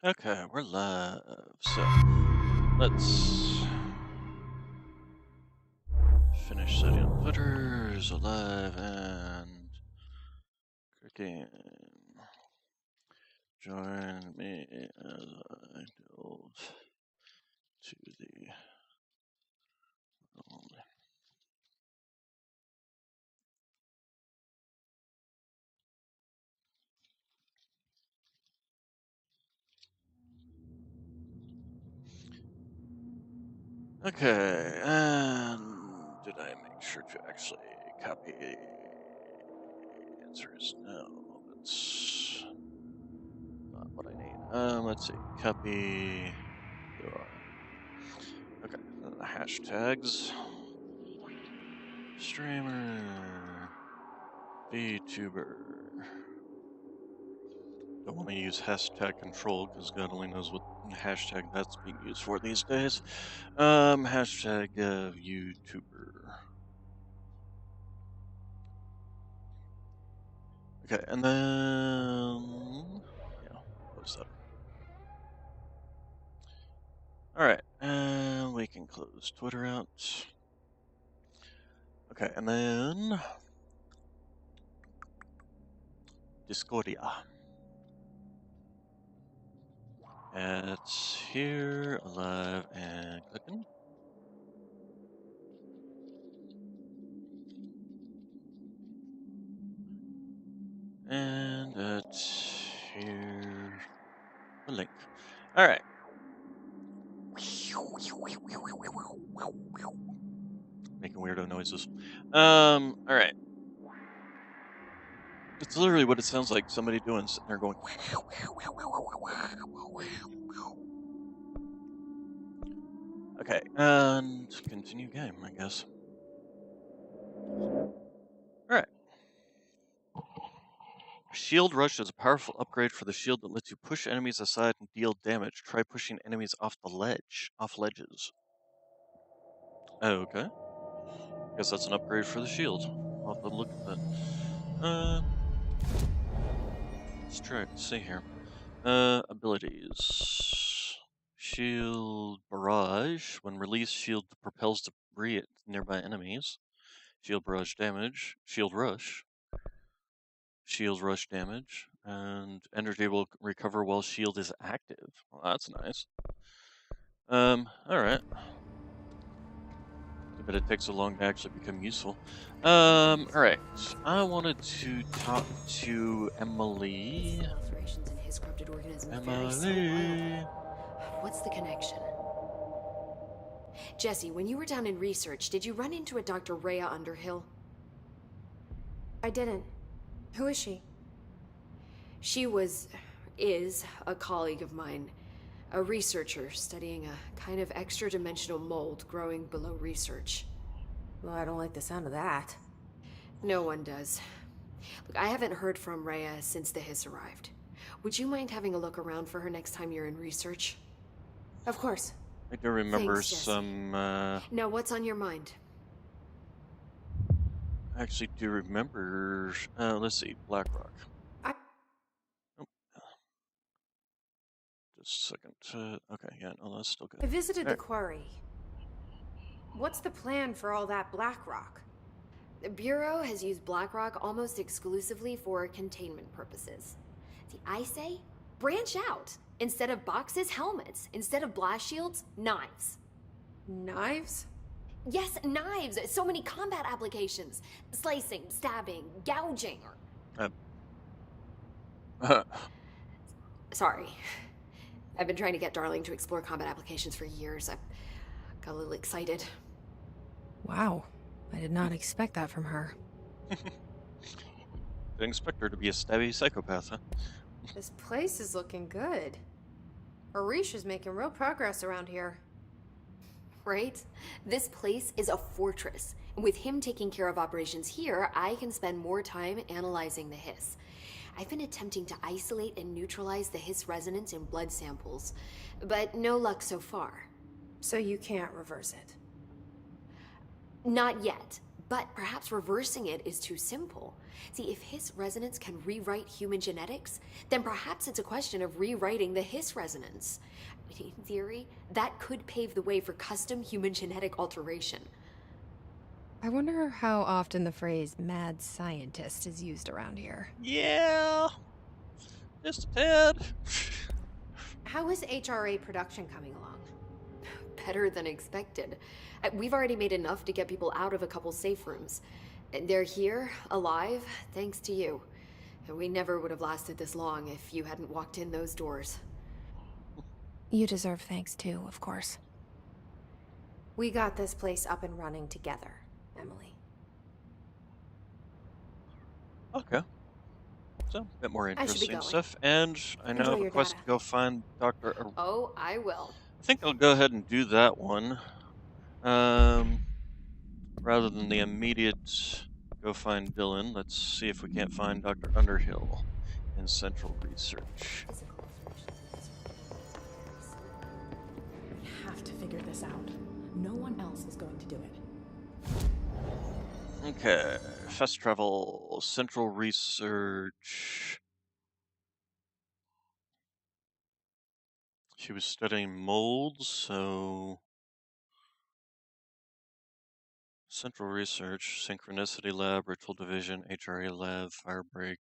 Okay, we're live. So let's finish setting up footers alive and cooking. Join me as I build to the world. Okay, and did I make sure to actually copy? Answer is no. That's not what I need. Let's see. Copy. Okay, then the hashtags. Streamer. VTuber. Don't want to use hashtag control because God only knows what hashtag that's being used for these days. Hashtag YouTuber. Okay, and then yeah, close that. All right, and we can close Twitter out. Okay, and then Discordia. It's here, alive, and clicking. And it's here, the link. All right. Making weirdo noises. All right. It's literally what it sounds like. Somebody doing sitting there going. Okay, and continue game, I guess. All right. Shield Rush is a powerful upgrade for the shield that lets you push enemies aside and deal damage. Try pushing enemies off ledges. Okay. Guess that's an upgrade for the shield. I'll have to look at that. Let's try to see here. Abilities. Shield Barrage. When released, shield propels debris at nearby enemies. Shield Barrage damage. Shield Rush. Shield Rush damage. And energy will recover while shield is active. Well, that's nice. Alright. But it takes so long to actually become useful. Alright. I wanted to talk to Emily. Emily. What's the connection? Jesse, when you were down in research, did you run into a Dr. Rhea Underhill? I didn't. Who is she? She is a colleague of mine. A researcher studying a kind of extra-dimensional mold growing below research. Well, I don't like the sound of that. No one does. Look, I haven't heard from Rhea since the Hiss arrived. Would you mind having a look around for her next time you're in research? Of course. I do remember Thanks, Jesse. some, Now, what's on your mind? I actually do remember, let's see, Blackrock. Oh. Just a second. Okay, yeah, no, that's still good. I visited the quarry. What's the plan for all that Blackrock? The Bureau has used Blackrock almost exclusively for containment purposes. See, I say, branch out. Instead of boxes, helmets. Instead of blast shields, knives. Knives? Yes, knives. So many combat applications. Slicing, stabbing, gouging, Sorry. I've been trying to get Darling to explore combat applications for years. I got a little excited. Wow. I did not expect that from her. Didn't expect her to be a stabby psychopath, huh? This place is looking good. Arish is making real progress around here. Right? This place is a fortress. And with him taking care of operations here, I can spend more time analyzing the Hiss. I've been attempting to isolate and neutralize the Hiss resonance in blood samples, but no luck so far. So you can't reverse it? Not yet, But perhaps reversing it is too simple. See, if Hiss resonance can rewrite human genetics, then perhaps it's a question of rewriting the Hiss resonance. In theory, that could pave the way for custom human genetic alteration. I wonder how often the phrase mad scientist is used around here. Yeah, just a tad. How is HRA production coming along? Better than expected. We've already made enough to get people out of a couple safe rooms. They're here, alive, thanks to you. We never would have lasted this long if you hadn't walked in those doors. You deserve thanks too, of course. We got this place up and running together, Emily. Okay. So, a bit more I should be interesting going. stuff. And I know I Enjoy have a your quest data. to go find Dr. Oh, I will. I think I'll go ahead and do that one. Rather than the immediate go find Dylan, let's see if we can't find Dr. Underhill in Central Research. We have to figure this out. No one else is going to do it. Okay, fast travel, Central Research. She was studying molds, so Central Research, Synchronicity Lab, Ritual Division, HRA Lab, Firebreak,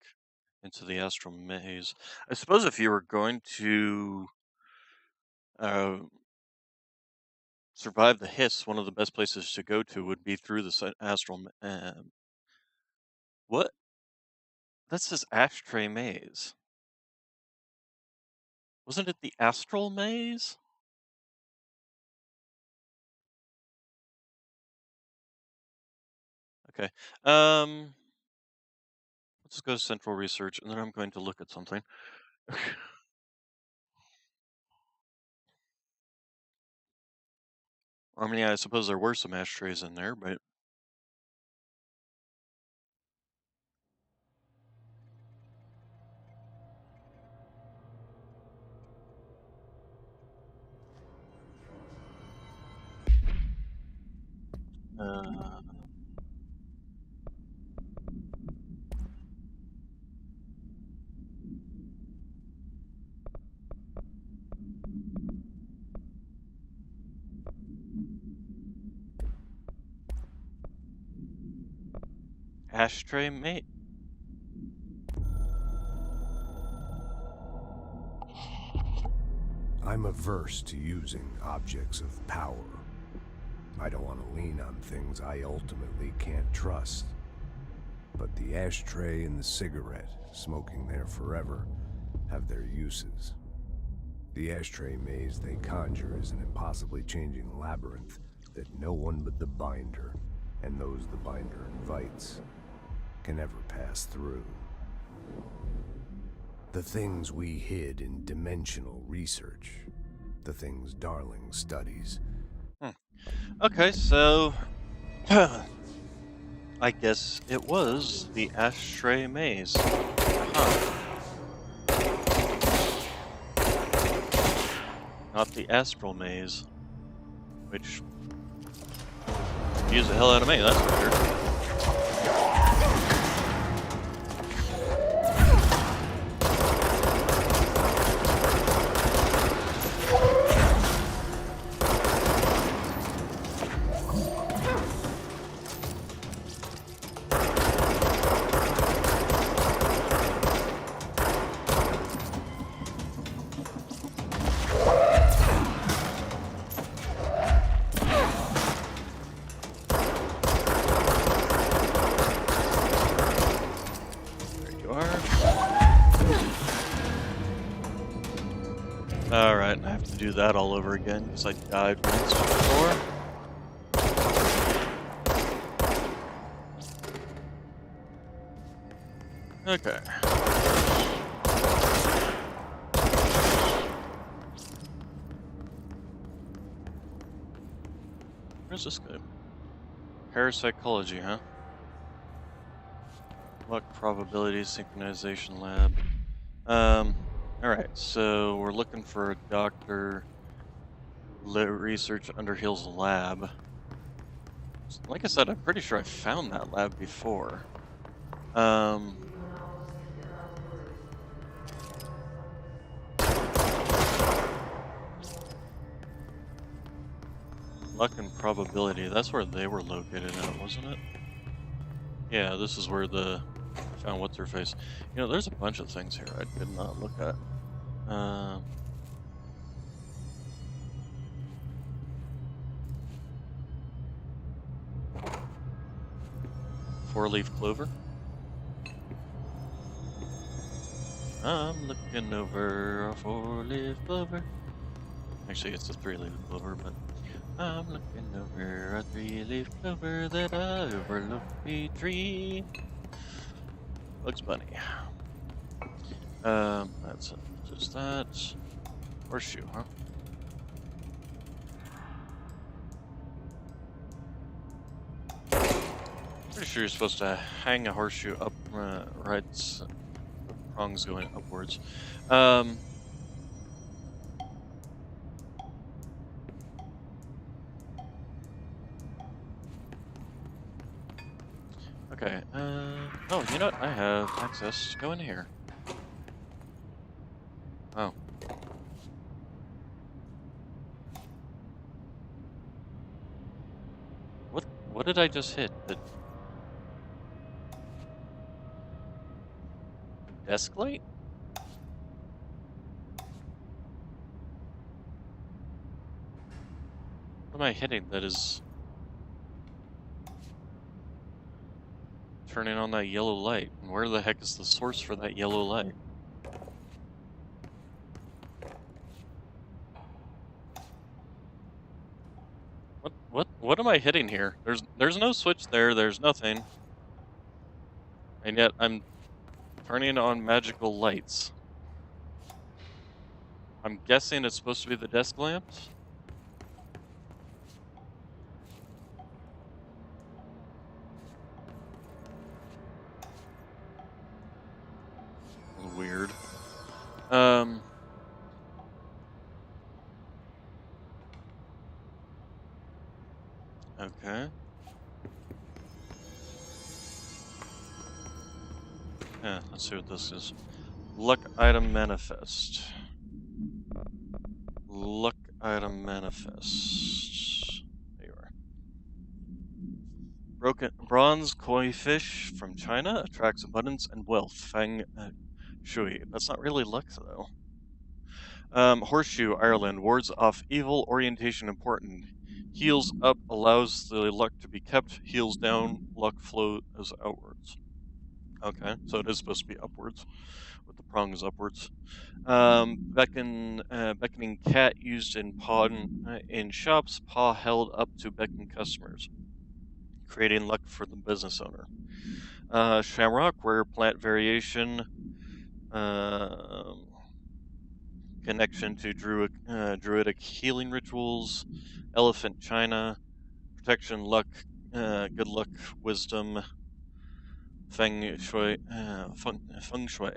into the Astral Maze. I suppose if you were going to survive the Hiss, one of the best places to go to would be through the Astral. What? That says Ashtray Maze. Wasn't it the Astral Maze? Okay. Let's go to Central Research, and then I'm going to look at something. I mean, I suppose there were some ashtrays in there, but ashtray mate. I'm averse to using objects of power. I don't want to lean on things I ultimately can't trust. But the ashtray and the cigarette, smoking there forever, have their uses. The ashtray maze they conjure is an impossibly changing labyrinth that no one but the Binder, and those the Binder invites, can ever pass through. The things we hid in dimensional research. The things Darling studies. Okay, so I guess it was the ashtray maze. Huh. Not the astral maze, which confused the hell out of me, that's for sure. Alright, I have to do that all over again because I died once before. Okay. Where's this go? Parapsychology, huh? Luck probability synchronization lab. Alright, so we're looking for a Dr. Research Underhill's lab. Like I said, I'm pretty sure I found that lab before. Luck and probability, that's where they were located at, wasn't it? Yeah, this is where the found what's her face. You know, there's a bunch of things here I did not look at. Four-leaf clover. I'm looking over a four-leaf clover. Actually, it's a three-leaf clover, but I'm looking over a three-leaf clover that overlooked a tree. Bugs Bunny. That's just that. Horseshoe, huh? Pretty sure you're supposed to hang a horseshoe up, right, prongs going upwards. Okay, oh, you know what? I have access to go in here. Oh. What did I just hit? The desk light? What am I hitting that is turning on that yellow light? And where the heck is the source for that yellow light? What am I hitting here? There's no switch there, there's nothing. And yet I'm turning on magical lights. I'm guessing it's supposed to be the desk lamps? Weird. Okay. Yeah, let's see what this is. Luck item manifest. Luck item manifest. There you are. Broken bronze koi fish from China attracts abundance and wealth. Feng Shui. That's not really luck though. Horseshoe, Ireland, wards off evil. Orientation important. Heels up allows the luck to be kept. Heels down, luck flows outwards. Okay, so it is supposed to be upwards, with the prongs upwards. Beckoning cat used in pawn in shops. Paw held up to beckon customers, creating luck for the business owner. Shamrock, rare plant variation. Connection to druidic healing rituals. Elephant China, protection, luck, good luck, wisdom. Feng Shui, Feng Shui.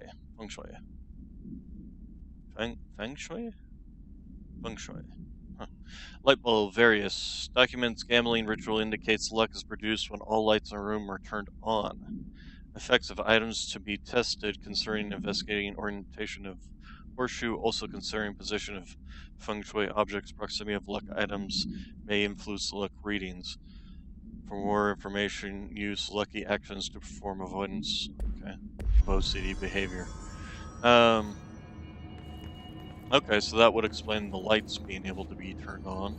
Huh. Light bulb, various. Documents, gambling ritual indicates luck is produced when all lights in a room are turned on. Effects of items to be tested concerning investigating orientation of horseshoe, also considering position of feng shui objects, proximity of luck items may influence luck readings. For more information, use lucky actions to perform avoidance. Okay. OCD behavior. Okay, so that would explain the lights being able to be turned on.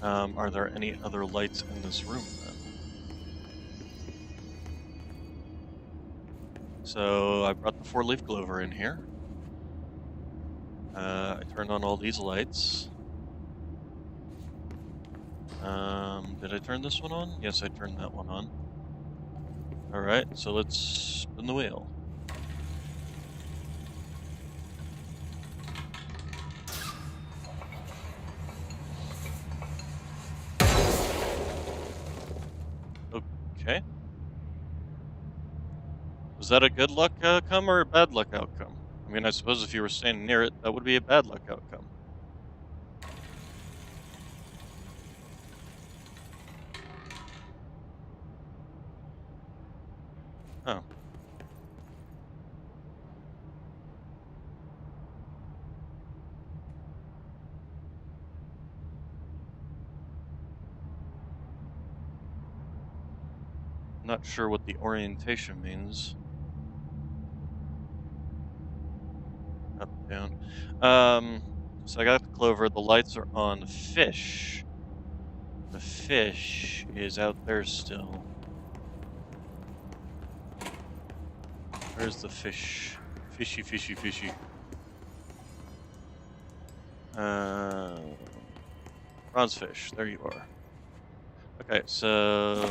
Are there any other lights in this room then? So I brought the four-leaf clover in here. I turned on all these lights. Did I turn this one on? Yes, I turned that one on. Alright, so let's spin the wheel. Okay. Was that a good luck outcome or a bad luck outcome? I mean, I suppose if you were standing near it, that would be a bad luck outcome. Oh. Not sure what the orientation means. Up, down. So I got the clover. The lights are on. Fish. The fish is out there still. Where's the fish? Fishy, fishy, fishy. Bronze fish. There you are. Okay, so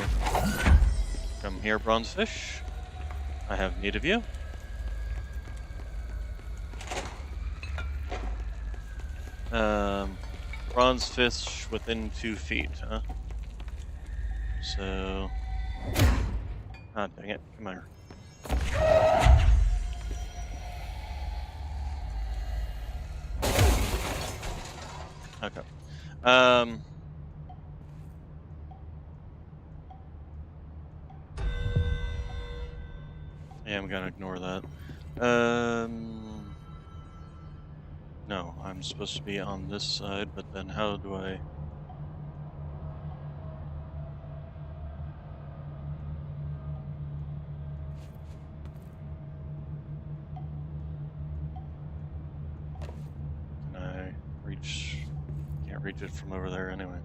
come here, bronze fish. I have need of you. Bronze fish within 2 feet, huh? So, ah, dang it! Come here. Okay. Yeah, I'm gonna ignore that. No, I'm supposed to be on this side, but then how do I... Can I reach... Can't reach it from over there anyway.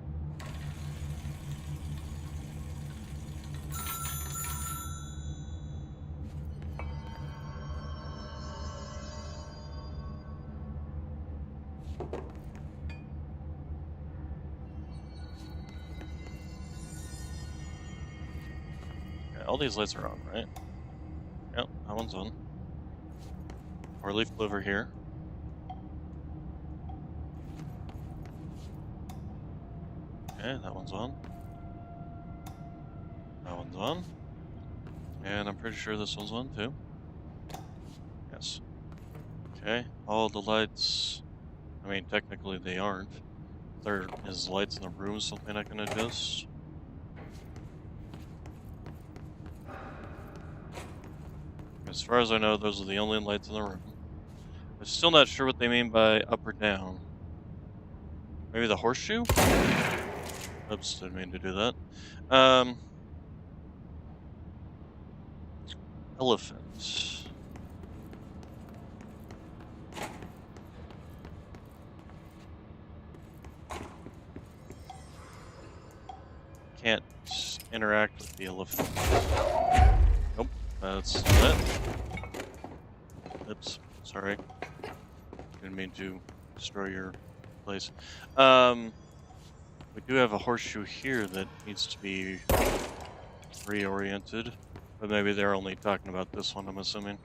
Okay, all these lights are on, right? Yep, that one's on. Or leaf clover here. Okay, that one's on. That one's on. And I'm pretty sure this one's on too. Yes. Okay, all the lights... I mean, technically they aren't. There is lights in the room, something I can adjust. As far as I know, those are the only lights in the room. I'm still not sure what they mean by up or down. Maybe the horseshoe? Oops, didn't mean to do that. Elephant. Can't interact with the elephant. Nope, that's not it. Oops, sorry. Didn't mean to destroy your place. We do have a horseshoe here that needs to be reoriented, but maybe they're only talking about this one, I'm assuming.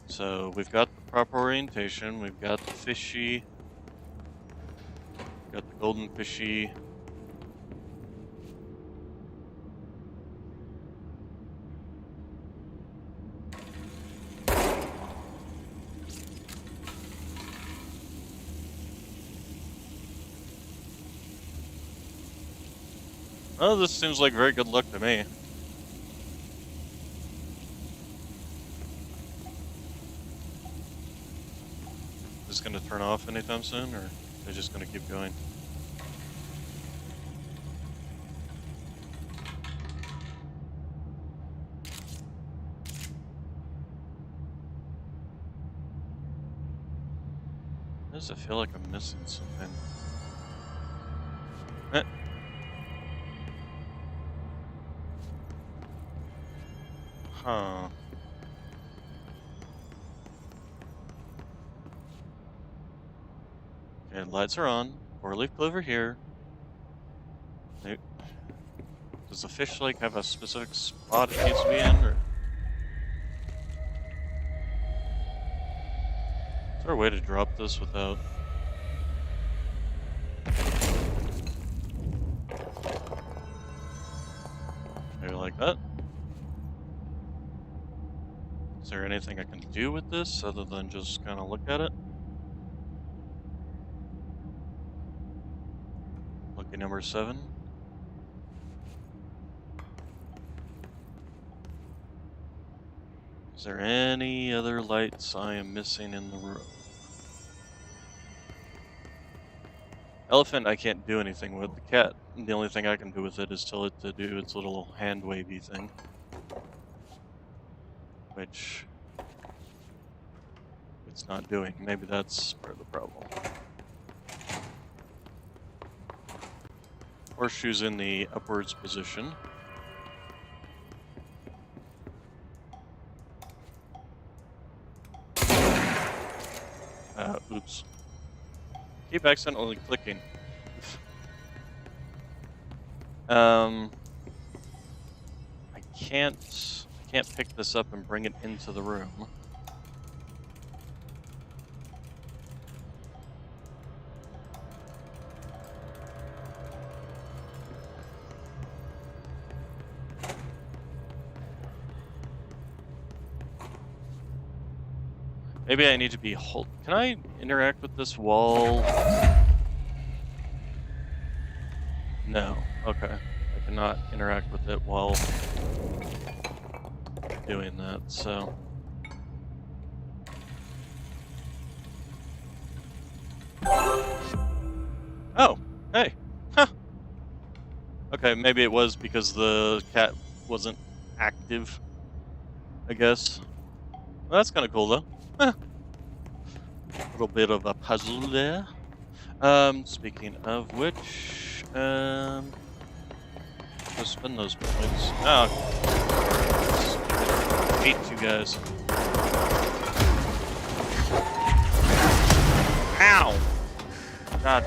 So we've got the proper orientation, we've got the fishy, got the golden fishy. Oh, this seems like very good luck to me. Is this gonna turn off anytime soon, or are they just gonna keep going? Why does it feel like I'm missing something? Eh. Huh. Okay, lights are on. 4-leaf clover here. Does the fish like have a specific spot it needs to be in, or? Is there a way to drop this without? Maybe like that? Is there anything I can do with this other than just kind of look at it? Lucky number 7. Is there any other lights I am missing in the room? Elephant I can't do anything with. The cat, the only thing I can do with it is tell it to do its little hand wavy thing. Which it's not doing. Maybe that's part of the problem. Horseshoe's in the upwards position. Oops. Keep accidentally clicking. I can't pick this up and bring it into the room. Maybe I need to be Can I interact with this wall? No. Okay. I cannot interact with it while doing that, so. Oh, hey. Huh. Okay, maybe it was because the cat wasn't active, I guess. Well, that's kind of cool, though. A little bit of a puzzle there. Speaking of which, go spend those points. Oh, I hate you guys. Ow! God.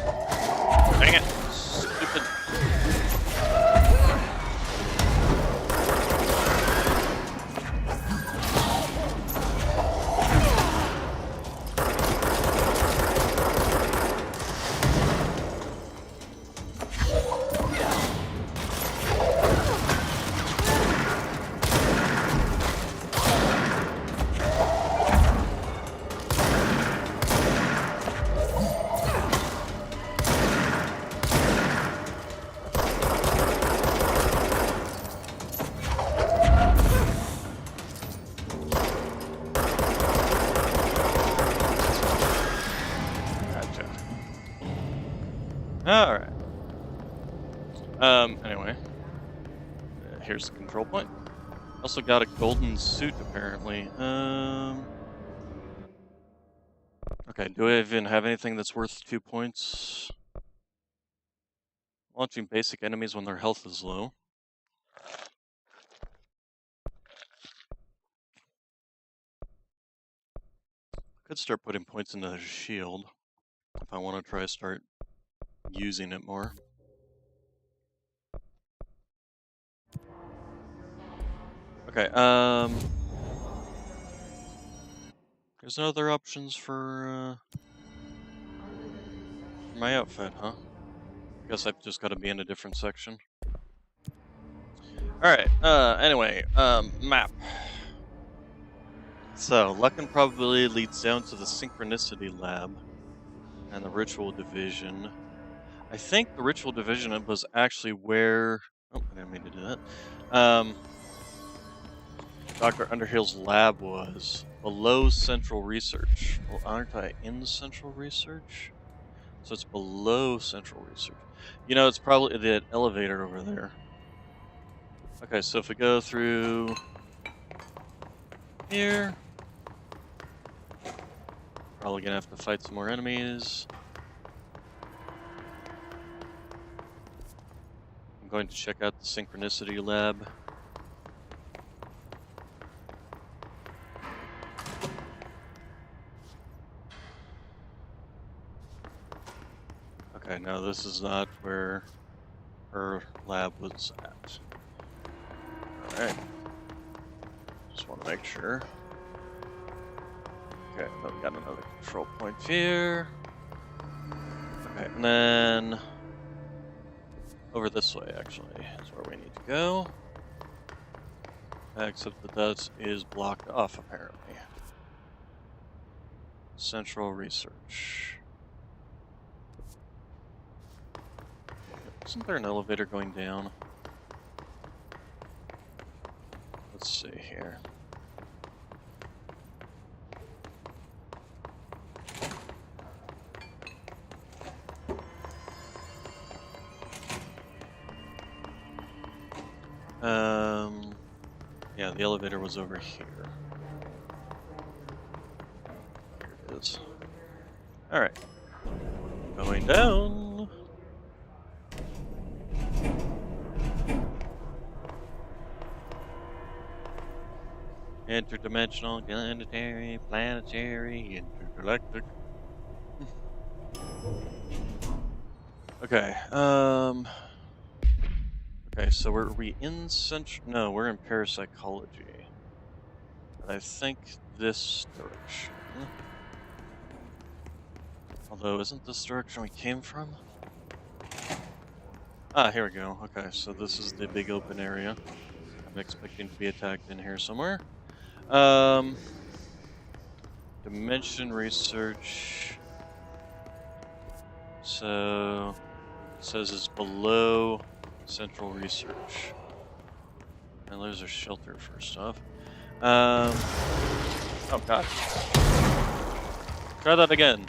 Dang it. Stupid. Alright. Anyway. Here's the control point. Also got a golden suit, apparently. Okay, do I even have anything that's worth 2 points? Launching basic enemies when their health is low. Could start putting points into the shield if I want to try to start using it more. Okay, there's no other options for my outfit, huh? I guess I've just got to be in a different section. Alright, anyway, map. So, luck and probability leads down to the Synchronicity Lab and the Ritual Division. I think the Ritual Division was actually where... Oh, I didn't mean to do that. Dr. Underhill's lab was below Central Research. Well, aren't I in Central Research? So it's below Central Research. You know, it's probably the elevator over there. Okay, so if we go through here, probably gonna have to fight some more enemies. I'm going to check out the Synchronicity Lab. Okay, no, this is not where her lab was at. Alright. Just want to make sure. Okay, we got another control point here. Okay, and then over this way, actually, is where we need to go. Except that is blocked off, apparently. Central Research. Isn't there an elevator going down? Let's see here. yeah, the elevator was over here. Here it is. Alright. Going down. Interdimensional, planetary, intergalactic. Okay, okay, so were we in central? No, we're in parapsychology. I think this direction. Although, isn't this direction we came from? Ah, here we go. Okay, so this is the big open area. I'm expecting to be attacked in here somewhere. Dimension research. So, it says it's below central research. And there's a shelter first off. Oh god. Try that again.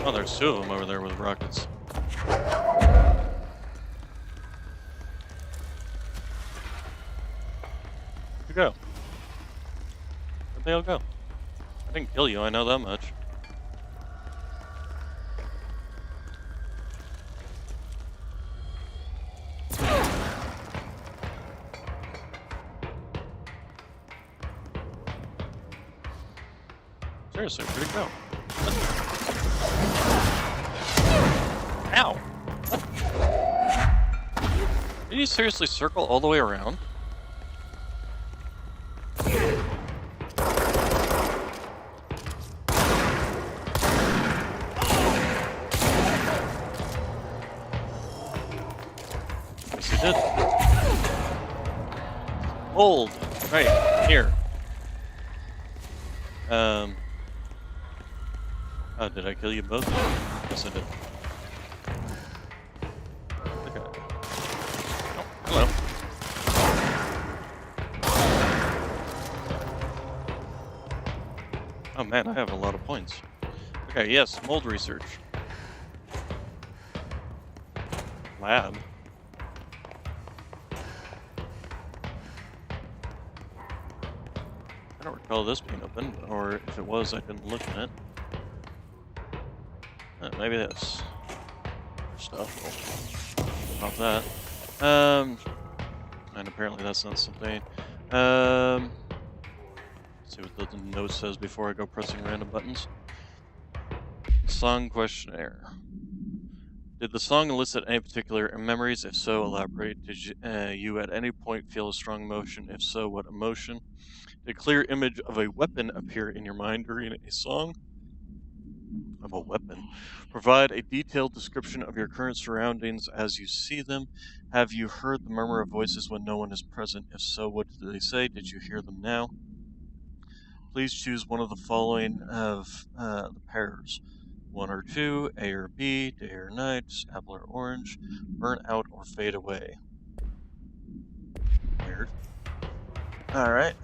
Oh, there's two of them over there with rockets. Where'd you go? Where'd they all go? I didn't kill you, I know that much. Seriously, where'd it go? Ow! What? Did you seriously circle all the way around? Yes, he did. Hold! Right, here. Oh, did I kill you both? Yes, I did. Okay. Oh, hello. Oh man, I have a lot of points. Okay, yes, mold research. Lab. I don't recall this being open, or if it was, I didn't look at it. Maybe this stuff. Not that. And apparently that's not something. Let's see what the note says before I go pressing random buttons. Song questionnaire. Did the song elicit any particular memories? If so, elaborate. Did you at any point feel a strong emotion? If so, what emotion? Did a clear image of a weapon appear in your mind during a song? Of a weapon. Provide a detailed description of your current surroundings as you see them. Have you heard the murmur of voices when no one is present? If so, what did they say? Did you hear them now? Please choose one of the following of the pairs. 1 or 2, A or B, day or night, apple or orange, burn out or fade away. Weird. Alright.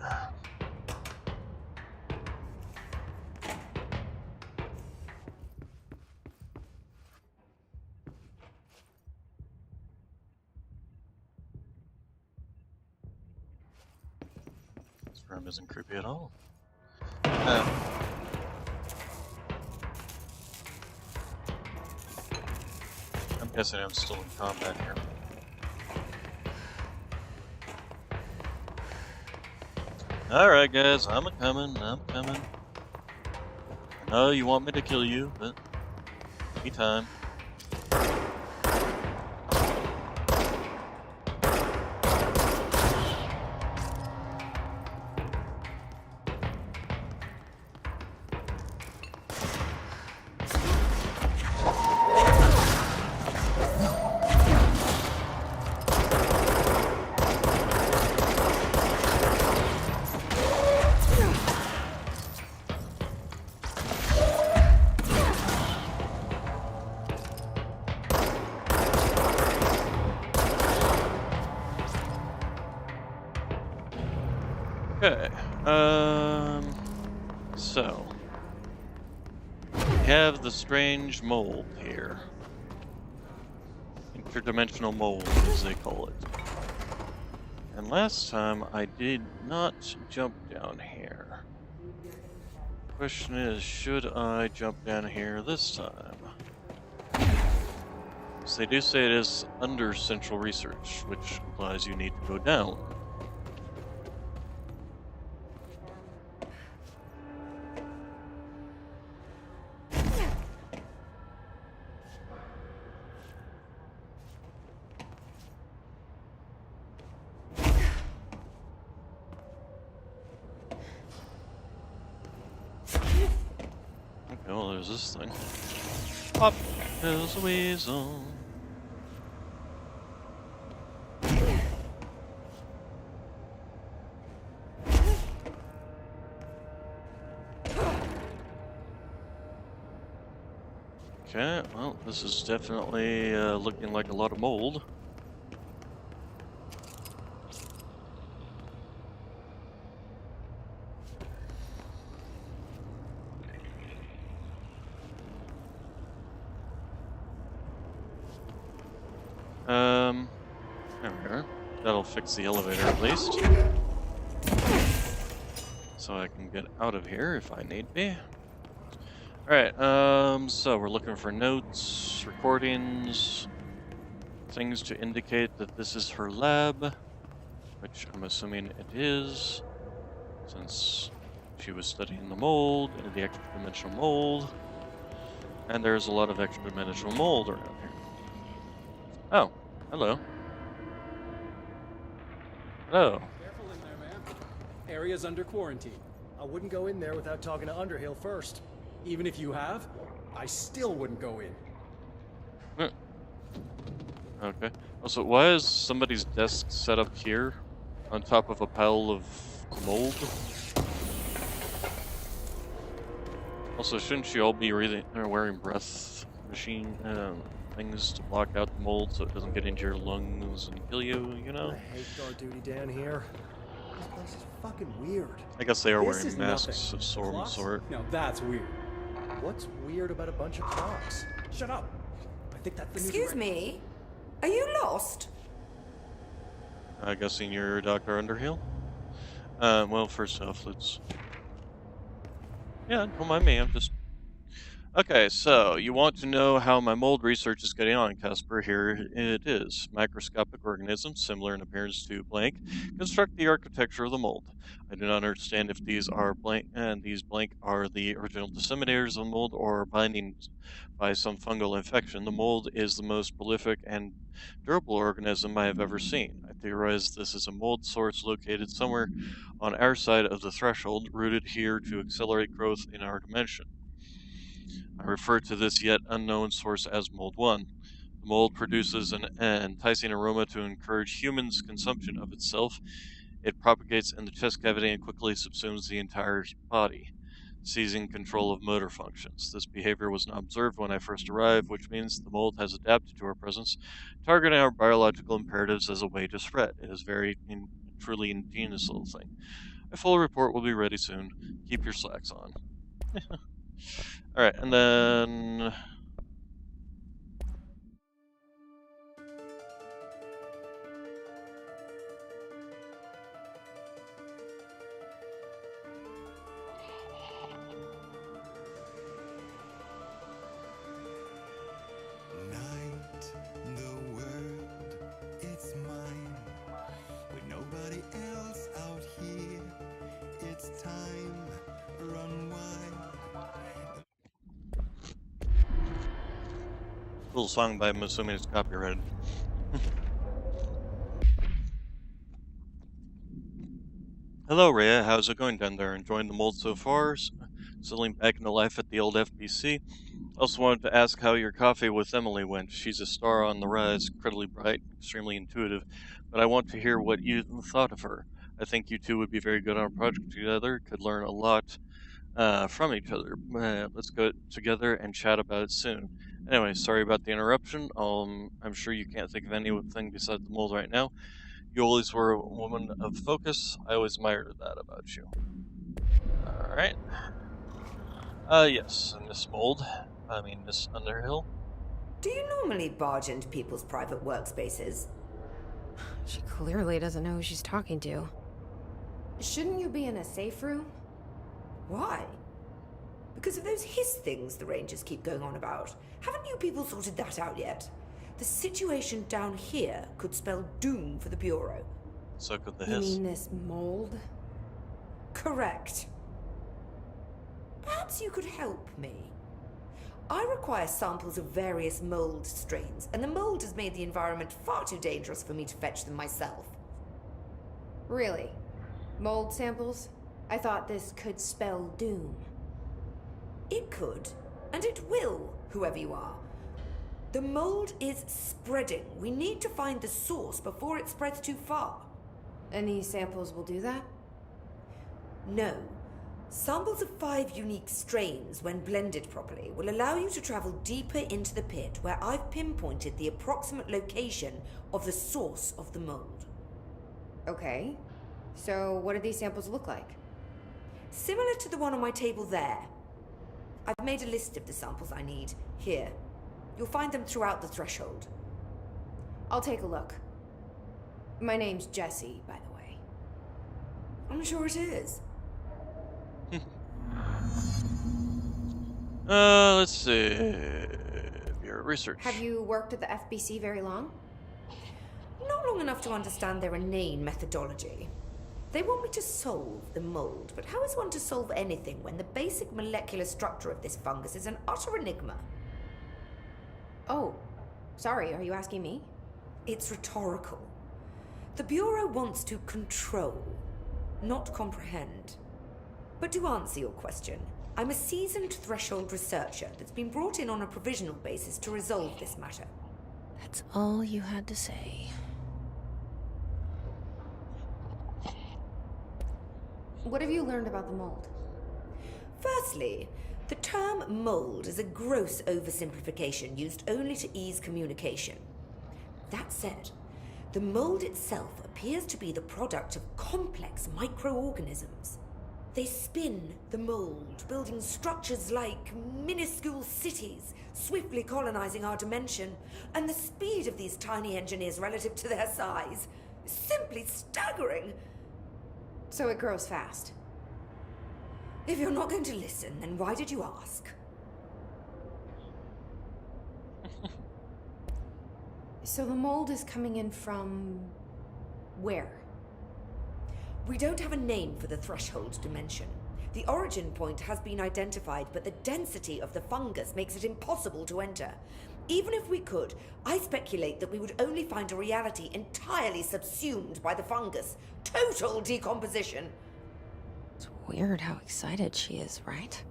This room isn't creepy at all. I'm guessing I'm still in combat here. Alright guys, I'm coming. I know you want me to kill you, but anytime. Okay. So we have the strange mold here. Interdimensional mold, as they call it. And last time I did not jump down here. Question is, should I jump down here this time? So they do say it is under central research, which implies you need to go down. Okay, well, there's this thing. Pop! There's a weasel. Okay, well, this is definitely looking like a lot of mold. There we are. That'll fix the elevator at least. So I can get out of here if I need be. Alright, so we're looking for notes, recordings, things to indicate that this is her lab, which I'm assuming it is, since she was studying the mold, the extra-dimensional mold, and there's a lot of extra-dimensional mold around here. Oh, hello. Hello. Careful in there, man. Area's under quarantine. I wouldn't go in there without talking to Underhill first. Even if you have, I still wouldn't go in. Okay. Also, why is somebody's desk set up here on top of a pile of mold? Also, shouldn't you all be wearing breath machine things to block out the mold so it doesn't get into your lungs and kill you, you know? I hate guard duty down here. This place is fucking weird. I guess they are This wearing is masks nothing. of some Clocks? sort. No, that's weird. What's weird about a bunch of clocks? Shut up. I think that's the new Excuse me? Are you lost? I'm guessing you're Dr. Underhill? Well, first off, let's... Yeah, don't mind me, I'm just... Okay, so, you want to know how my mold research is getting on, Casper. Here it is. Microscopic organisms, similar in appearance to blank, construct the architecture of the mold. I do not understand if these are blank, and these blank are the original disseminators of mold or binding by some fungal infection. The mold is the most prolific and durable organism I have ever seen. I theorize this is a mold source located somewhere on our side of the threshold, rooted here to accelerate growth in our dimension. I refer to this yet unknown source as Mold 1. The mold produces an enticing aroma to encourage humans' consumption of itself. It propagates in the chest cavity and quickly subsumes the entire body, seizing control of motor functions. This behavior was not observed when I first arrived, which means the mold has adapted to our presence, targeting our biological imperatives as a way to spread. It is very truly ingenious little thing. A full report will be ready soon. Keep your slacks on. Alright, and then... Night, the world, it's mine. With nobody else out here, it's time, run wild. Little song, but I'm assuming it's copyrighted. Hello, Rhea. How's it going down there? Enjoying the mold so far? Settling back into life at the old FBC? Also wanted to ask how your coffee with Emily went. She's a star on the rise, incredibly bright, extremely intuitive, but I want to hear what you thought of her. I think you two would be very good on a project together, could learn a lot from each other. Let's go together and chat about it soon. Anyway, sorry about the interruption. I'm sure you can't think of anything besides the mold right now. You always were a woman of focus. I always admired that about you. Alright. Yes, Miss Miss Underhill. Do you normally barge into people's private workspaces? She clearly doesn't know who she's talking to. Shouldn't you be in a safe room? Why? Because of those hiss things the Rangers keep going on about. Haven't you people sorted that out yet? The situation down here could spell doom for the Bureau. So could the You hiss. mean this mold? Correct. Perhaps you could help me. I require samples of various mold strains, and the mold has made the environment far too dangerous for me to fetch them myself. Really? Mold samples? I thought this could spell doom. It could, and it will, whoever you are. The mold is spreading. We need to find the source before it spreads too far. And these samples will do that? No. Samples of 5 unique strains, when blended properly, will allow you to travel deeper into the pit, where I've pinpointed the approximate location of the source of the mold. Okay. So what do these samples look like? Similar to the one on my table there. I've made a list of the samples I need. Here. You'll find them throughout the threshold. I'll take a look. My name's Jessie, by the way. I'm sure it is. Let's see. Bureau research. Have you worked at the FBC very long? Not long enough to understand their inane methodology. They want me to solve the mold, but how is one to solve anything when the basic molecular structure of this fungus is an utter enigma? Oh, sorry, are you asking me? It's rhetorical. The Bureau wants to control, not comprehend. But to answer your question, I'm a seasoned threshold researcher that's been brought in on a provisional basis to resolve this matter. That's all you had to say. What have you learned about the mold? Firstly, the term mold is a gross oversimplification used only to ease communication. That said, the mold itself appears to be the product of complex microorganisms. They spin the mold, building structures like minuscule cities, swiftly colonizing our dimension, and the speed of these tiny engineers relative to their size is simply staggering. So it grows fast. If you're not going to listen, then why did you ask? So the mold is coming in from... where? We don't have a name for the threshold dimension. The origin point has been identified, but the density of the fungus makes it impossible to enter. Even if we could, I speculate that we would only find a reality entirely subsumed by the fungus. Total decomposition. It's weird how excited she is, right?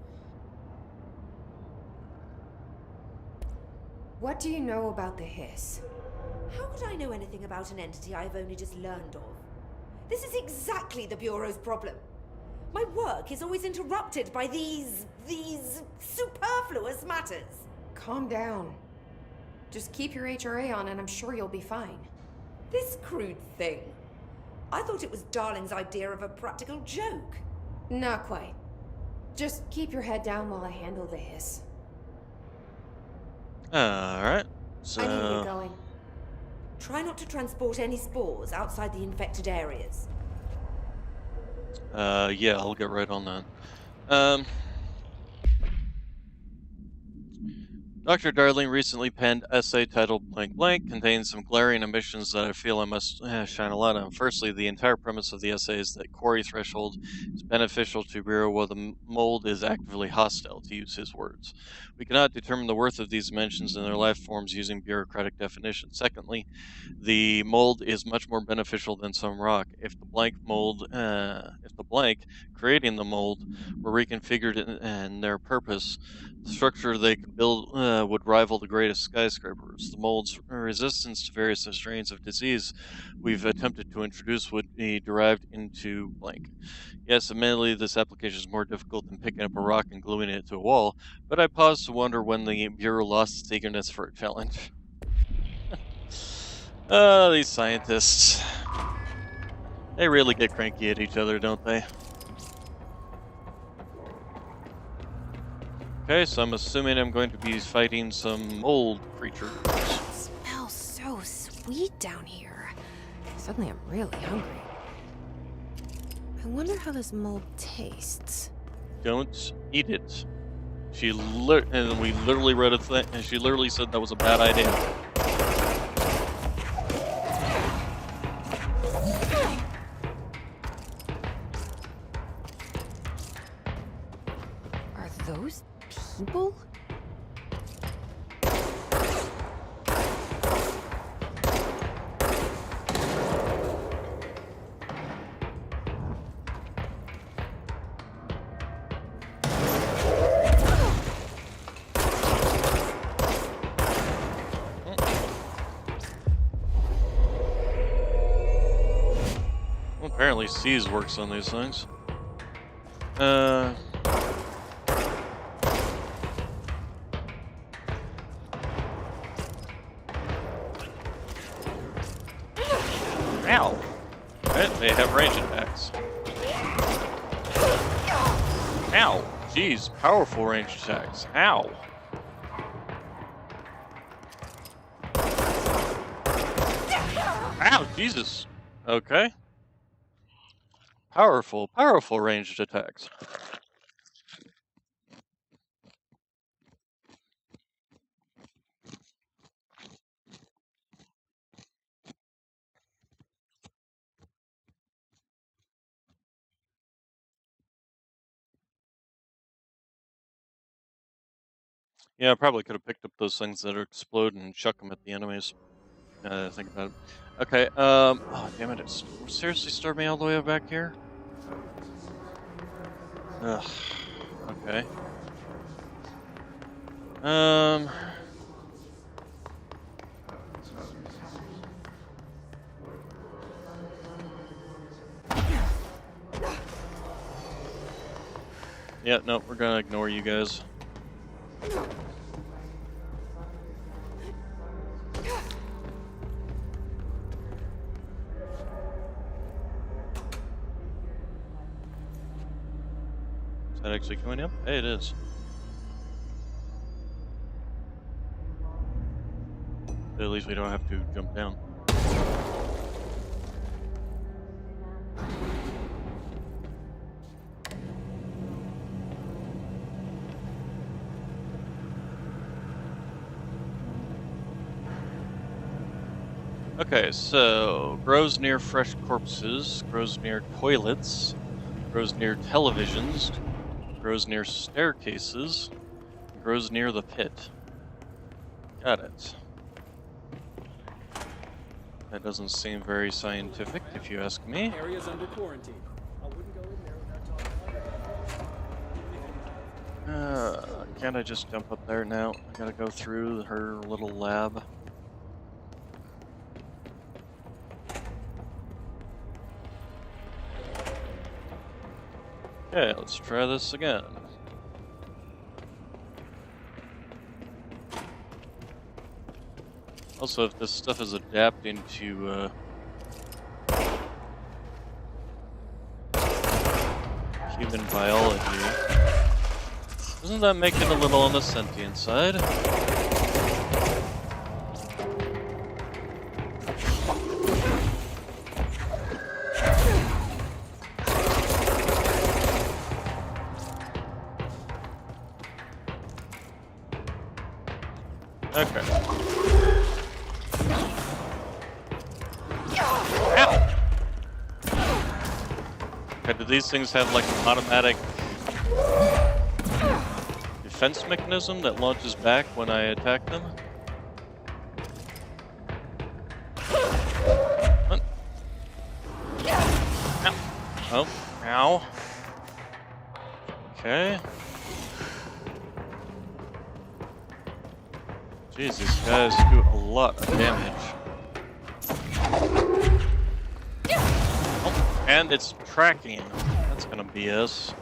What do you know about the hiss? How could I know anything about an entity I've only just learned of? This is exactly the Bureau's problem. My work is always interrupted by these superfluous matters. Calm down. Just keep your HRA on and I'm sure you'll be fine. This crude thing. I thought it was Darling's idea of a practical joke. Not quite. Just keep your head down while I handle the hiss. Alright. So. I need to get going. Try not to transport any spores outside the infected areas. Yeah, I'll get right on that. Dr. Darling recently penned essay titled Blank Blank, contains some glaring omissions that I feel I must shine a light on. Firstly, the entire premise of the essay is that Quarry Threshold is beneficial to Bureau while the mold is actively hostile, to use his words. We cannot determine the worth of these dimensions in their life forms using bureaucratic definitions. Secondly, the mold is much more beneficial than some rock. If the blank creating the mold were reconfigured in their purpose, the structure they could build would rival the greatest skyscrapers. The mold's resistance to various strains of disease we've attempted to introduce would be derived into blank. Yes, admittedly, this application is more difficult than picking up a rock and gluing it to a wall, but I pause to wonder when the Bureau lost its eagerness for a challenge. These scientists. They really get cranky at each other, don't they? Okay, so I'm assuming I'm going to be fighting some old creatures. It smells so sweet down here. Suddenly I'm really hungry. I wonder how this mold tastes. Don't eat it. And we literally read a thing, and she literally said that was a bad idea. Are those people? Well, apparently C's works on these things. Ow! Okay, they have range attacks. Ow! Jeez, powerful range attacks. Ow! Ow, Jesus! Okay. Powerful ranged attacks. Yeah, I probably could have picked up those things that explode and chuck them at the enemies. Think about it. Okay, oh damn it, it's seriously started me all the way back here? Ugh, okay. Yeah, no, we're gonna ignore you guys. Is that actually coming up? Hey, it is. At least we don't have to jump down. Okay, so grows near fresh corpses, grows near toilets, grows near televisions, grows near staircases, grows near the pit. Got it. That doesn't seem very scientific, if you ask me. Area's under quarantine. I wouldn't go in there without talking. Can't I just jump up there now? I gotta go through her little lab. Okay, let's try this again. Also, if this stuff is adapting to human biology, doesn't that make it a little on the sentient side? Okay. Ow! Okay, do these things have like an automatic defense mechanism that launches back when I attack them? What? Ow. Oh, ow. Okay. Jeez, these guys do a lot of damage. Oh, and it's tracking. That's gonna be us.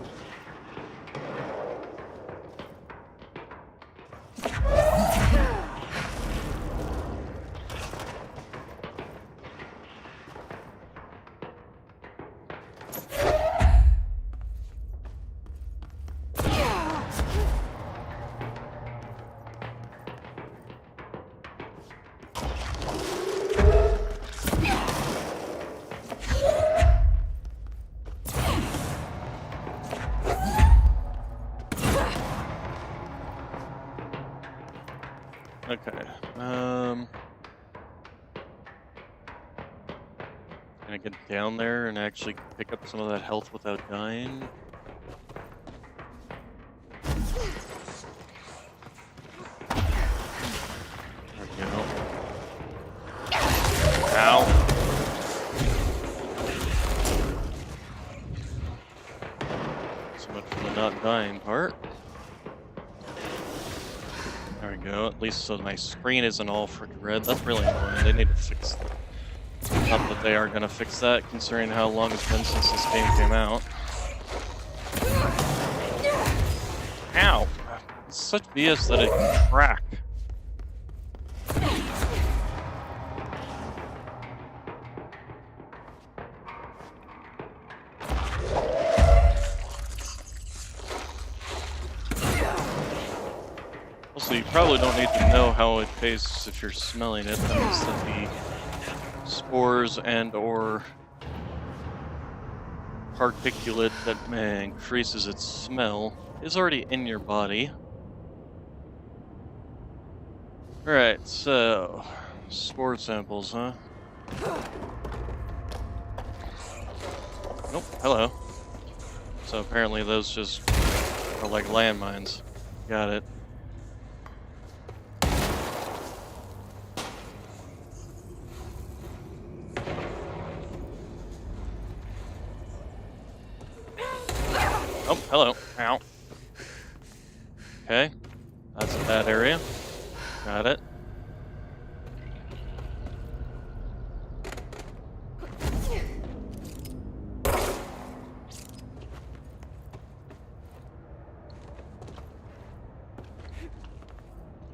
Okay. Can I get down there and actually pick up some of that health without dying? There we go. Ow. So much for the not dying part. There we go. At least so my screen isn't all freaking red. That's really annoying. They need to fix that. Not that they are gonna fix that, considering how long it's been since this game came out. Ow! It's such BS that it can track. Also, you probably don't need to know how it tastes if you're smelling it. That means that the spores and or particulate that increases its smell is already in your body. Alright, so spore samples, huh? Nope, hello. So apparently those just are like landmines. Got it. Oh, hello. Ow. Okay. That's a bad area. Got it.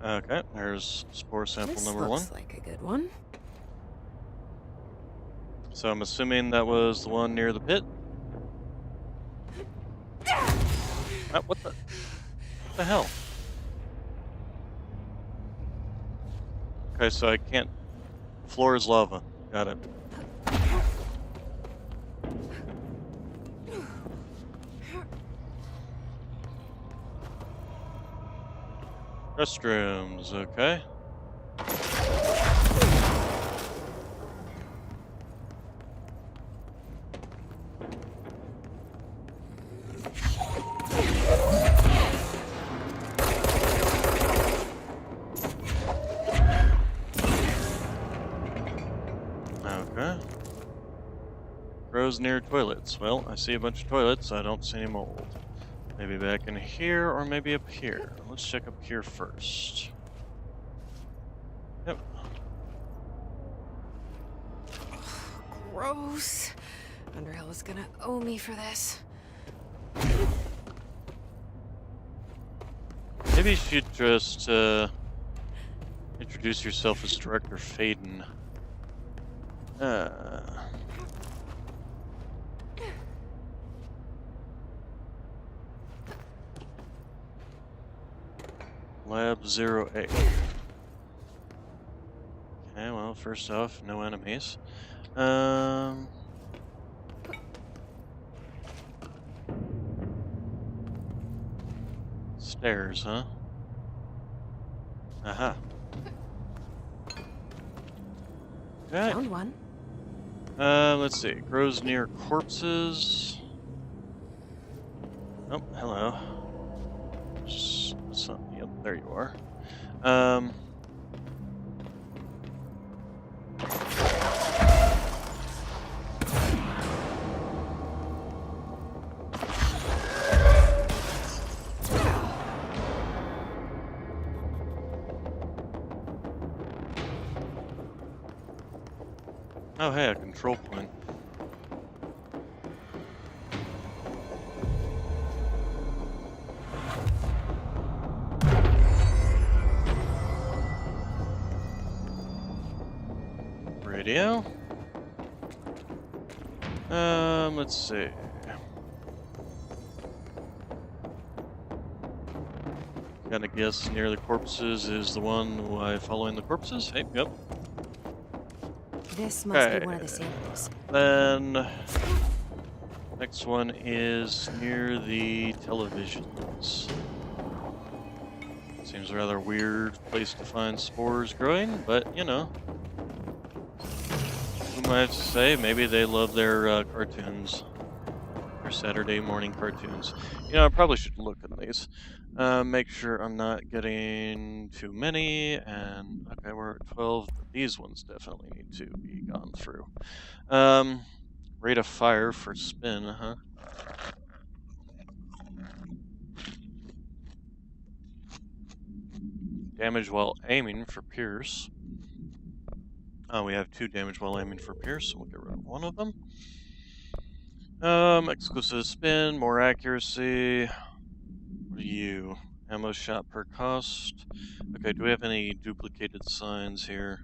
Okay, there's spore sample This number one. looks like a good one. So I'm assuming that was the one near the pit. What the hell? Okay, so I can't. Floor is lava. Got it. Restrooms, okay. Okay. Grows near toilets. Well, I see a bunch of toilets. I don't see any mold. Maybe back in here, or maybe up here. Let's check up here first. Yep. Gross. Underhill is gonna owe me for this. Maybe you should just introduce yourself as Director Faden. Lab 08. Okay, well, first off, no enemies. Stairs, huh? Aha. Okay. Found one. Let's see. Grows near corpses. Oh, hello. Yep, there you are. Oh, hey, a control point. Radio. Let's see. Gotta guess near the corpses is the one following the corpses. Hey, yep. This must be one of the samples. Then next one is near the televisions. Seems a rather weird place to find spores growing, but you know. Who am I to say? Maybe they love their cartoons. Their Saturday morning cartoons. You know, I probably should look at these. Make sure I'm not getting too many, and okay, we're at 12. These ones definitely need to be gone through. Rate of fire for spin, huh? Damage while aiming for Pierce. Oh, we have 2 damage while aiming for Pierce, so we'll get rid of one of them. Exclusive spin, more accuracy. What are you? Ammo shot per cost. Okay, do we have any duplicated signs here?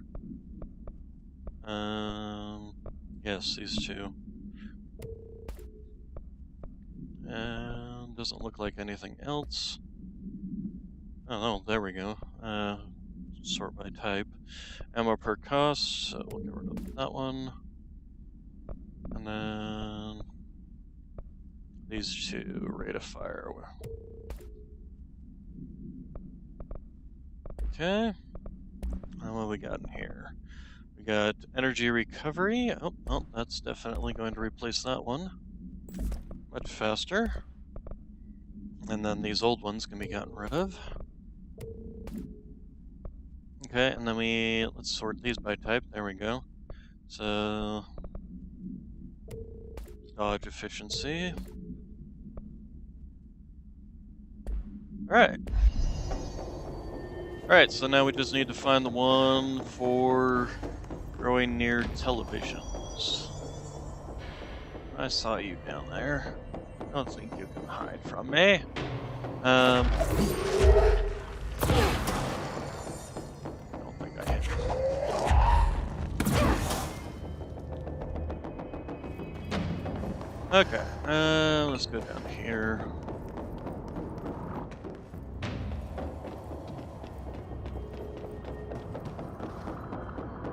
Yes, these 2. And doesn't look like anything else. Oh, no, there we go. Sort by type. Ammo per cost, so we'll get rid of that one. And then these 2, rate of fire. Okay. And what we got in here? We got energy recovery. Oh, that's definitely going to replace that one. Much faster. And then these old ones can be gotten rid of. Okay, and then let's sort these by type. There we go. So, dodge efficiency. Alright. Alright, so now we just need to find the one for growing near televisions. I saw you down there. I don't think you can hide from me. I don't think I hit you. Okay, let's go down here.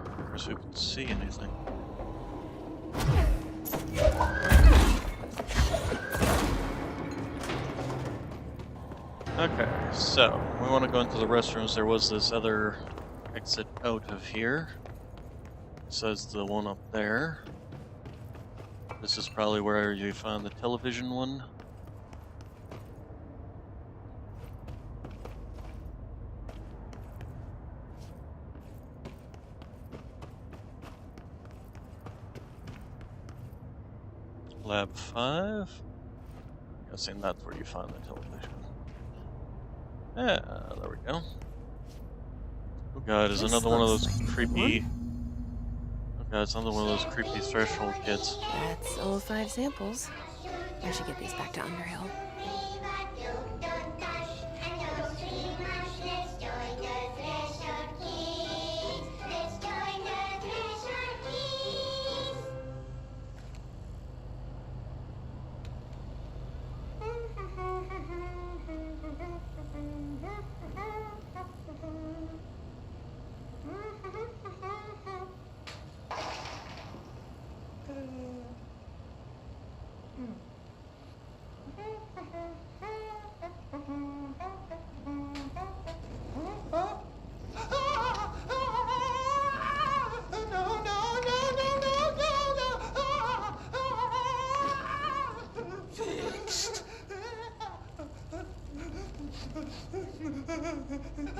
Of course, who can see anything? Okay, so we want to go into the restrooms. There was this other exit out of here. It says the one up there. This is probably where you found the television one. Lab 5. I'm guessing that's where you found the television. Yeah, there we go. Oh god, is another one of those creepy... Oh god, it's another one of those creepy threshold kids. That's all 5 samples. I should get these back to Underhill.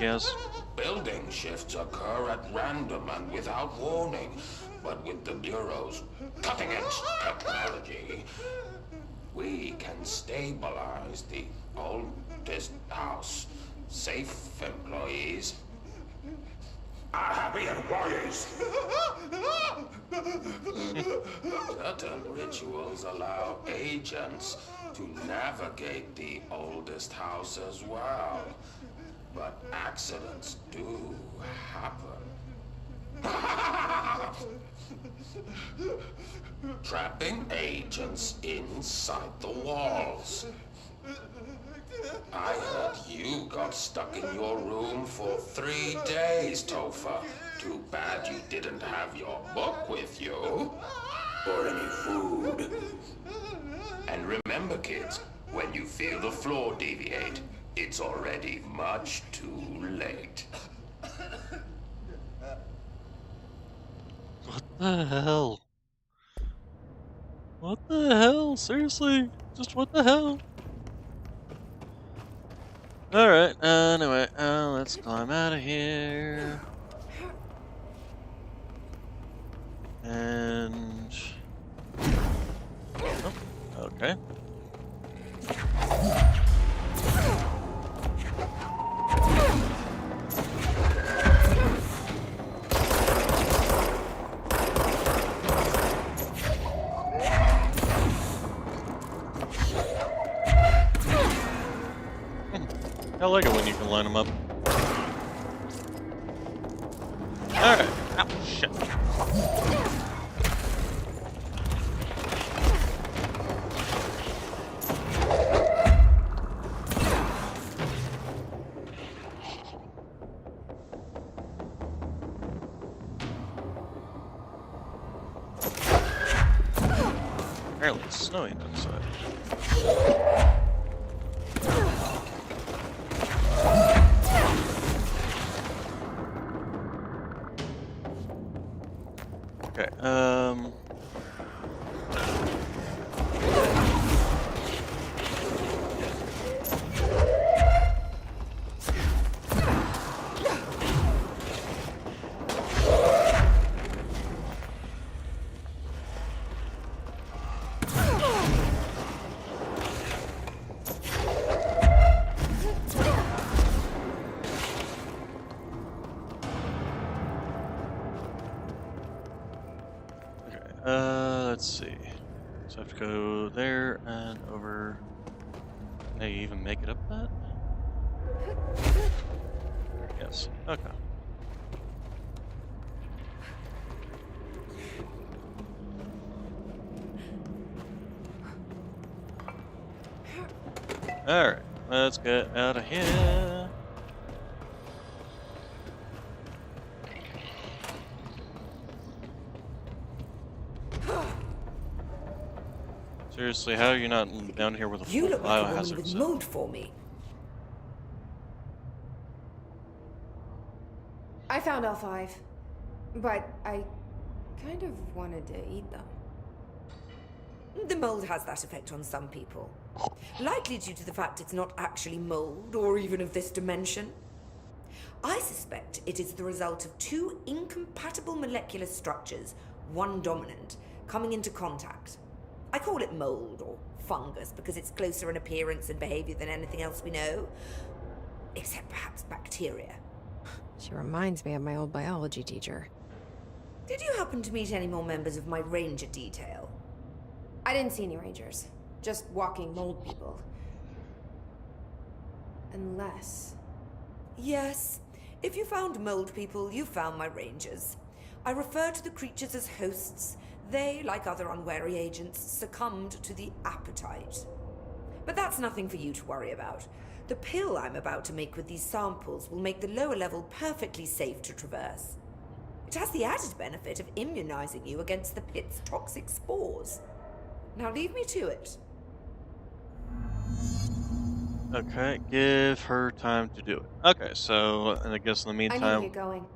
Yes. Building shifts occur at random and without warning, but with the Bureau's cutting-edge technology, we can stabilize the oldest house. Safe employees are happy employees. Certain rituals allow agents to navigate the oldest house as well. But accidents do happen. Trapping agents inside the walls. I heard you got stuck in your room for 3 days, Topher. Too bad you didn't have your book with you. Or any food. And remember, kids, when you feel the floor deviate, It's already much too late. What the hell? What the hell? Seriously? Just what the hell? Alright, anyway, let's climb out of here. And... oh, okay. I like it when you can line them up. Alright. Ow, shit. Apparently it's snowing outside. Okay, let's see. So I have to go there and over. Can I even make it up that? Yes. Okay. Alright, let's get out of here. Seriously, how are you not down here with a You full look like a woman biohazard with set? mold for me. I found all 5. But I kind of wanted to eat them. The mold has that effect on some people. Likely due to the fact it's not actually mold, or even of this dimension. I suspect it is the result of 2 incompatible molecular structures, one dominant, coming into contact. I call it mold, or fungus, because it's closer in appearance and behavior than anything else we know. Except perhaps bacteria. She reminds me of my old biology teacher. Did you happen to meet any more members of my ranger detail? I didn't see any rangers. Just walking mold people. Unless... Yes. If you found mold people, you found my rangers. I refer to the creatures as hosts. They, like other unwary agents, succumbed to the appetite. But that's nothing for you to worry about. The pill I'm about to make with these samples will make the lower level perfectly safe to traverse. It has the added benefit of immunizing you against the pit's toxic spores. Now leave me to it. Okay, give her time to do it. Okay, so, and I guess in the I need to meantime, get going.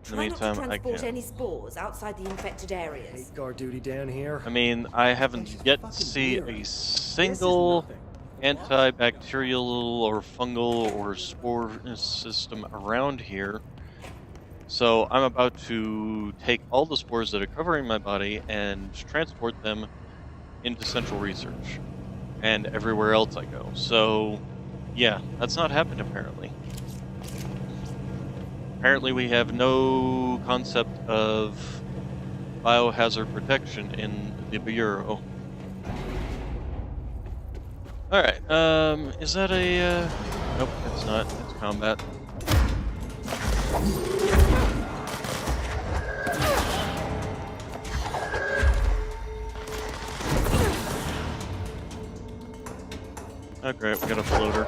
in the Try not to meantime, I transport can. any spores outside the infected areas. Hate guard duty down here. I mean, I haven't yet to see a single antibacterial or fungal or spore system around here. So I'm about to take all the spores that are covering my body and transport them into Central Research and everywhere else I go. So, yeah, that's not happened apparently. Apparently we have no concept of biohazard protection in the Bureau. Alright, is that a, nope, it's not. It's combat. Oh great, we got a floater.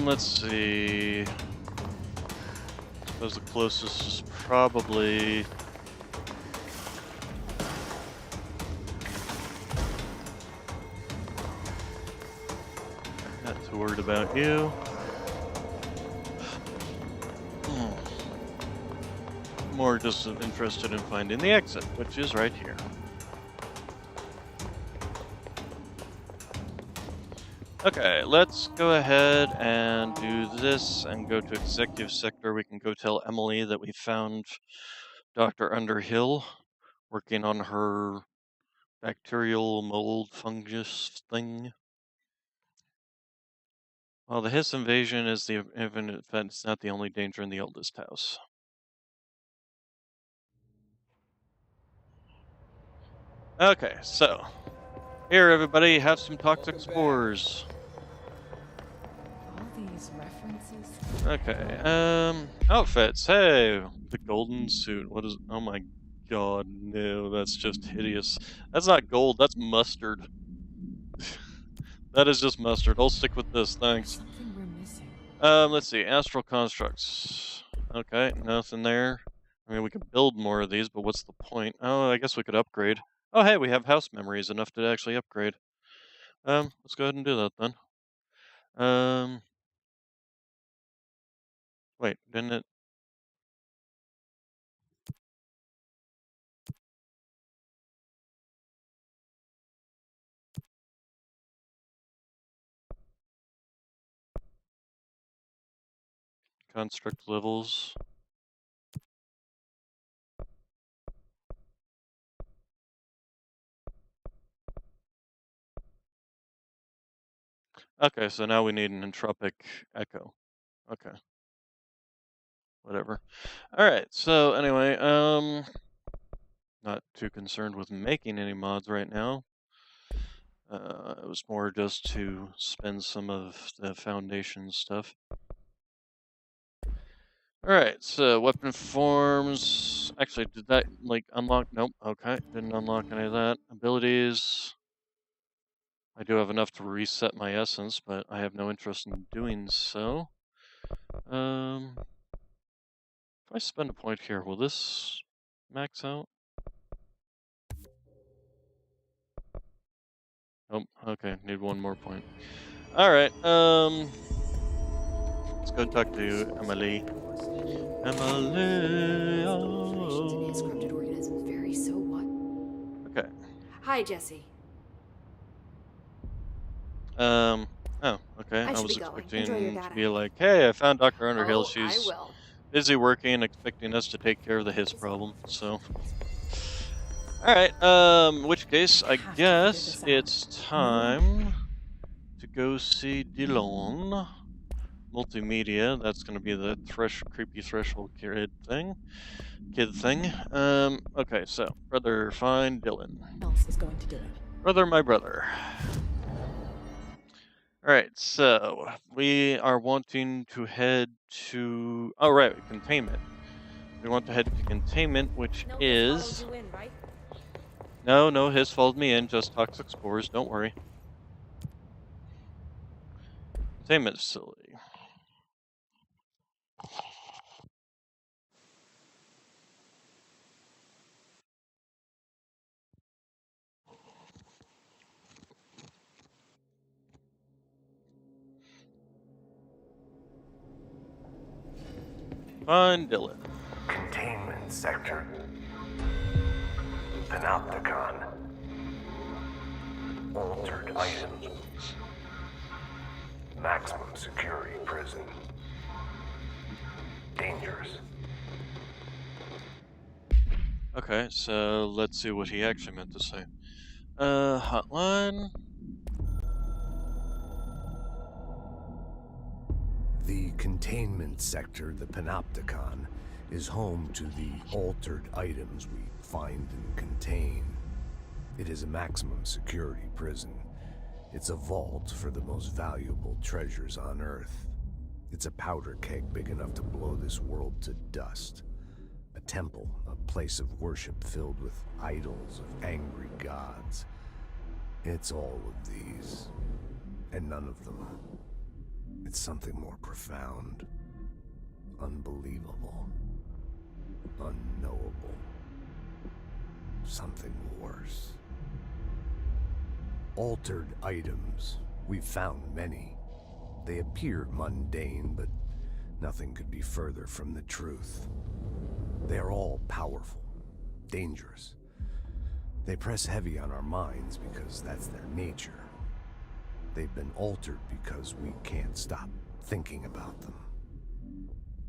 Let's see. Suppose the closest is probably... Not too worried about you. More just interested in finding the exit, which is right here. Okay, let's go ahead and do this and go to Executive Sector. We can go tell Emily that we found Dr. Underhill working on her bacterial mold fungus thing. While the Hiss invasion is the infinite threat, it's not the only danger in the oldest house. Okay, so here, everybody, have some toxic spores. All these references. Okay, outfits. Hey, the golden suit. What is? Oh my god, no, that's just hideous. That's not gold. That's mustard. That is just mustard. I'll stick with this. Thanks. Something we're missing. Let's see. Astral constructs. Okay, nothing there. I mean, we could build more of these, but what's the point? Oh, I guess we could upgrade. Oh, hey, we have house memories enough to actually upgrade. Let's go ahead and do that then. Wait, didn't it? Construct levels. Okay, so now we need an entropic echo. Okay. Whatever. Alright, so anyway, not too concerned with making any mods right now. It was more just to spend some of the foundation stuff. Alright, so weapon forms. Actually, did that like unlock? Nope. Okay, didn't unlock any of that. Abilities. I do have enough to reset my essence, but I have no interest in doing so. If I spend a point here, will this max out? Oh, okay, need one more point. Alright, let's go talk to Emily. Emily, Operations in his corrupted organisms vary, so what? Okay. Hi, Jesse. Oh, okay. I I should was be going. expecting Enjoy your to data. be like, hey, I found Dr. Underhill. Oh, She's I will. busy working, expecting us to take care of the Hiss problem, so. Alright, in which case, I guess it's time to go see Dillon. Multimedia, that's gonna be the creepy threshold kid thing. Okay, so, brother, find Dylan. Else is going to do it. Brother, my brother. Alright, so we are wanting to head to... Oh, right, containment. We want to head to containment, which is... No, Hiss followed me in, just toxic spores, don't worry. Containment facility. Find Dylan. Containment sector. Panopticon. Altered items. Maximum security prison. Dangerous. Okay, so let's see what he actually meant to say. Hotline. The containment sector, the Panopticon, is home to the altered items we find and contain. It is a maximum security prison. It's a vault for the most valuable treasures on Earth. It's a powder keg big enough to blow this world to dust. A temple, a place of worship filled with idols of angry gods. It's all of these, and none of them. It's something more profound. unbelievable, unknowable, something worse. Altered items. We've found many. They appear mundane, but nothing could be further from the truth. They are all powerful, dangerous. They press heavy on our minds because that's their nature. They've been altered because we can't stop thinking about them.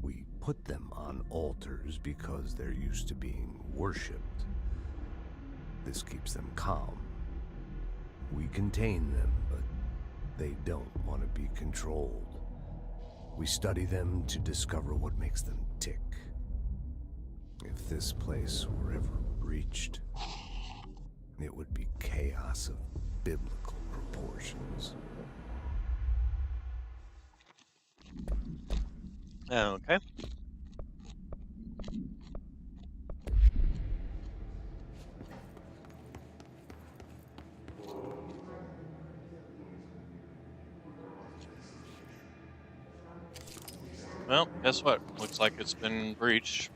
We put them on altars because they're used to being worshipped. This keeps them calm. We contain them, but they don't want to be controlled. We study them to discover what makes them tick. If this place were ever breached, it would be chaos of biblical proportions. Okay. Well, guess what? Looks like it's been breached.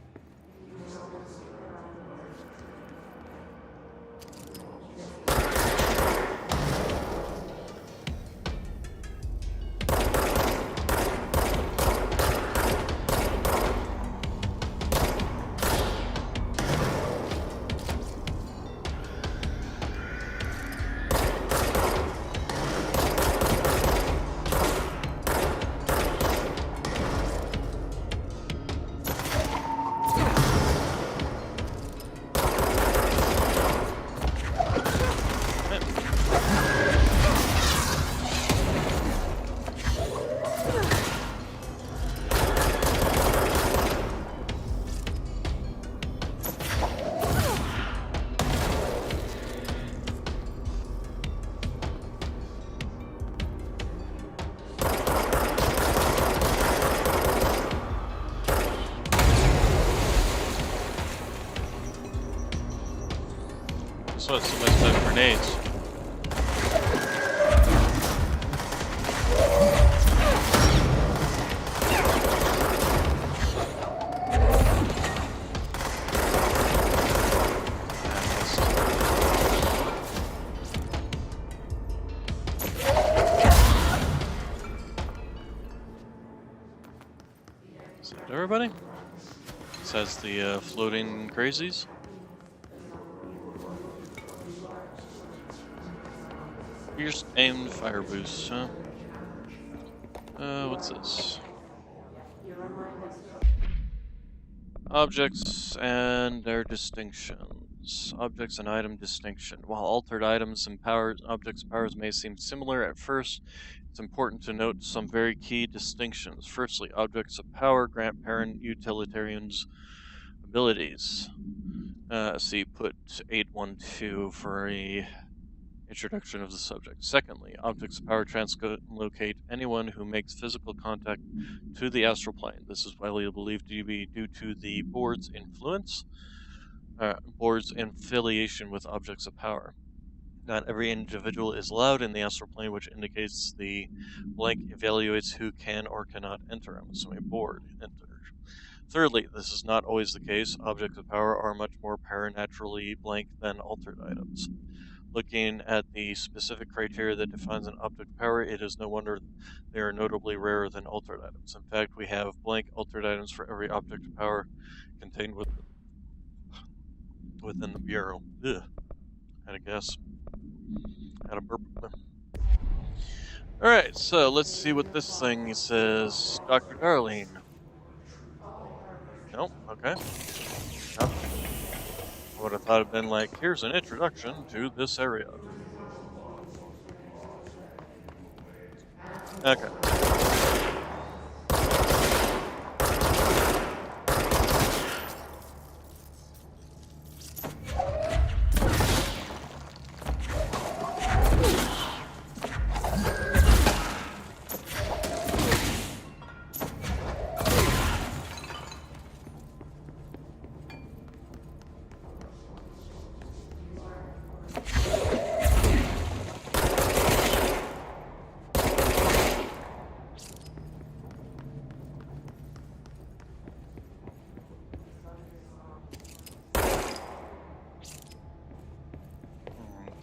So it's somebody's got grenades. Is that everybody? Besides the floating crazies? Pierced aimed fire boost, huh? What's this? Objects and their distinctions. Objects and item distinction. While altered items and objects' powers may seem similar at first, it's important to note some very key distinctions. Firstly, objects of power grant parent utilitarians abilities. See put 812 for a introduction of the subject. Secondly, objects of power translocate anyone who makes physical contact to the astral plane. This is widely believed to be due to the board's influence, board's affiliation with objects of power. Not every individual is allowed in the astral plane, which indicates the blank evaluates who can or cannot enter. I'm assuming board enters. Thirdly, this is not always the case. Objects of power are much more paranaturally blank than altered items. Looking at the specific criteria that defines an object of power, it is no wonder they are notably rarer than altered items. In fact, we have blank altered items for every object of power contained within the Bureau. Ugh. Had a guess. Had a burp. Alright, so let's see what this thing says. Dr. Darlene. Nope, okay. Nope. I would have thought it'd been like, here's an introduction to this area. Okay.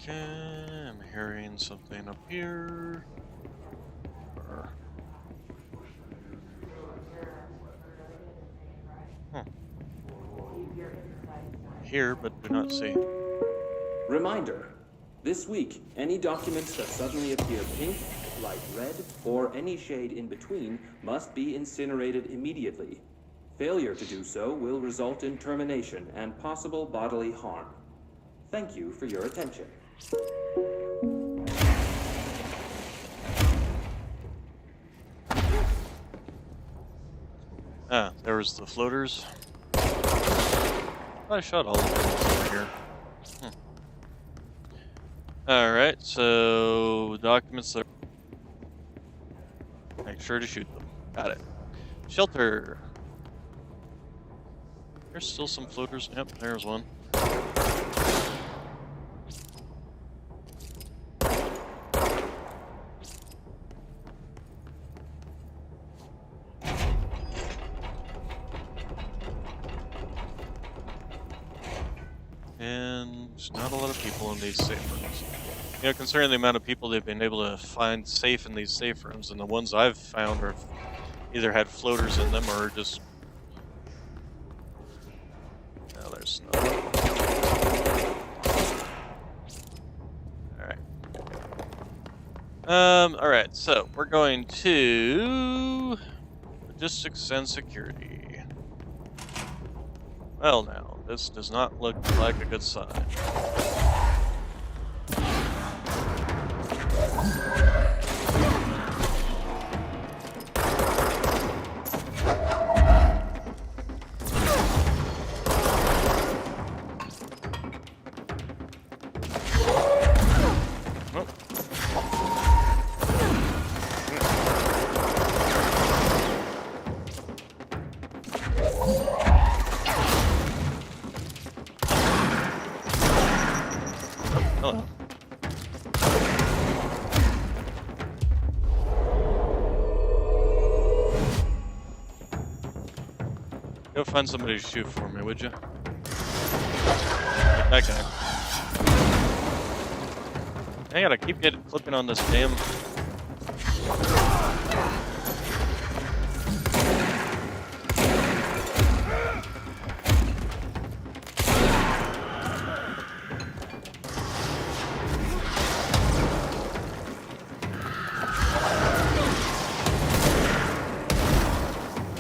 Okay, I'm hearing something up here. Here, but do not see. Reminder. This week, any documents that suddenly appear pink, light red, or any shade in between must be incinerated immediately. Failure to do so will result in termination and possible bodily harm. Thank you for your attention. Ah, there was the floaters. I shot all of them over here. Alright, so documents that make sure to shoot them. Got it. Shelter. There's still some floaters. Yep, there's one. And not a lot of people in these safe rooms. You know, considering the amount of people they've been able to find safe in these safe rooms, and the ones I've found are either had floaters in them or just... No, there's no... Alright, so we're going to... Logistics and Security. Well now, this does not look like a good sign. Hello. Go find somebody to shoot for me, would you? That guy. I gotta keep clipping on this damn...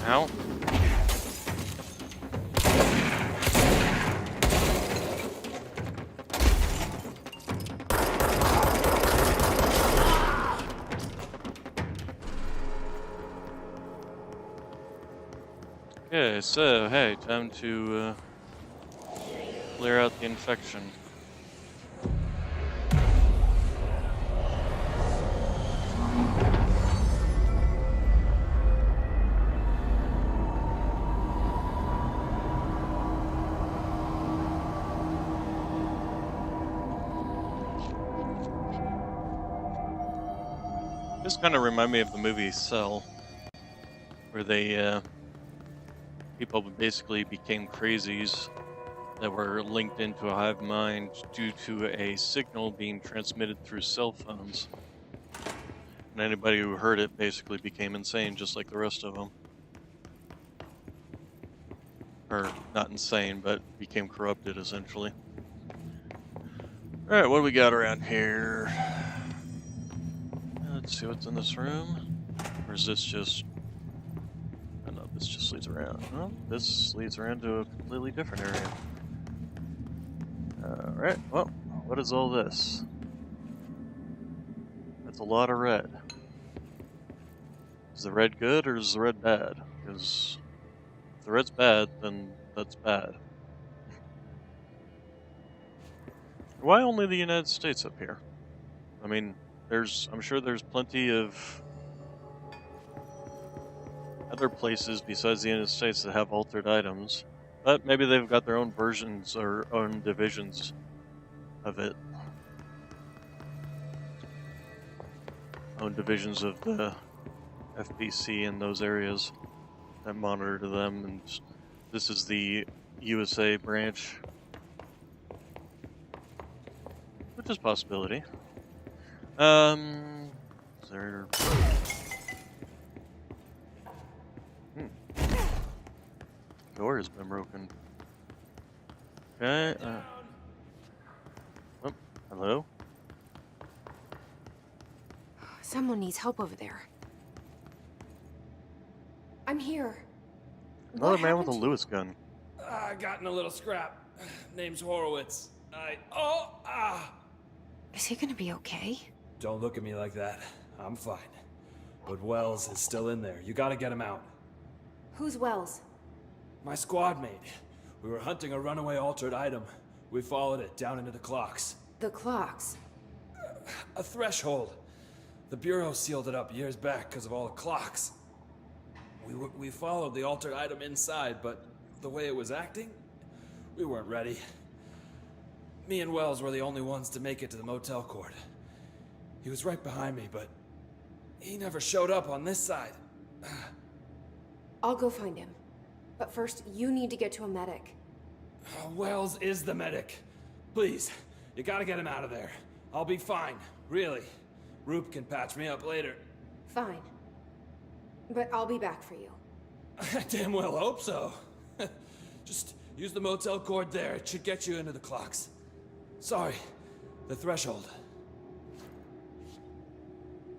Ow. Okay, so, hey, time to clear out the infection. This kind of remind me of the movie Cell, where they, people basically became crazies that were linked into a hive mind due to a signal being transmitted through cell phones. And anybody who heard it basically became insane, just like the rest of them. Or, not insane, but became corrupted, essentially. Alright, what do we got around here? Let's see what's in this room. Or is this just... Oh no, this just leads around. Well, this leads around to a completely different area. Alright, well, what is all this? That's a lot of red. Is the red good or is the red bad? Because if the red's bad, then that's bad. Why only the United States up here? I mean, I'm sure there's plenty of other places besides the United States that have altered items, but maybe they've got their own versions or own divisions of it. Own divisions of the FBC in those areas that monitor them, and this is the USA branch. Which is a possibility. Is there... Door has been broken. Okay, oh, hello? Someone needs help over there. I'm here. Another What man with a happened Lewis gun. I got in a little scrap. Name's Horowitz. Is he gonna be okay? Don't look at me like that. I'm fine. But Wells is still in there. You gotta get him out. Who's Wells? My squad mate. We were hunting a runaway altered item. We followed it down into the clocks. The clocks. A threshold. The Bureau sealed it up years back because of all the clocks. We followed the altered item inside, but the way it was acting, we weren't ready. Me and Wells were the only ones to make it to the motel court. He was right behind me, but he never showed up on this side. I'll go find him. But first, you need to get to a medic. Wells is the medic. Please, you gotta get him out of there. I'll be fine, really. Roop can patch me up later. Fine. But I'll be back for you. I damn well hope so. Just use the motel cord there. It should get you into the clocks. Sorry, the threshold.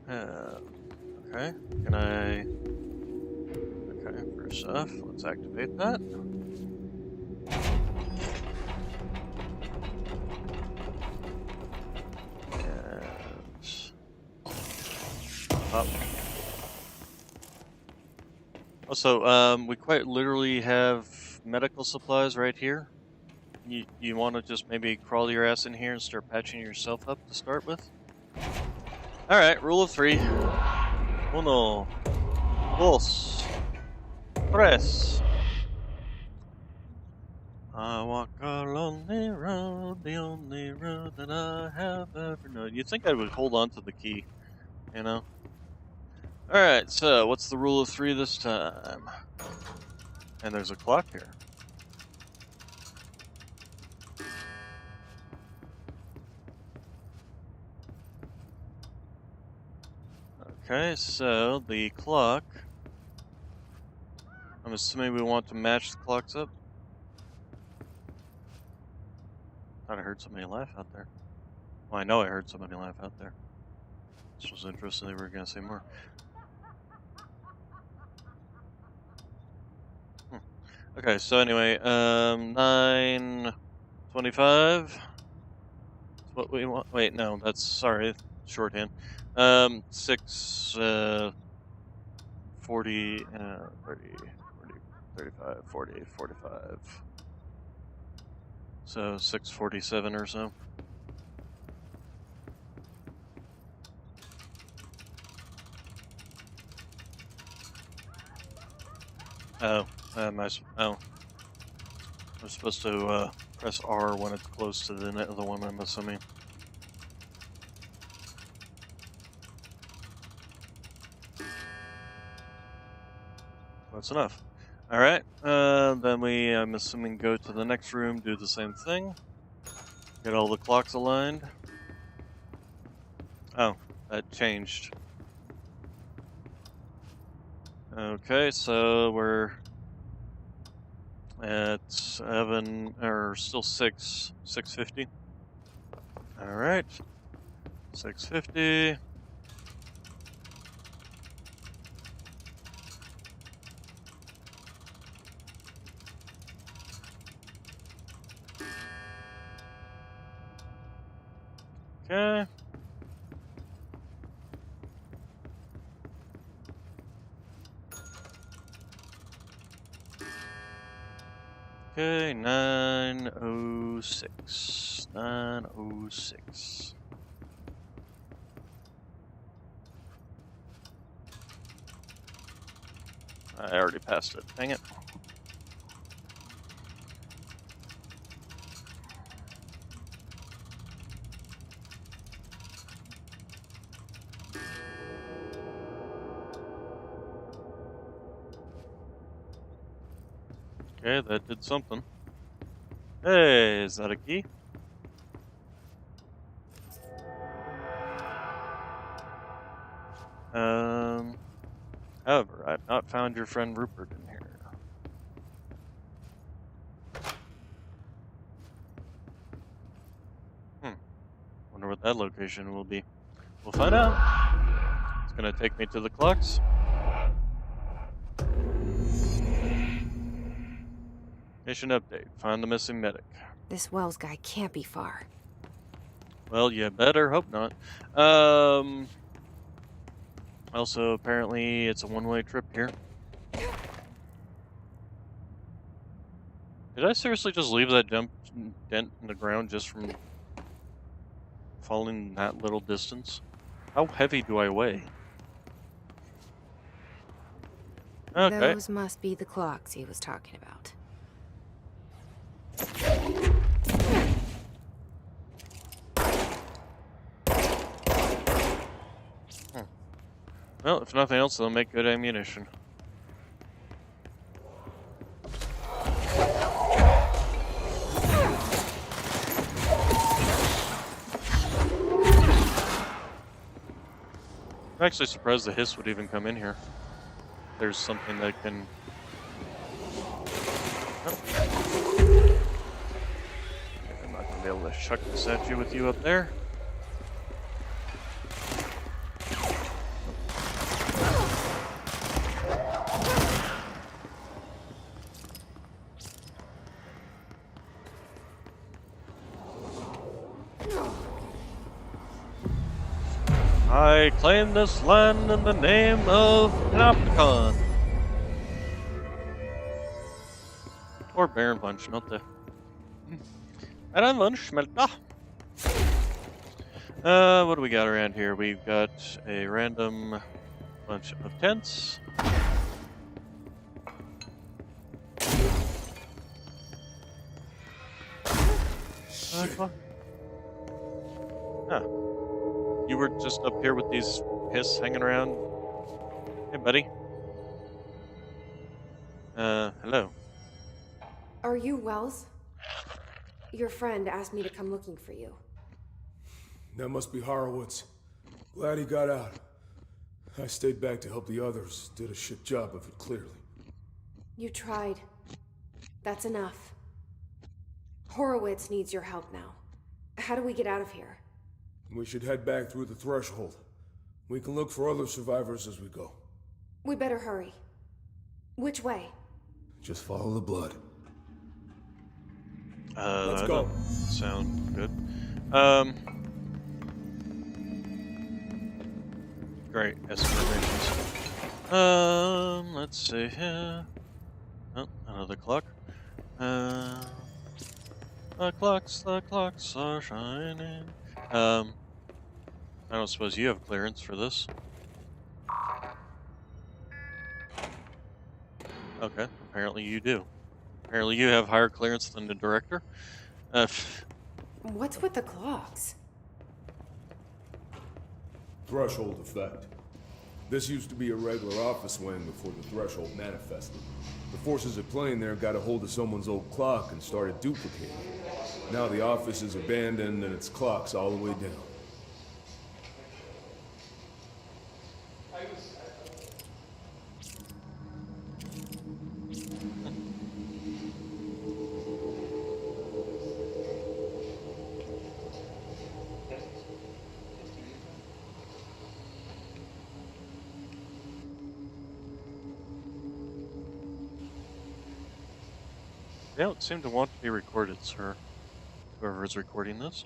Okay. Can I... Okay, first off, let's activate that. And... Up. Also, we quite literally have medical supplies right here. You want to just maybe crawl your ass in here and start patching yourself up to start with? Alright, rule of 3. Uno. Dos. Tres. I walk a lonely road, the only road that I have ever known. You'd think I would hold on to the key, you know? Alright, so what's the rule of 3 this time? And there's a clock here. Okay, so the clock. I'm assuming we want to match the clocks up. Thought I heard somebody laugh out there. Well, I know I heard somebody laugh out there. This was interesting. They were going to say more. Okay, so anyway, 9:25. What we want? Wait, no, that's sorry, shorthand. 6:40, 30, 35, 40, 45. So 6:47 or so. Oh, I'm supposed to press R when it's close to the other one, I'm assuming. That's enough. Alright, then we, I'm assuming, go to the next room, do the same thing. Get all the clocks aligned. Oh, that changed. Okay, so we're at 7, or still 6:50. Alright, 6:50. Okay. Okay, 9:06. 9:06. I already passed it. Dang it. Okay, that did something. Hey, is that a key? However, I've not found your friend Rupert in here. Wonder what that location will be. We'll find out. It's gonna take me to the clocks. Mission update. Find the missing medic. This Wells guy can't be far. Well, you better hope not. Also, apparently, it's a one-way trip here. Did I seriously just leave that dent in the ground just from falling that little distance? How heavy do I weigh? Okay. Those must be the clocks he was talking about. Well, if nothing else, they'll make good ammunition. I'm actually surprised the hiss would even come in here. There's something that can... Oh. I'm not going to be able to chuck this at you with you up there. I claim this land in the name of Panopticon. Or Baron von Schmelte. Baron von Schmelte. What do we got around here? We've got a random bunch of tents. Huh. You were just up here with these hiss hanging around? Hey, buddy. Hello. Are you Wells? Your friend asked me to come looking for you. That must be Horowitz. Glad he got out. I stayed back to help the others. Did a shit job of it, clearly. You tried. That's enough. Horowitz needs your help now. How do we get out of here? We should head back through the threshold. We can look for other survivors as we go. We better hurry. Which way? Just follow the blood. Let's go. Sound good. Great, excavations. Let's see here. Oh, another clock. The clocks are shining. I don't suppose you have clearance for this. Okay, apparently you do. Apparently you have higher clearance than the director. What's with the clocks? Threshold effect. This used to be a regular office wing before the threshold manifested. The forces at play there got a hold of someone's old clock and started duplicating it. Now the office is abandoned and its clock's all the way down. They don't seem to want to be recorded, sir. Whoever is recording this.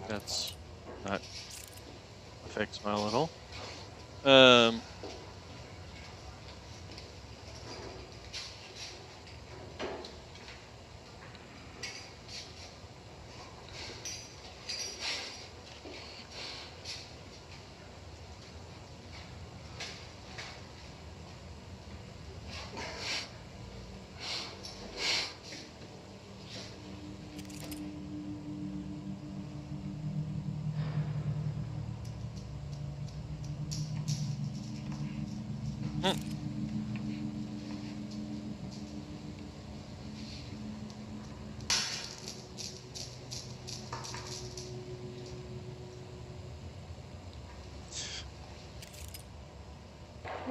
That's not a fake smile at all.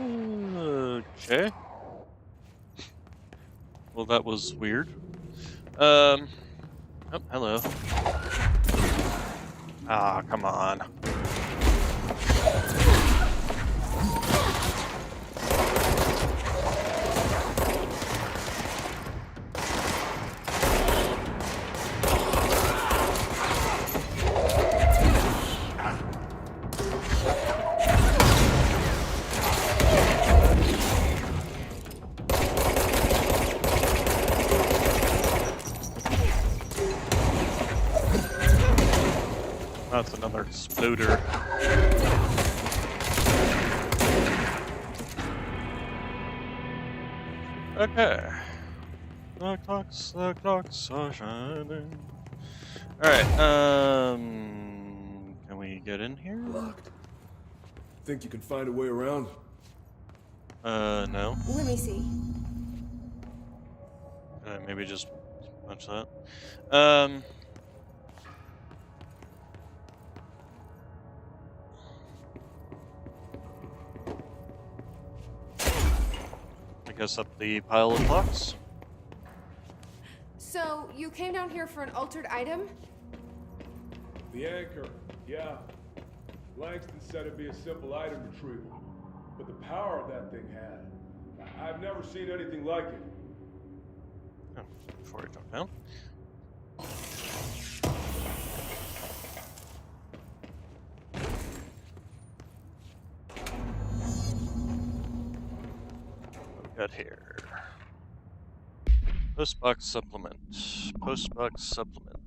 Okay. Well, that was weird. Oh, hello. Ah, come on. That's another exploder. Okay. The clocks are shining. Alright, can we get in here? Locked. Think you can find a way around? No. Let me see. Maybe just punch that. I guess up the pile of clocks. So, you came down here for an altered item? The anchor, yeah. Langston said it'd be a simple item retrieval. But the power that thing had, I've never seen anything like it. Oh, before I jump down. What we got here? Postbox supplement. Postbox supplement.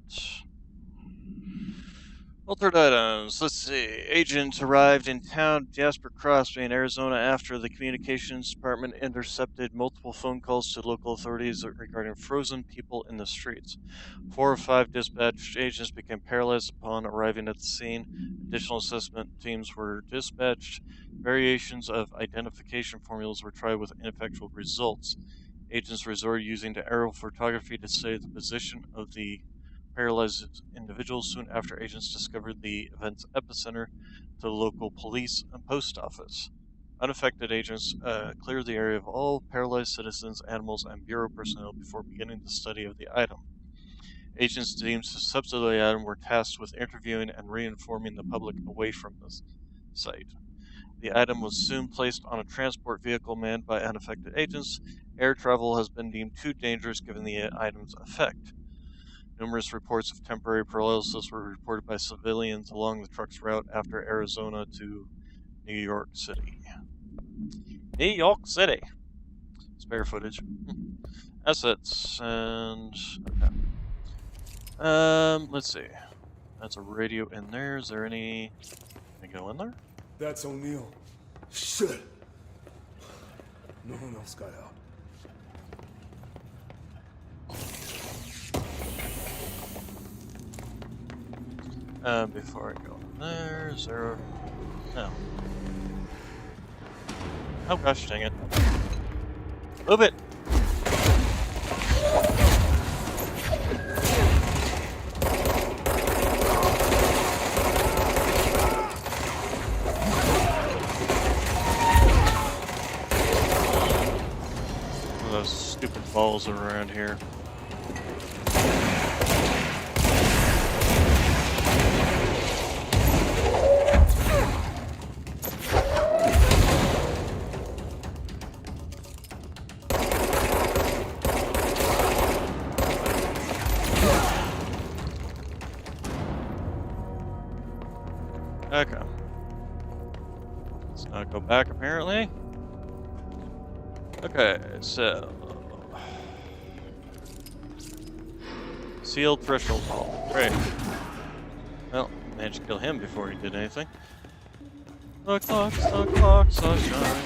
Altered items. Let's see. Agents arrived in town Jasper Crosby in Arizona after the communications department intercepted multiple phone calls to local authorities regarding frozen people in the streets. 4 or 5 dispatched agents became paralyzed upon arriving at the scene. Additional assessment teams were dispatched. Variations of identification formulas were tried with ineffectual results. Agents resorted using to aerial photography to study the position of the paralyzed individuals. Soon after, agents discovered the event's epicenter to the local police and post office. Unaffected agents cleared the area of all paralyzed citizens, animals, and bureau personnel before beginning the study of the item. Agents deemed susceptible to the item were tasked with interviewing and reinforming the public away from the site. The item was soon placed on a transport vehicle manned by unaffected agents. Air travel has been deemed too dangerous given the item's effect. Numerous reports of temporary paralysis were reported by civilians along the truck's route after Arizona to New York City. New York City! Spare footage. Assets, and... okay. Let's see. That's a radio in there. Is there any... Can I go in there? That's O'Neill. Shit! No one else got out. Before I go in there, is there a... No. Oh gosh, dang it. Move it! Those stupid balls are around here. Okay. Let's not go back, apparently. Okay, so... Sealed threshold hall. Great. Well, managed to kill him before he did anything. The clocks are shining.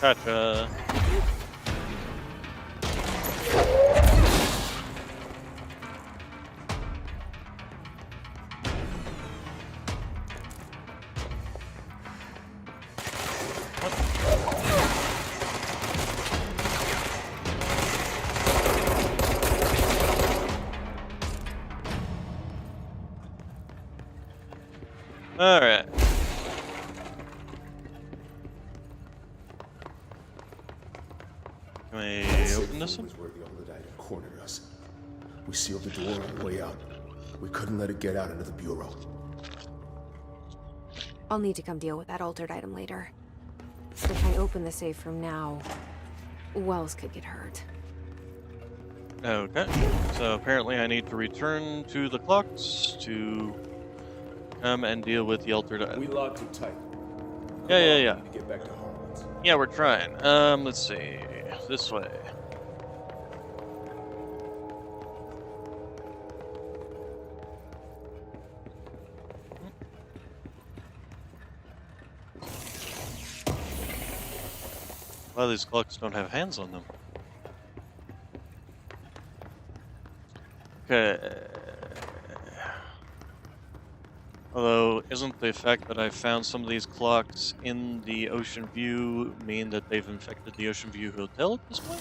Gotcha. Alright. Can we open this one? Was where the Aldehyde cornered us. We sealed the door on the way out. We couldn't let it get out into the Bureau. I'll need to come deal with that altered item later. If I open the safe room now, Wells could get hurt. Okay. So apparently I need to return to the clocks to come and deal with the altered item. We locked it tight. Yeah. To get back to Horowitz. Yeah, we're trying. Let's see. This way. A lot of these clocks don't have hands on them. Okay. Although, isn't the fact that I found some of these clocks in the Ocean View mean that they've infected the Ocean View Hotel at this point?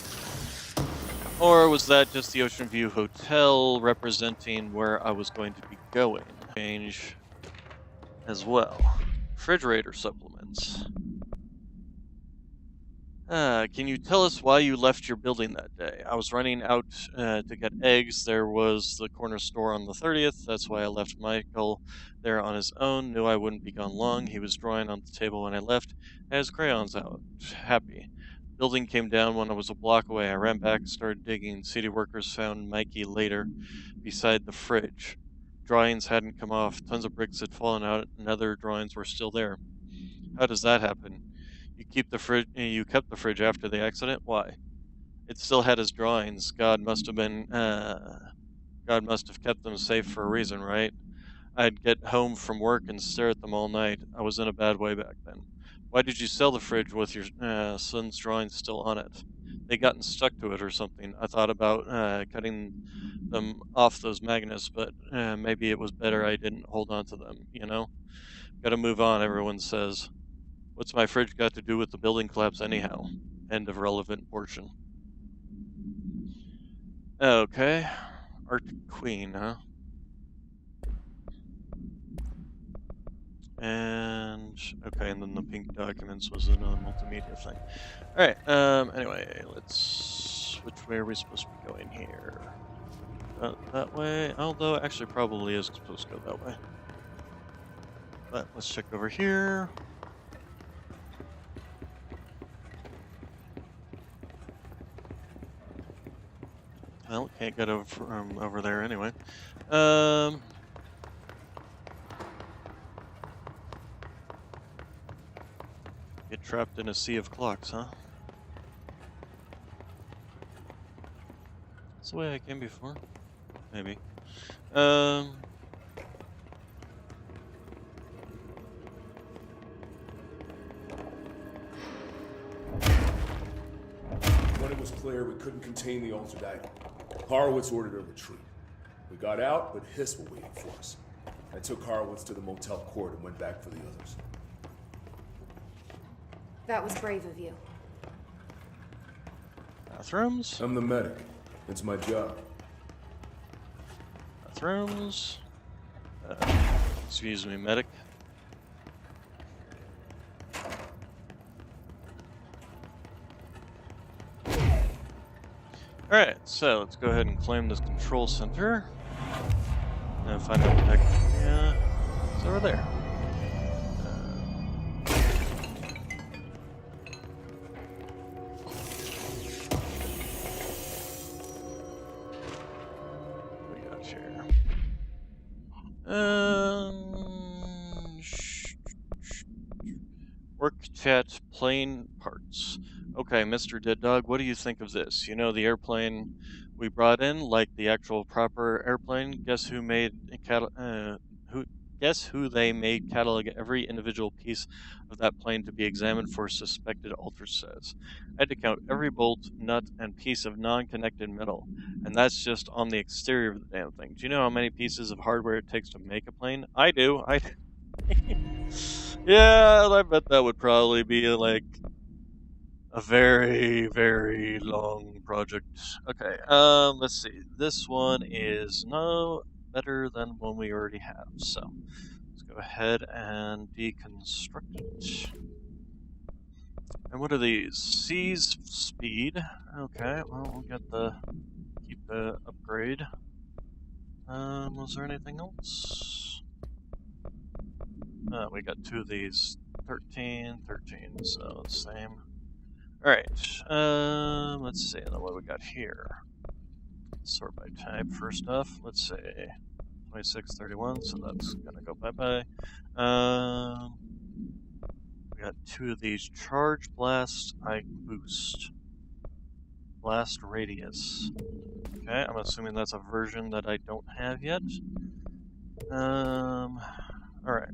Or was that just the Ocean View Hotel representing where I was going to be going? Change as well. Refrigerator supplements. Can you tell us why you left your building that day? I was running out to get eggs. There was the corner store on the 30th. That's why I left Michael there on his own. Knew I wouldn't be gone long. He was drawing on the table when I left. Had his crayons out. Happy. Building came down when I was a block away. I ran back and started digging. City workers found Mikey later beside the fridge. Drawings hadn't come off. Tons of bricks had fallen out and other drawings were still there. How does that happen? You kept the fridge after the accident? Why? It still had his drawings. God must have kept them safe for a reason, right? I'd get home from work and stare at them all night. I was in a bad way back then. Why did you sell the fridge with your son's drawings still on it? They gotten stuck to it or something. I thought about cutting them off those magnets, but maybe it was better I didn't hold on to them, you know? Gotta move on, everyone says. What's my fridge got to do with the building collapse anyhow? End of relevant portion. Okay. Arctic Queen, huh? And okay, and then the pink documents was in a multimedia thing. Alright, anyway, which way are we supposed to be going here? That way, although actually probably is supposed to go that way. But let's check over here. Well, can't get over from over there anyway. Get trapped in a sea of clocks, huh? That's the way I came before. Maybe. When it was clear we couldn't contain the altered item, Horowitz ordered a retreat. We got out, but Hiss were waiting for us. I took Horowitz to the motel court and went back for the others. That was brave of you. Bathrooms? I'm the medic. It's my job. Bathrooms? Excuse me, medic. Alright, so let's go ahead and claim this control center. And find out what the heck it's over there. What we got here? Work chat plane parts. Okay, Mr. Dead Dog, what do you think of this? You know the airplane we brought in, like the actual proper airplane? Guess who made Guess who they made catalog every individual piece of that plane to be examined for suspected altered status. I had to count every bolt, nut, and piece of non-connected metal, and that's just on the exterior of the damn thing. Do you know how many pieces of hardware it takes to make a plane? I do. Yeah, I bet that would probably be like a very, very long project. Okay, let's see. This one is no better than one we already have, so let's go ahead and deconstruct it. And what are these? Seize speed. Okay, well, we'll get keep the upgrade. Was there anything else? We got 2 of these. 13, so the same. Alright, let's see, then what we got here. Sort by type first off. Let's say 2631, so that's gonna go bye-bye. We got 2 of these. Charge Blast, Boost. Blast Radius. Okay, I'm assuming that's a version that I don't have yet. Alright.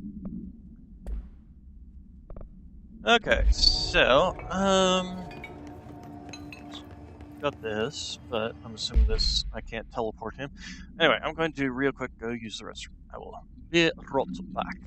Okay, so, got this, but I'm assuming this, I can't teleport him. Anyway, I'm going to real quick go use the restroom. I will be right back.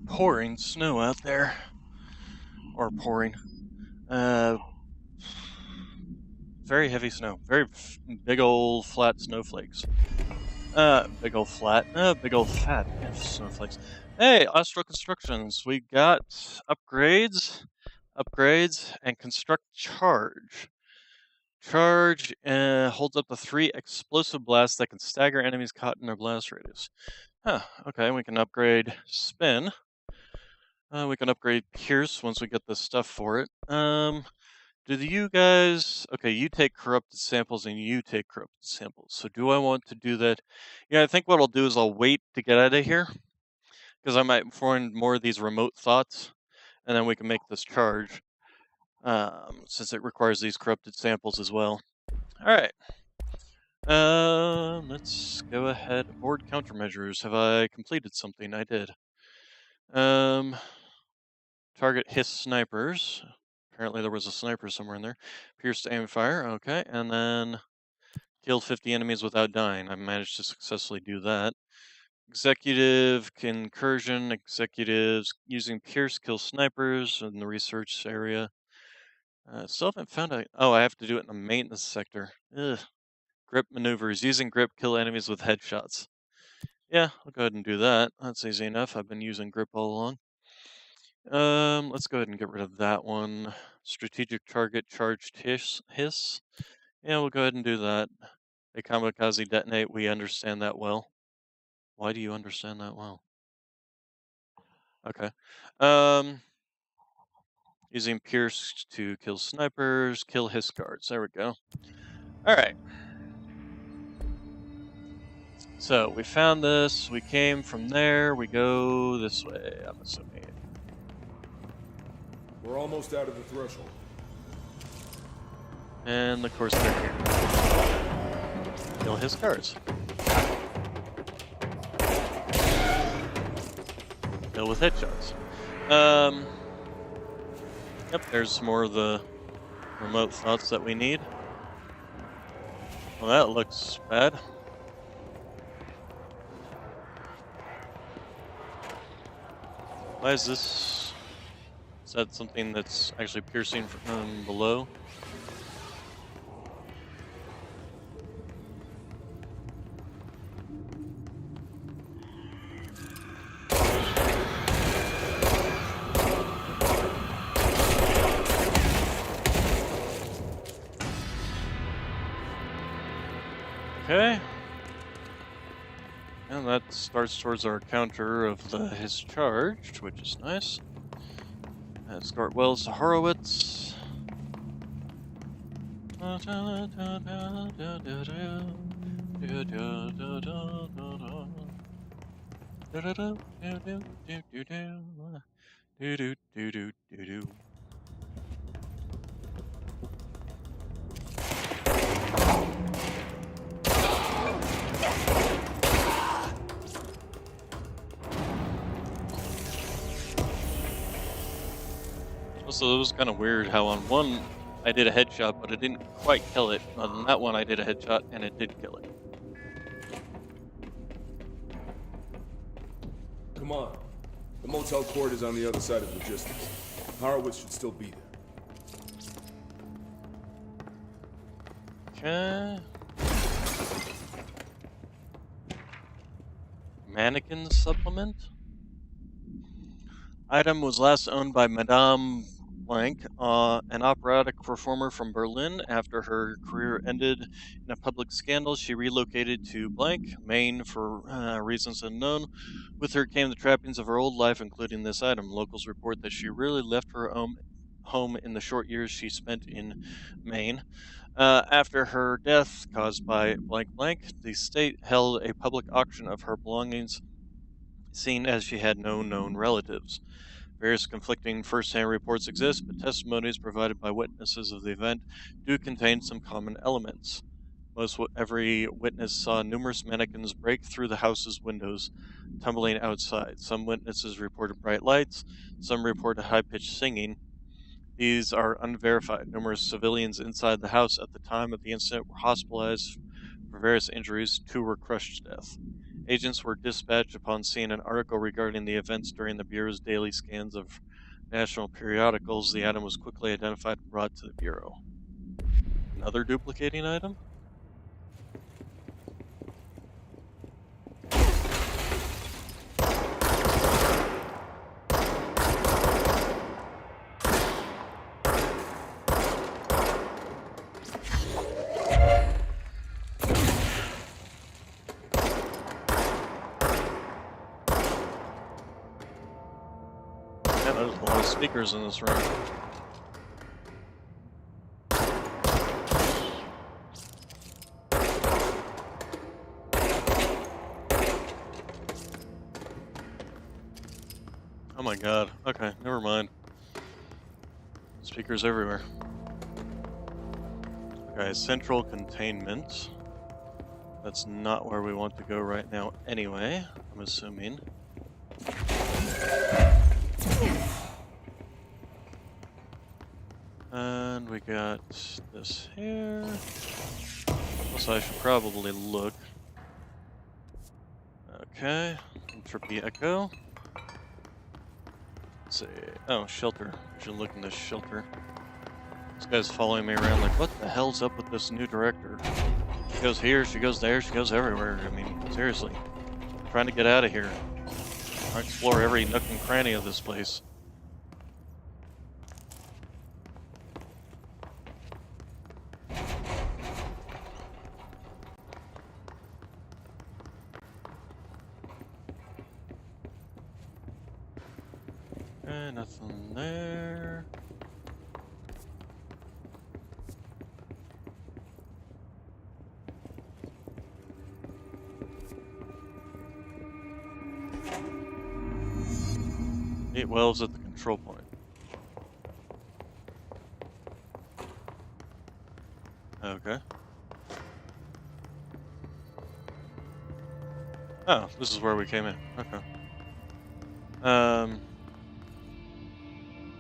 Pouring snow out there. Or pouring. Very heavy snow. Very big old flat snowflakes. Big old fat snowflakes. Hey, Astro Constructions, we got upgrades, and construct charge. Charge holds up to 3 explosive blasts that can stagger enemies caught in their blast radius. Huh, okay, we can upgrade spin. We can upgrade Pierce once we get the stuff for it. Do you guys... Okay, you take corrupted samples and you take corrupted samples. So do I want to do that? Yeah, I think what I'll do is I'll wait to get out of here, because I might find more of these remote thoughts, and then we can make this charge, since it requires these corrupted samples as well. Alright. Let's go ahead. Board countermeasures. Have I completed something? I did. Target hiss snipers. Apparently there was a sniper somewhere in there. Pierce to aim fire. Okay, and then kill 50 enemies without dying. I managed to successfully do that. Executive incursion. Executives using Pierce kill snipers in the research area. Still haven't found out. Oh, I have to do it in the maintenance sector. Ugh. Grip maneuvers. Using grip kill enemies with headshots. Yeah, I'll go ahead and do that. That's easy enough. I've been using grip all along. Let's go ahead and get rid of that one. Strategic target charged hiss. Yeah, we'll go ahead and do that. A kamikaze detonate. We understand that well. Why do you understand that well? Okay. Using Pierce to kill snipers, kill hiss guards. There we go. Alright. So, we found this. We came from there. We go this way, I'm assuming. We're almost out of the threshold. And of course they're here. Kill hiss guards. Kill with headshots. Yep, there's more of the remote thoughts that we need. Well, that looks bad. Why is this? Is that something that's actually piercing from below? Okay. And that starts towards our counter of the his charged, which is nice. Escort Wells to Horowitz. Also, it was kind of weird how on one I did a headshot, but it didn't quite kill it. On that one I did a headshot and it did kill it. Come on. The motel court is on the other side of logistics. Horowitz should still be there. Okay. Mannequin supplement. Item was last owned by Madame Blank, an operatic performer from Berlin. After her career ended in a public scandal, she relocated to Blank, Maine for reasons unknown. With her came the trappings of her old life, including this item. Locals report that she rarely left her home in the short years she spent in Maine. After her death, caused by blank, the state held a public auction of her belongings, seeing as she had no known relatives. Various conflicting first-hand reports exist, but testimonies provided by witnesses of the event do contain some common elements. Every witness saw numerous mannequins break through the house's windows, tumbling outside. Some witnesses reported bright lights, some reported high-pitched singing. These are unverified. Numerous civilians inside the house at the time of the incident were hospitalized for various injuries. 2 were crushed to death. Agents were dispatched upon seeing an article regarding the events during the Bureau's daily scans of national periodicals. The item was quickly identified and brought to the Bureau. Another duplicating item? There's a lot of speakers in this room. Oh my god. Okay, never mind. Speakers everywhere. Okay, central containment. That's not where we want to go right now anyway, I'm assuming. And we got this here. Also, I should probably look. Okay, entropy echo. Let's see. Oh, shelter. I should look in this shelter. This guy's following me around like, what the hell's up with this new director? She goes here, she goes there, she goes everywhere. I mean, seriously. I'm trying to get out of here. I explore every nook and cranny of this place. Okay, nothing there. Eight wells at the control point. Okay. Oh, this is where we came in. Okay.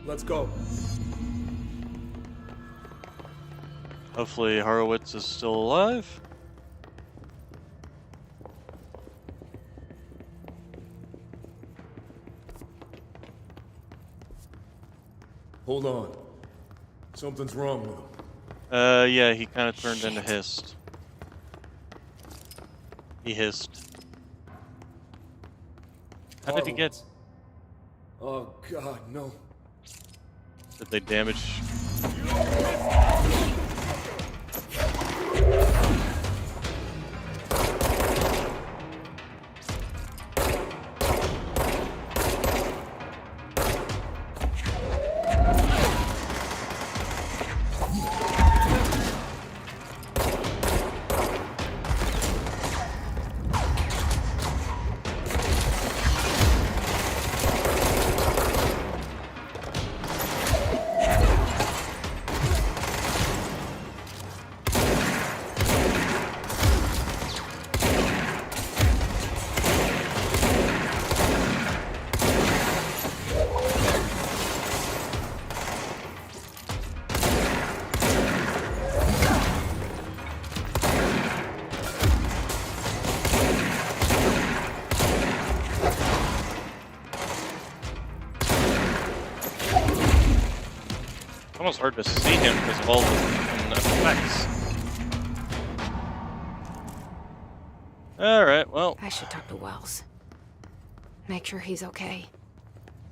Let's go. Hopefully Horowitz is still alive. Hold on. Something's wrong with him. Yeah, he kind of turned into Hist. He hissed. How did he get? Oh God, no. Did they damage? Almost hard to see him because of all the effects. Alright, well. I should talk to Wells. Make sure he's okay.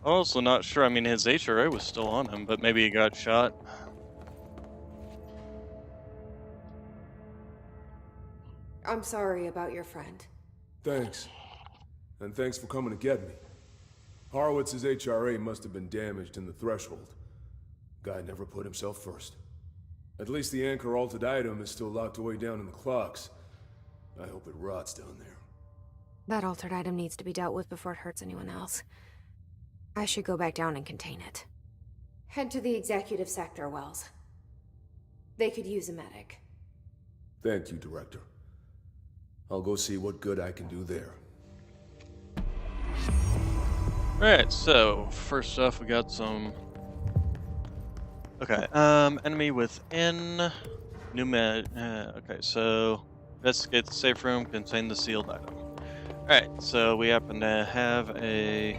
Also not sure. I mean, his HRA was still on him, but maybe he got shot. I'm sorry about your friend. Thanks. And thanks for coming to get me. Horowitz's HRA must have been damaged in the threshold. Guy never put himself first. At least the anchor altered item is still locked away down in the clocks. I hope it rots down there. That altered item needs to be dealt with before it hurts anyone else. I should go back down and contain it. Head to the executive sector, Wells. They could use a medic. Thank you, Director. I'll go see what good I can do there. Alright, so first off we got some... Okay, enemy within... New med... okay, so... Investigate the safe room, contain the sealed item. Alright, so we happen to have a...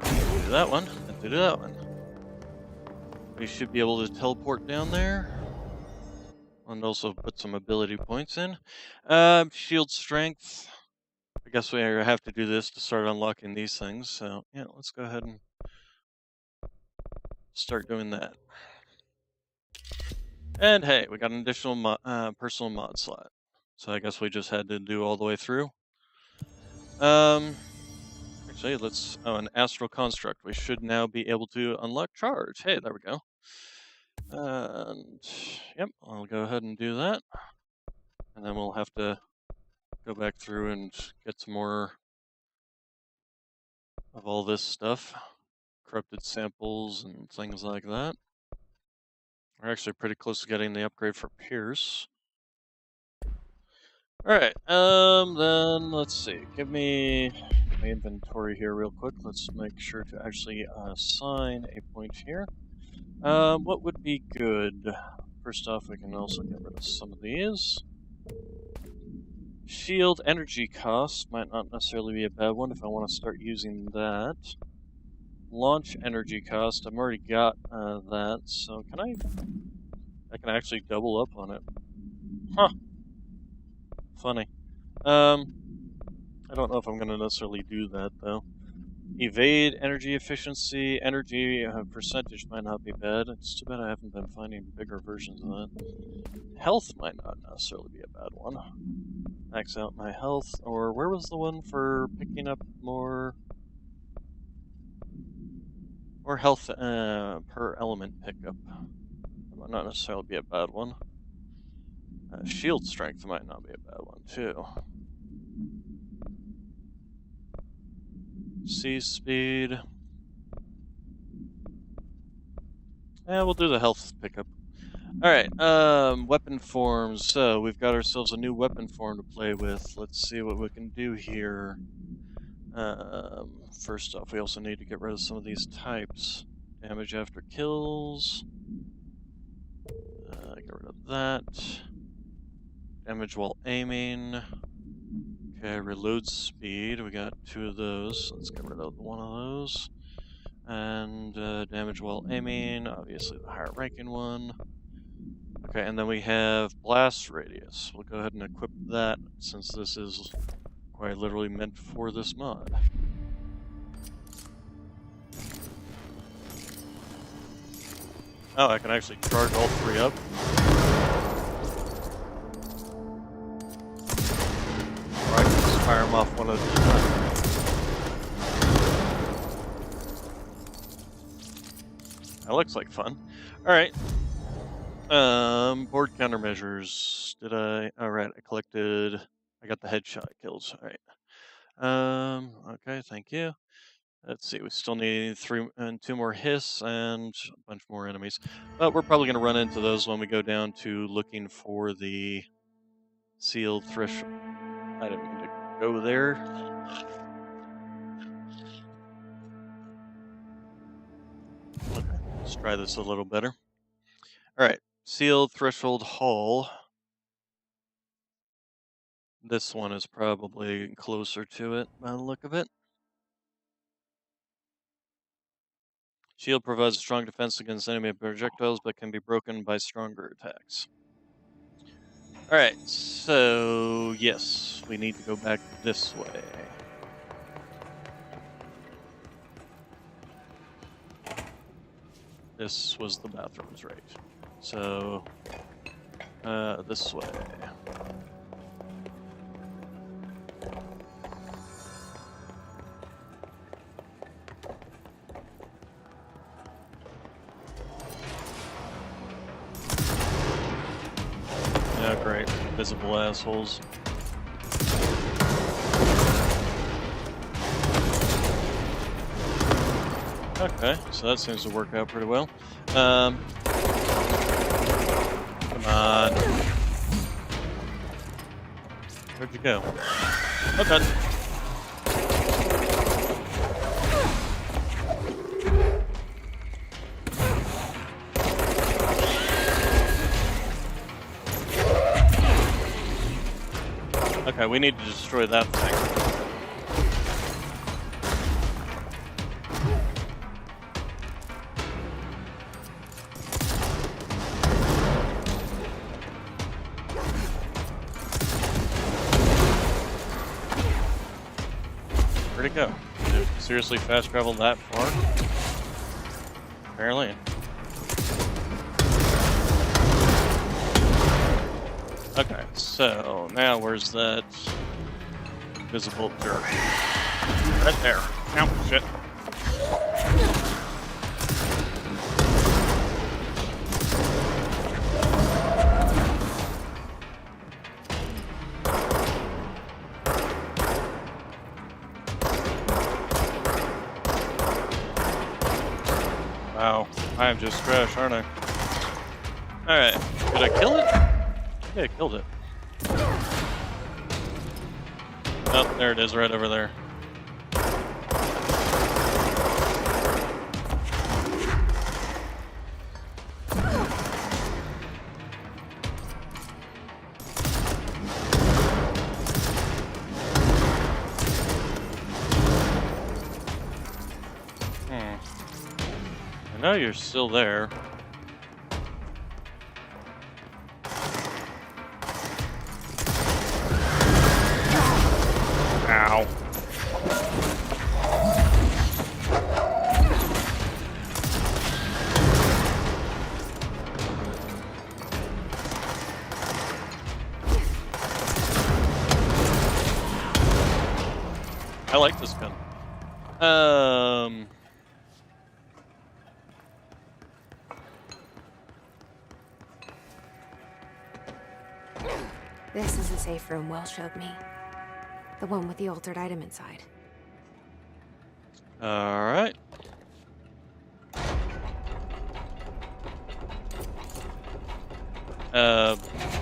Do that one, and do that one. We should be able to teleport down there. And also put some ability points in. Shield strength. I guess we have to do this to start unlocking these things, so yeah, let's go ahead and start doing that. And hey, we got an additional personal mod slot. So I guess we just had to do all the way through. Actually, let's... Oh, an astral construct. We should now be able to unlock charge. Hey, there we go. And yep, I'll go ahead and do that. And then we'll have to go back through and get some more of all this stuff. Corrupted samples and things like that. We're actually pretty close to getting the upgrade for Pierce. Alright, then let's see. Give me my inventory here real quick. Let's make sure to actually assign a point here. What would be good? First off, we can also get rid of some of these. Shield energy cost might not necessarily be a bad one if I want to start using that. Launch energy cost, I've already got that, so can I can actually double up on it. Huh. Funny. I don't know if I'm going to necessarily do that, though. Evade energy efficiency, energy percentage might not be bad. It's too bad I haven't been finding bigger versions of that. Health might not necessarily be a bad one. Max out my health, or where was the one for picking up more health per element pickup? That might not necessarily be a bad one. Shield strength might not be a bad one, too. Sea speed. Yeah, we'll do the health pickup. Alright, weapon forms. So, we've got ourselves a new weapon form to play with. Let's see what we can do here. First off, we also need to get rid of some of these types. Damage after kills. Get rid of that. Damage while aiming. Okay, reload speed. We got 2 of those. Let's get rid of one of those. And damage while aiming. Obviously the higher ranking one. Okay, and then we have blast radius. We'll go ahead and equip that since this is quite literally meant for this mod. Oh, I can actually charge all 3 up. Or I can just fire them off one at a time. That looks like fun. Alright. Board countermeasures. Did I? Alright, I got the headshot kills. Alright. Okay, thank you. Let's see, we still need 2 more hiss and a bunch more enemies. But we're probably going to run into those when we go down to looking for the sealed threshold. I didn't mean to go there. Okay, let's try this a little better. Alright, sealed threshold hall. This one is probably closer to it by the look of it. Shield provides a strong defense against enemy projectiles, but can be broken by stronger attacks. Alright, so yes, we need to go back this way. This was the bathrooms, right? So, this way. Oh, great. Invisible assholes. Okay, so that seems to work out pretty well. Come on. Where'd you go? Okay. Okay, we need to destroy that thing. Where'd it go? Did it seriously fast travel that far? Apparently. Okay, so now where's that visible jerk? Right there. Ow, shit. Wow, I am just trash, aren't I? Alright, did I kill it? Yeah, I killed it. Oh, there it is, right over there. I know you're still there. Ow. I like this gun. This is the safe room Will showed me. The one with the altered item inside. Alright.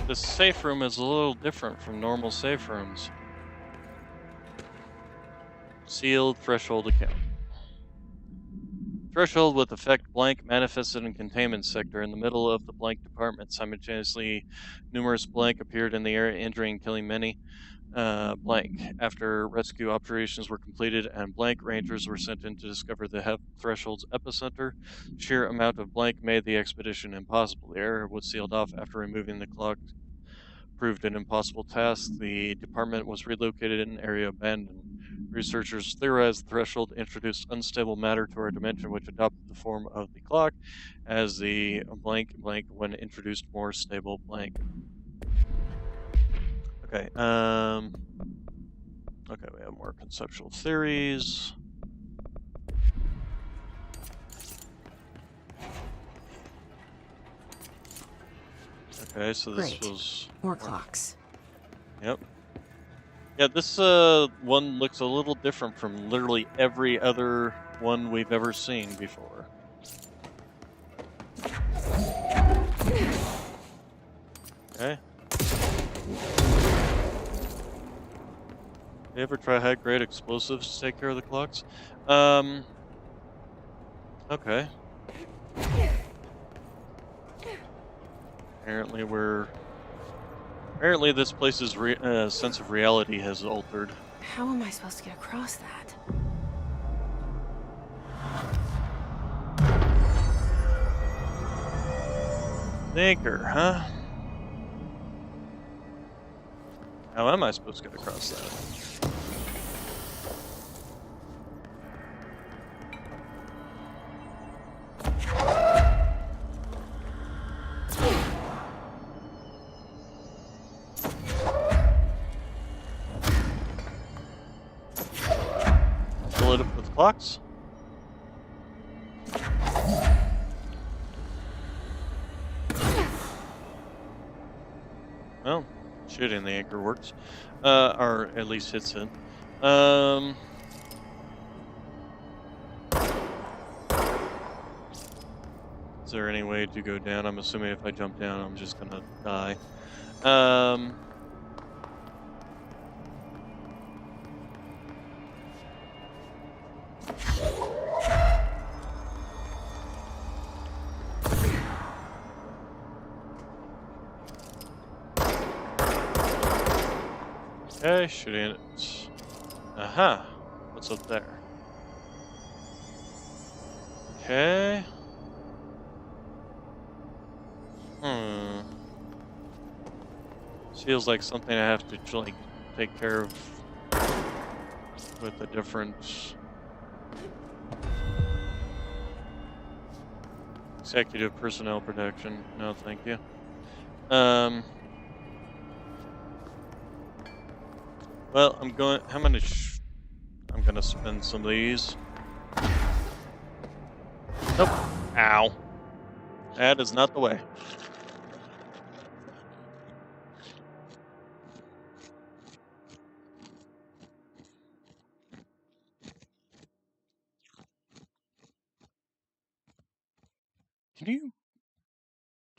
This safe room is a little different from normal safe rooms. Sealed threshold account. Threshold with effect blank manifested in containment sector in the middle of the blank department. Simultaneously, numerous blank appeared in the area, injuring and killing many. Blank. After rescue operations were completed and blank rangers were sent in to discover the threshold's epicenter, sheer amount of blank made the expedition impossible. The area was sealed off after removing the clock. Proved an impossible task. The department was relocated in an area abandoned. Researchers theorized the threshold introduced unstable matter to our dimension, which adopted the form of the clock as the blank blank when introduced more stable blank. Okay, okay, we have more conceptual theories. Okay, so this Great. was... More clocks. Yep. Yeah, this one looks a little different from literally every other one we've ever seen before. Okay. You ever try high-grade explosives to take care of the clocks? Okay. Apparently this place's sense of reality has altered. How am I supposed to get across that? The anchor, huh? How am I supposed to get across that? Fill it up with clocks. Well, shooting the anchor works. Or at least hits it. Is there any way to go down? I'm assuming if I jump down, I'm just gonna die. Okay, shooting it. Aha! What's up there? Okay. Feels like something I have to like take care of with a different executive personnel protection. No, thank you. Well, I'm gonna spend some of these. Nope. Ow. That is not the way. Can you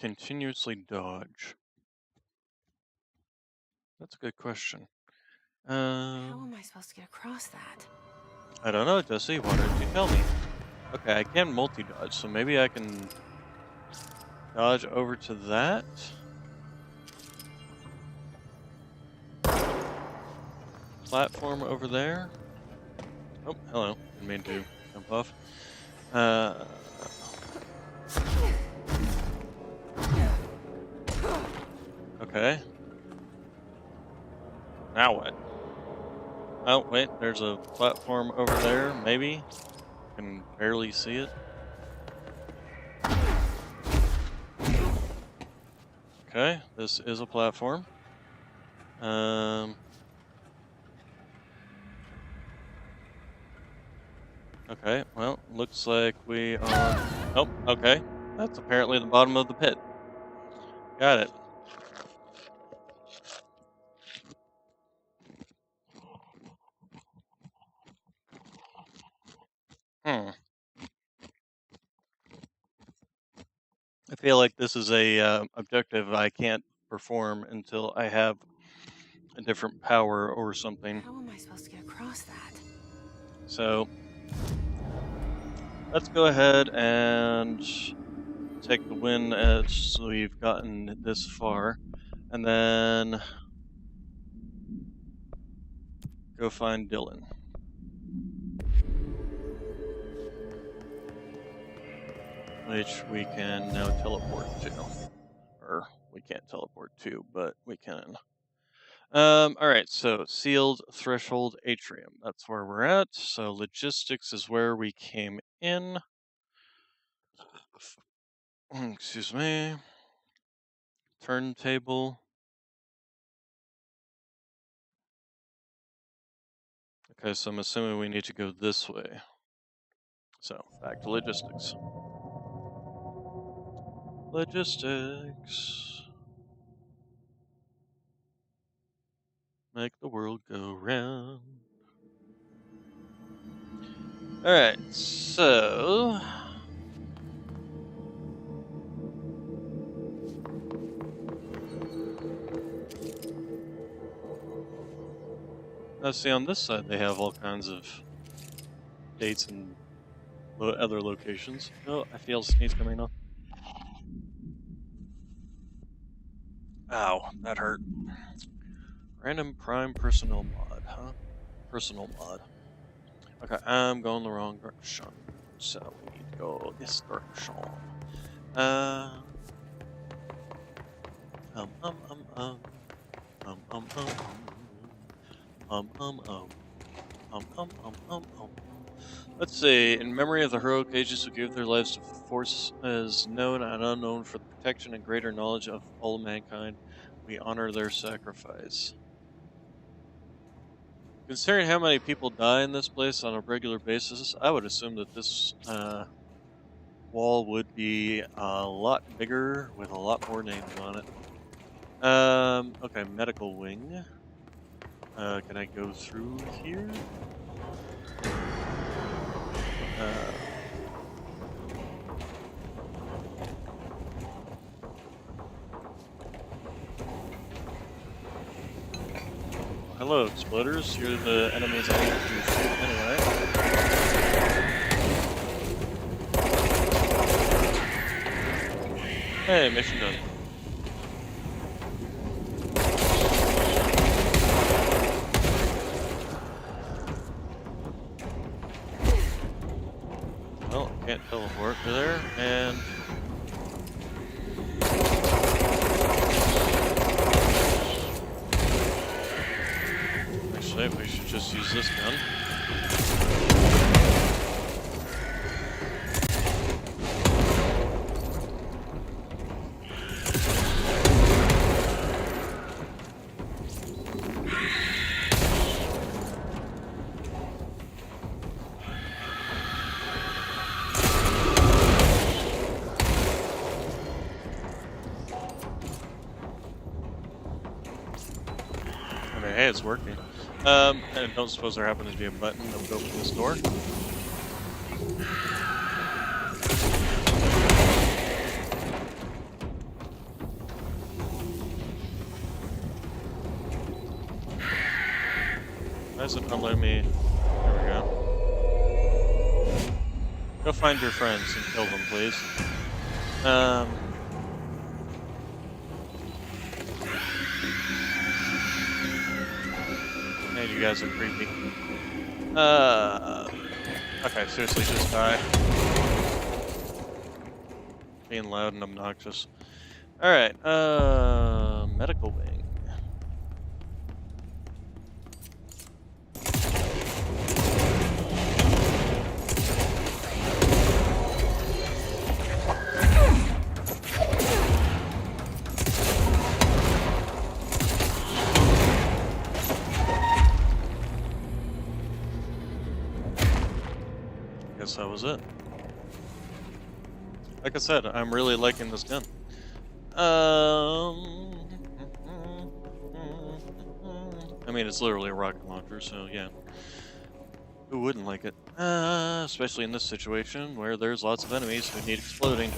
continuously dodge? That's a good question. How am I supposed to get across that? I don't know, Jesse. Why don't you tell me? Okay, I can multi-dodge, so maybe I can dodge over to that. Platform over there. Oh, hello. Didn't mean to jump off. Okay. Now what? Oh, wait, there's a platform over there, maybe? I can barely see it. Okay, this is a platform. Okay, well, looks like we are... Oh, okay. That's apparently the bottom of the pit. Got it. I feel like this is a objective I can't perform until I have a different power or something. How am I supposed to get across that? So let's go ahead and take the win as we've gotten this far, and then go find Dylan. Which we can now teleport to. Or, we can't teleport to, but we can. Alright, so sealed threshold atrium. That's where we're at. So logistics is where we came in. Excuse me. Turntable. Okay, so I'm assuming we need to go this way. So, back to logistics. Logistics. Make the world go round. Alright, so... Now see, on this side they have all kinds of dates and other locations. Oh, I feel a sneeze coming on. Ow, that hurt. Random prime personnel mod, huh? Personal mod. Okay, I'm going the wrong direction. So we need to go this direction. Let's see. In memory of the heroic ages who gave their lives to force as known and unknown for the protection and greater knowledge of all mankind, we honor their sacrifice. Considering how many people die in this place on a regular basis, I would assume that this wall would be a lot bigger with a lot more names on it. Okay, medical wing. Can I go through here? Hello, exploders. You're the enemies I need to shoot anyway. Hey, mission done. Well, I can't teleport to there, and... Actually, we should just use this gun. Okay, hey, it's working. And I don't suppose there happens to be a button that would open this door. Why is it not letting me? There we go. Go find your friends and kill them, please. Man, you guys are creepy. Okay, seriously, just die. Being loud and obnoxious. Alright, medical wing. Guess that was it. Like I said, I'm really liking this gun. I mean, it's literally a rocket launcher, so yeah. Who wouldn't like it? Especially in this situation where there's lots of enemies who need exploding.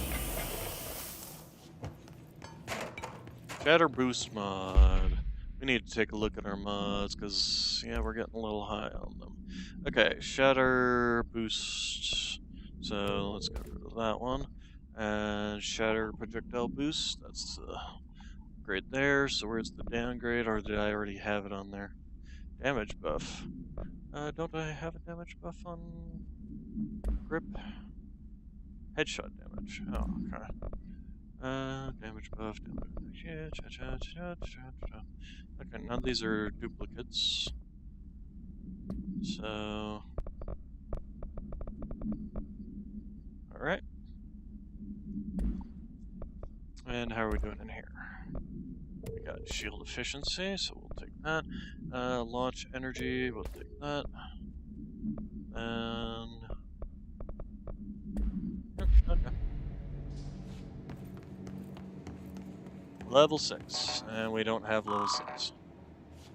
Shatter boost mod. We need to take a look at our mods because, yeah, we're getting a little high on them. Okay, shatter boost. So let's get rid of that one. And shatter projectile boost. That's the grade there. So where's the downgrade, or did I already have it on there? Damage buff. Don't I have a damage buff on grip? Headshot damage. Oh, okay. Damage buff. Okay, none of these are duplicates. So, alright. And how are we doing in here? We got shield efficiency, so we'll take that. Launch energy, we'll take that. And okay. Level 6, and we don't have level 6.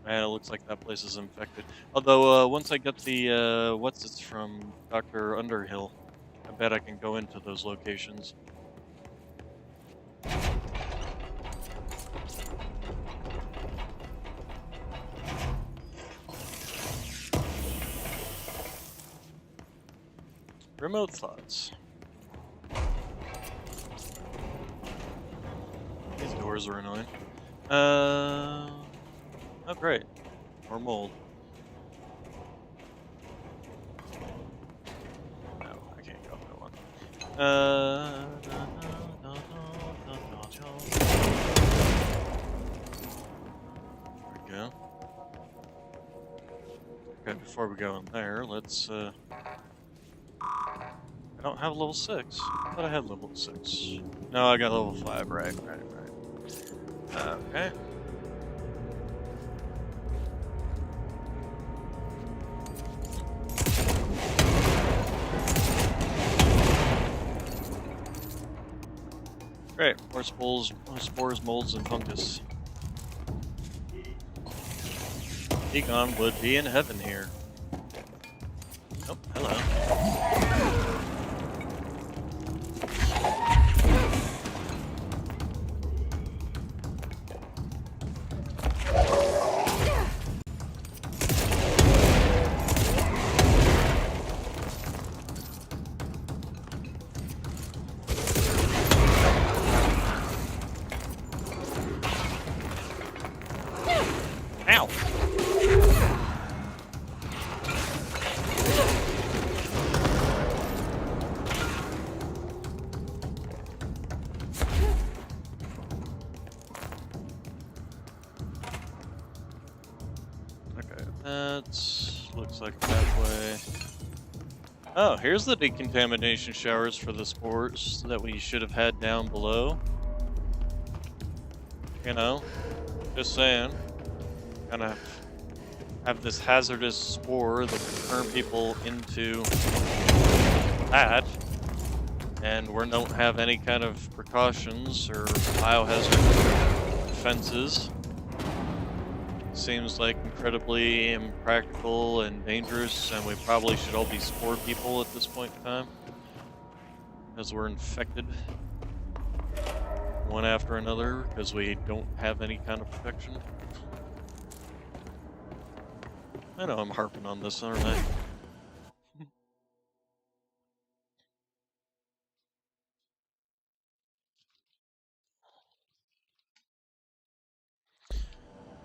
And it looks like that place is infected. Although, once I get the, what's it's from Dr. Underhill, I bet I can go into those locations. Remote thoughts. These doors are annoying. Oh great. More mold. No, I can't go up that one. There we go. Okay, before we go in there, let's I don't have level 6. I thought I had level 6. No, I got level 5. Right. Okay. Great. More spores, molds, and fungus. Egon would be in heaven here. Oh, hello. Ow! Okay, that looks like that way. Oh, here's the decontamination showers for the spores that we should have had down below. You know, just saying. Gonna have this hazardous spore that can turn people into that, and we don't have any kind of precautions or biohazard defenses. Seems like incredibly impractical and dangerous, and we probably should all be spore people at this point in time, as we're infected one after another because we don't have any kind of protection. I know I'm harping on this, aren't I?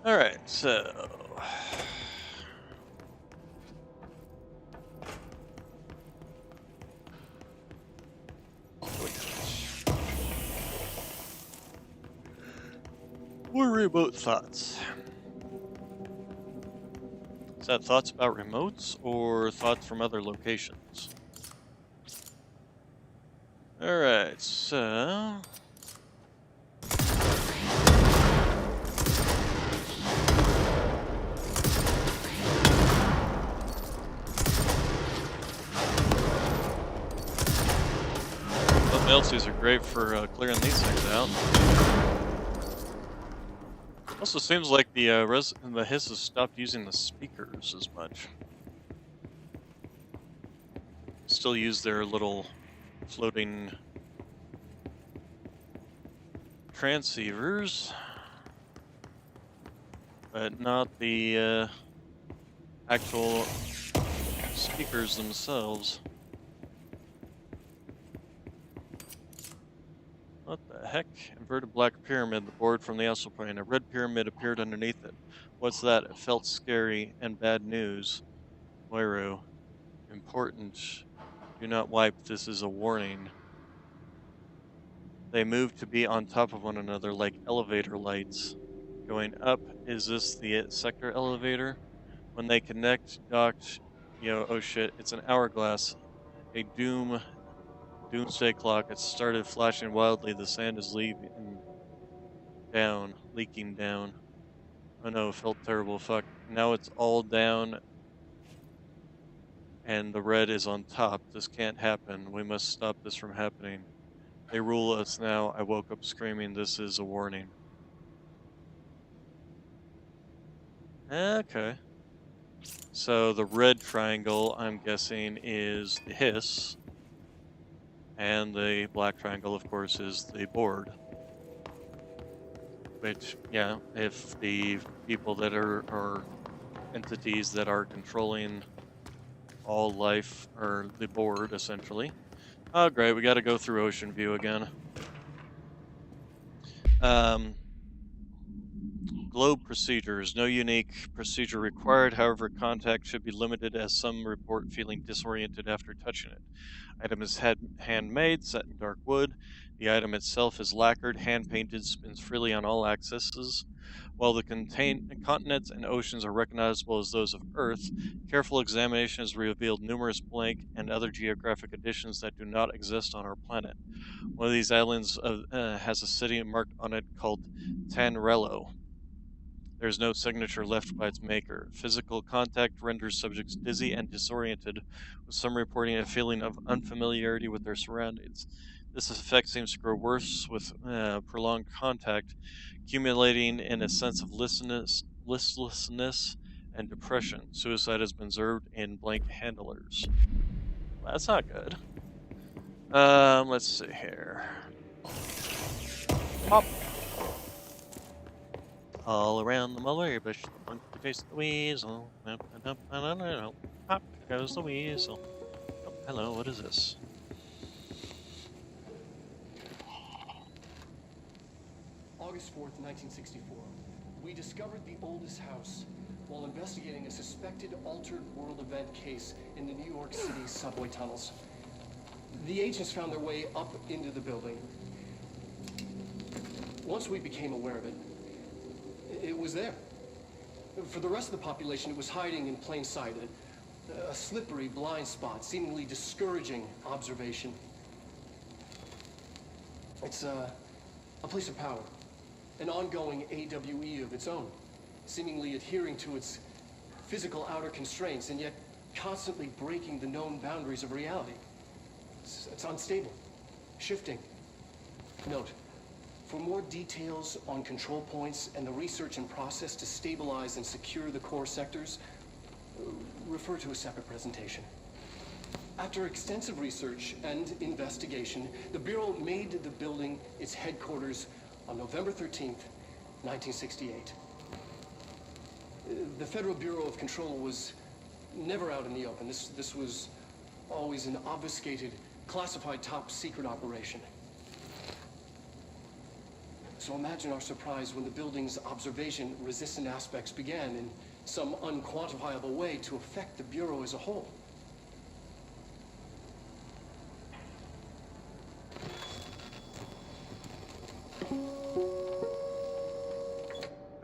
Alright, so... More remote thoughts. Is that thoughts about remotes or thoughts from other locations? Alright, so... Meltsies are great for clearing these things out. Also seems like the hiss has stopped using the speakers as much. Still use their little floating transceivers, but not the actual speakers themselves. What the heck? Inverted black pyramid, the board from the astral plane. A red pyramid appeared underneath it. What's that? It felt scary and bad news. Moiru. Important. Do not wipe. This is a warning. They move to be on top of one another like elevator lights. Going up, is this the sector elevator? When they connect, docked, oh shit, it's an hourglass. A doomsday clock. It started flashing wildly. The sand is leaking down. Oh no, it felt terrible. Fuck. Now it's all down and the red is on top. This can't happen. We must stop this from happening. They rule us now. I woke up screaming. This is a warning. Okay. So the red triangle, I'm guessing, is the hiss. And the black triangle, of course, is the board. Which, yeah, if the people that are entities that are controlling all life are the board, essentially. Oh, great, we gotta go through Ocean View again. Globe procedures. No unique procedure required. However, contact should be limited as some report feeling disoriented after touching it. Item is handmade, set in dark wood. The item itself is lacquered, hand-painted, spins freely on all axes. While the continents and oceans are recognizable as those of Earth, careful examination has revealed numerous blank and other geographic additions that do not exist on our planet. One of these islands has a city marked on it called Tanrello. There is no signature left by its maker. Physical contact renders subjects dizzy and disoriented, with some reporting a feeling of unfamiliarity with their surroundings. This effect seems to grow worse with prolonged contact, accumulating in a sense of listlessness and depression. Suicide has been observed in blank handlers. Well, that's not good. Let's see here. Pop. All around the mulberry bush, the monkey chased the weasel. Pop goes the weasel. Oh, hello, what is this? August 4th, 1964. We discovered the oldest house while investigating a suspected altered world event case in the New York City subway tunnels. The agents found their way up into the building. Once we became aware of it, it was there. For the rest of the population, it was hiding in plain sight, a slippery blind spot, seemingly discouraging observation. It's a place of power, an ongoing AWE of its own, seemingly adhering to its physical outer constraints and yet constantly breaking the known boundaries of reality. It's unstable, shifting. Note, for more details on control points and the research and process to stabilize and secure the core sectors, refer to a separate presentation. After extensive research and investigation, the Bureau made the building its headquarters on November 13th, 1968. The Federal Bureau of Control was never out in the open. This was always an obfuscated, classified top secret operation. So imagine our surprise when the building's observation-resistant aspects began in some unquantifiable way to affect the Bureau as a whole.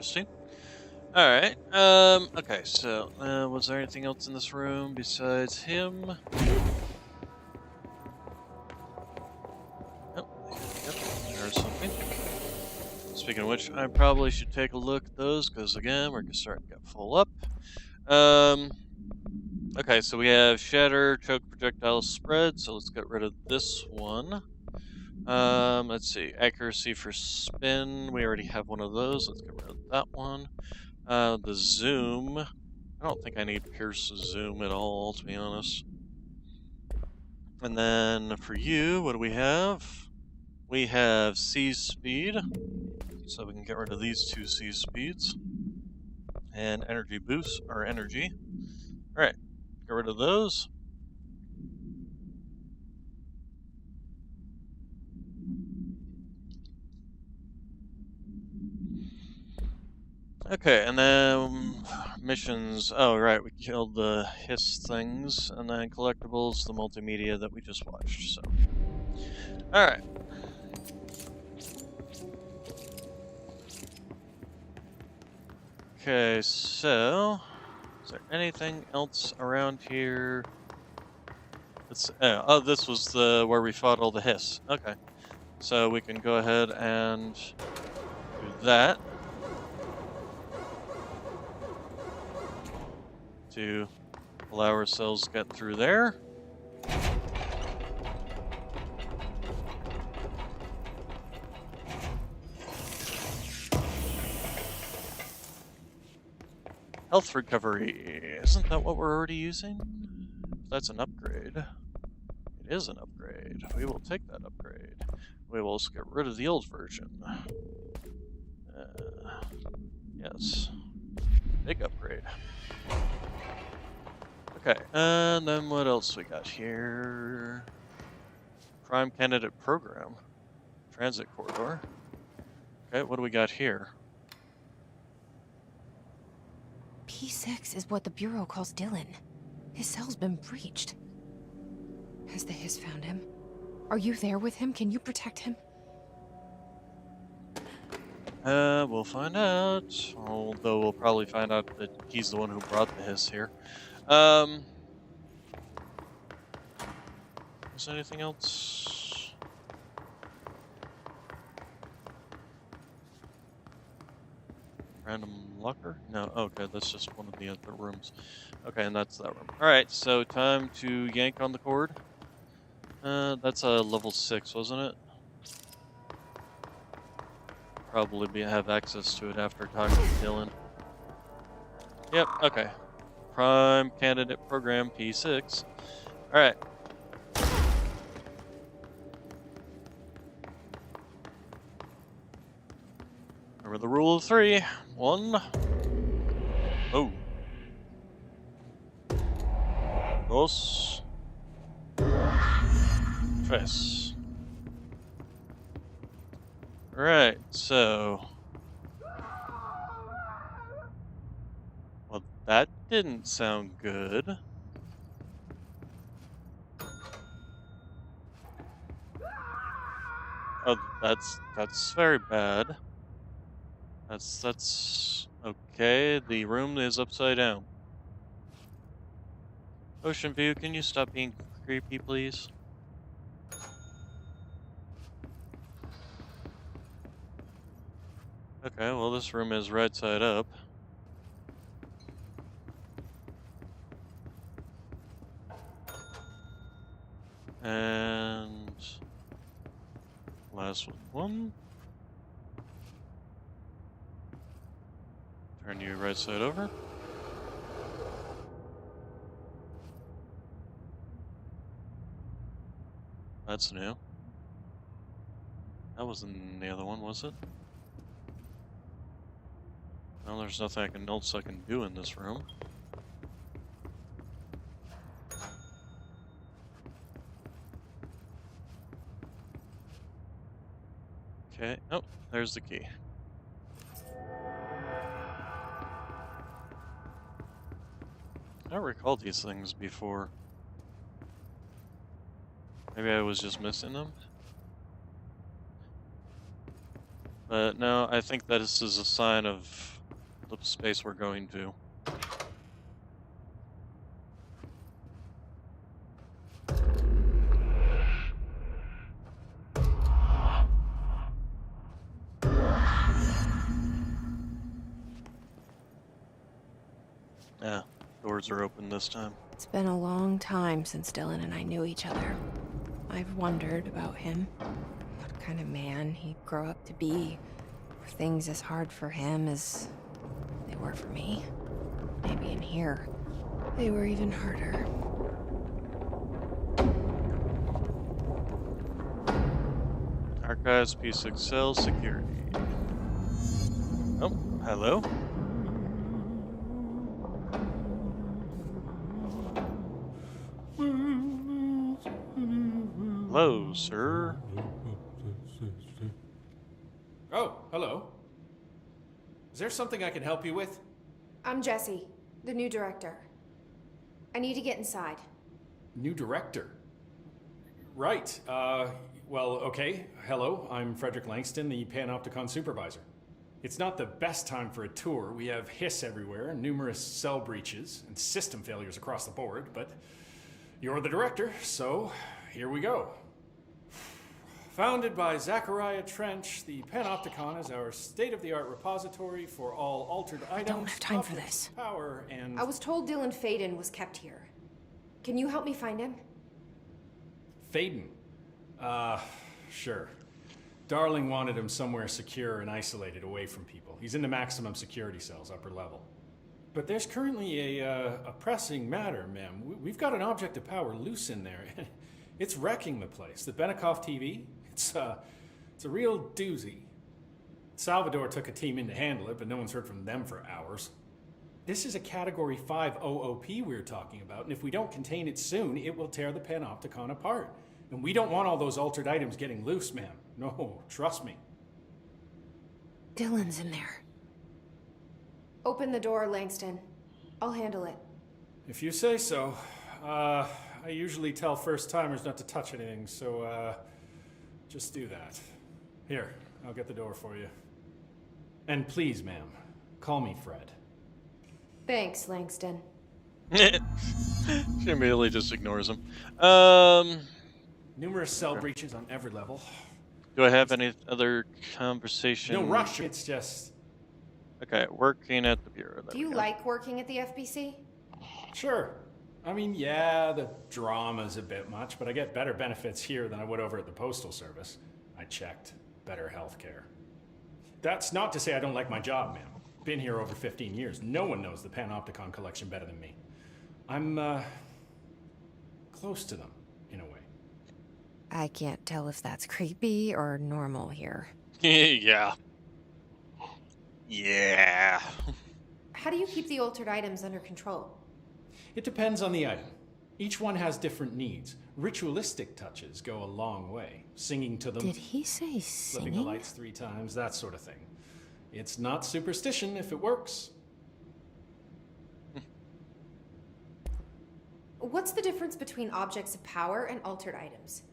Interesting. Alright, okay, so, was there anything else in this room besides him? Oh, yep, there's something. Speaking of which, I probably should take a look at those, because again, we're starting to get full up. Okay, so we have Shatter, Choke, Projectile, Spread, so let's get rid of this one. Let's see, Accuracy for Spin, we already have one of those, let's get rid of that one. The Zoom, I don't think I need Pierce Zoom at all, to be honest. And then for you, what do we have? We have C Speed, so we can get rid of these 2 C Speeds. And Energy Boost, or Energy. Alright, get rid of those. Okay, and then missions. Oh, right, we killed the hiss things, and then collectibles, the multimedia that we just watched. So, alright. Okay, so is there anything else around here? Let's. Oh, this was the where we fought all the hiss. Okay, so we can go ahead and do that. To allow ourselves to get through there. Health recovery. Isn't that what we're already using? That's an upgrade. It is an upgrade. We will take that upgrade. We will also get rid of the old version. Yes. Big upgrade. Okay, and then what else we got here? Crime Candidate Program. Transit Corridor. Okay, what do we got here? P6 is what the Bureau calls Dylan. His cell's been breached. Has the Hiss found him? Are you there with him? Can you protect him? We'll find out. Although we'll probably find out that he's the one who brought the Hiss here. Is there anything else? Random locker? No, okay, that's just one of the other rooms. Okay, and that's that room. Alright, so time to yank on the cord. That's a level 6, wasn't it? Probably have access to it after talking to Dylan. Yep, okay. Prime Candidate Program P6. Alright. Remember the rule of 3. 1. Oh. 2. 3. Right, so... Well, that didn't sound good. Oh, that's very bad. That's okay. The room is upside down. Ocean View, can you stop being creepy, please? Okay, well this room is right side up. And last one. Turn you right side over. That's new. That wasn't in the other one, was it? Well, there's nothing else I can do in this room. Okay, oh, there's the key. I don't recall these things before. Maybe I was just missing them? But no, I think that this is a sign of the space we're going to. Yeah, doors are open this time. It's been a long time since Dylan and I knew each other. I've wondered about him. What kind of man he'd grow up to be. Were things as hard for him as they were for me? Maybe in here, they were even harder. Archives, P6 cell, security. Oh, hello? Hello, sir. Oh, hello. Is there something I can help you with? I'm Jesse, the new director. I need to get inside. New director? Right. Well, okay. Hello, I'm Frederick Langston, the Panopticon supervisor. It's not the best time for a tour. We have hiss everywhere, numerous cell breaches, and system failures across the board, but you're the director, so here we go. Founded by Zachariah Trench, the Panopticon is our state-of-the-art repository for all altered items. Don't have time for this. Power and... I was told Dylan Faden was kept here. Can you help me find him? Faden? Sure. Darling wanted him somewhere secure and isolated away from people. He's in the maximum security cells, upper level. But there's currently a pressing matter, ma'am. We've got an object of power loose in there. It's wrecking the place. The Benikoff TV, it's a real doozy. Salvador took a team in to handle it, but no one's heard from them for hours. This is a Category 5 OOP we're talking about, and if we don't contain it soon, it will tear the Panopticon apart. And we don't want all those altered items getting loose, ma'am. No, trust me. Dylan's in there. Open the door, Langston. I'll handle it. If you say so. I usually tell first-timers not to touch anything, so, just do that. Here, I'll get the door for you. And please, ma'am, call me Fred. Thanks, Langston. She immediately just ignores him. Numerous cell breaches on every level. Do I have any other conversation? No rush, it's just... Okay, working at the Bureau. Do you like working at the FBC? Sure. I mean, yeah, the drama's a bit much, but I get better benefits here than I would over at the Postal Service. I checked. Better healthcare. That's not to say I don't like my job, ma'am. Been here over 15 years. No one knows the Panopticon collection better than me. I'm, close to them, in a way. I can't tell if that's creepy or normal here. Yeah. Yeah. How do you keep the altered items under control? It depends on the item. Each one has different needs. Ritualistic touches go a long way. Singing to them. Did he say flipping the singing? lights 3 times, that sort of thing. It's not superstition if it works. What's the difference between objects of power and altered items?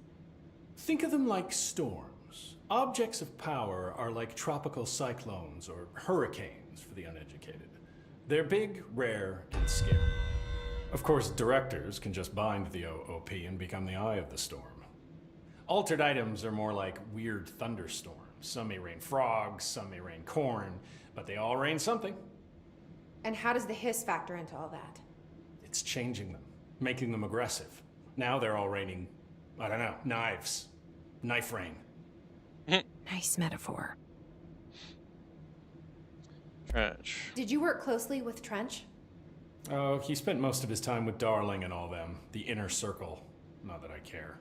Think of them like storms. Objects of power are like tropical cyclones or hurricanes for the uneducated. They're big, rare, and scary. Of course, directors can just bind the OOP and become the eye of the storm. Altered items are more like weird thunderstorms. Some may rain frogs, some may rain corn, but they all rain something. And how does the hiss factor into all that? It's changing them, making them aggressive. Now they're all raining, I don't know, knives. Knife rain. Nice metaphor. Trench. Did you work closely with Trench? Oh, he spent most of his time with Darling and all them. The inner circle. Not that I care.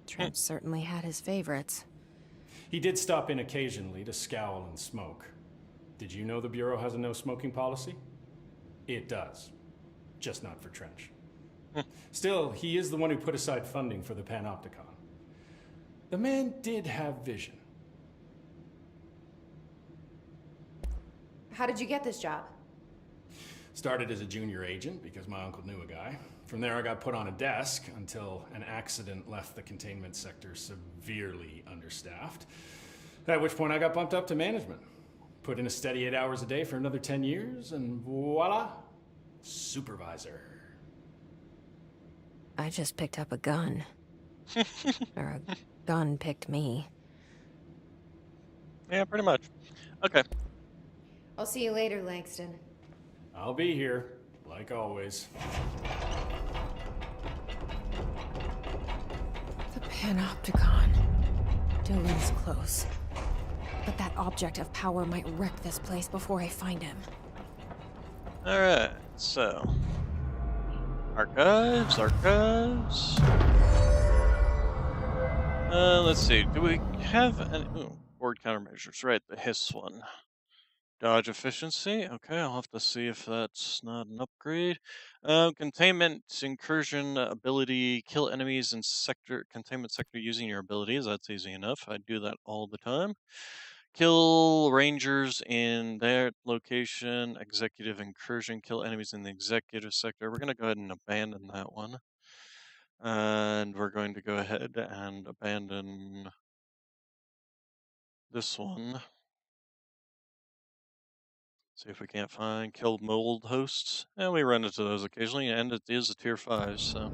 Trench certainly had his favorites. He did stop in occasionally to scowl and smoke. Did you know the Bureau has a no-smoking policy? It does. Just not for Trench. Still, he is the one who put aside funding for the Panopticon. The man did have vision. How did you get this job? Started as a junior agent because my uncle knew a guy. From there I got put on a desk until an accident left the containment sector severely understaffed. At which point I got bumped up to management. Put in a steady 8 hours a day for another 10 years, and voila, supervisor. I just picked up a gun. Or a gun picked me. Yeah, pretty much. Okay. I'll see you later, Langston. I'll be here, like always. The Panopticon. Dylan's close. But that object of power might wreck this place before I find him. Alright, so. Archives. Let's see. Do we have any. Ooh, board countermeasures. Right, the hiss one. Dodge efficiency. Okay, I'll have to see if that's not an upgrade. Containment incursion ability. Kill enemies in containment sector using your abilities. That's easy enough. I do that all the time. Kill rangers in that location. Executive incursion. Kill enemies in the executive sector. We're going to go ahead and abandon that one. And we're going to go ahead and abandon this one. See if we can't find killed mold hosts. And we run into those occasionally, and it is a tier 5, so.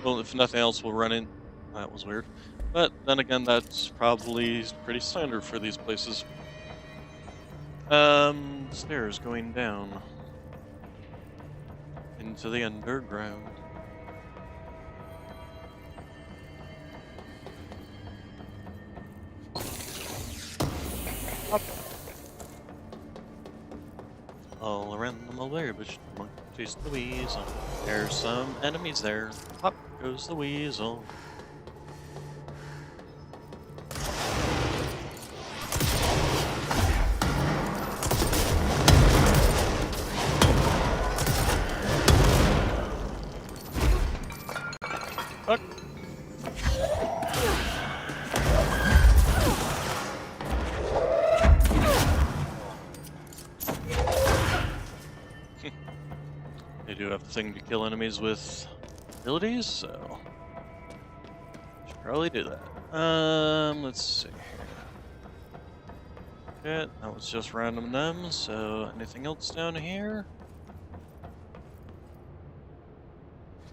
Well, if nothing else, we'll run in. That was weird. But then again, that's probably pretty standard for these places. Stairs going down into the underground. Up. All around the mulberry bush, the monkey chased the weasel. There's some enemies there. Up goes the weasel. Fuck. They do have the thing to kill enemies with abilities, so should probably do that. Let's see here. Okay, that was just random them, so anything else down here?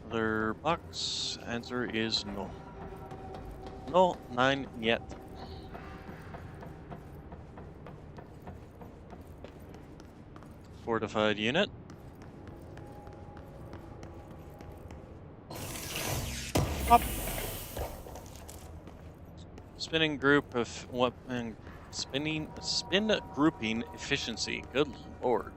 Other box? Answer is no. No, 9 yet. Fortified unit. Up. Spinning group of what? Spin grouping efficiency. Good lord.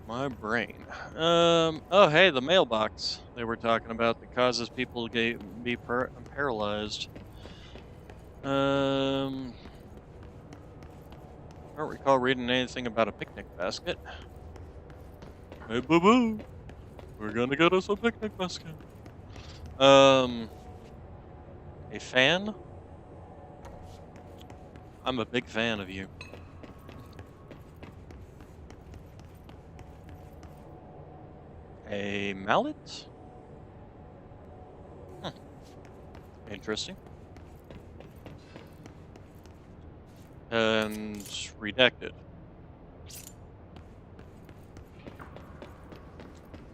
My brain. Oh, hey, the mailbox they were talking about that causes people to be paralyzed. I don't recall reading anything about a picnic basket. Hey, boo boo. We're gonna get us a picnic basket. A fan? I'm a big fan of you. A mallet? Interesting. And redacted.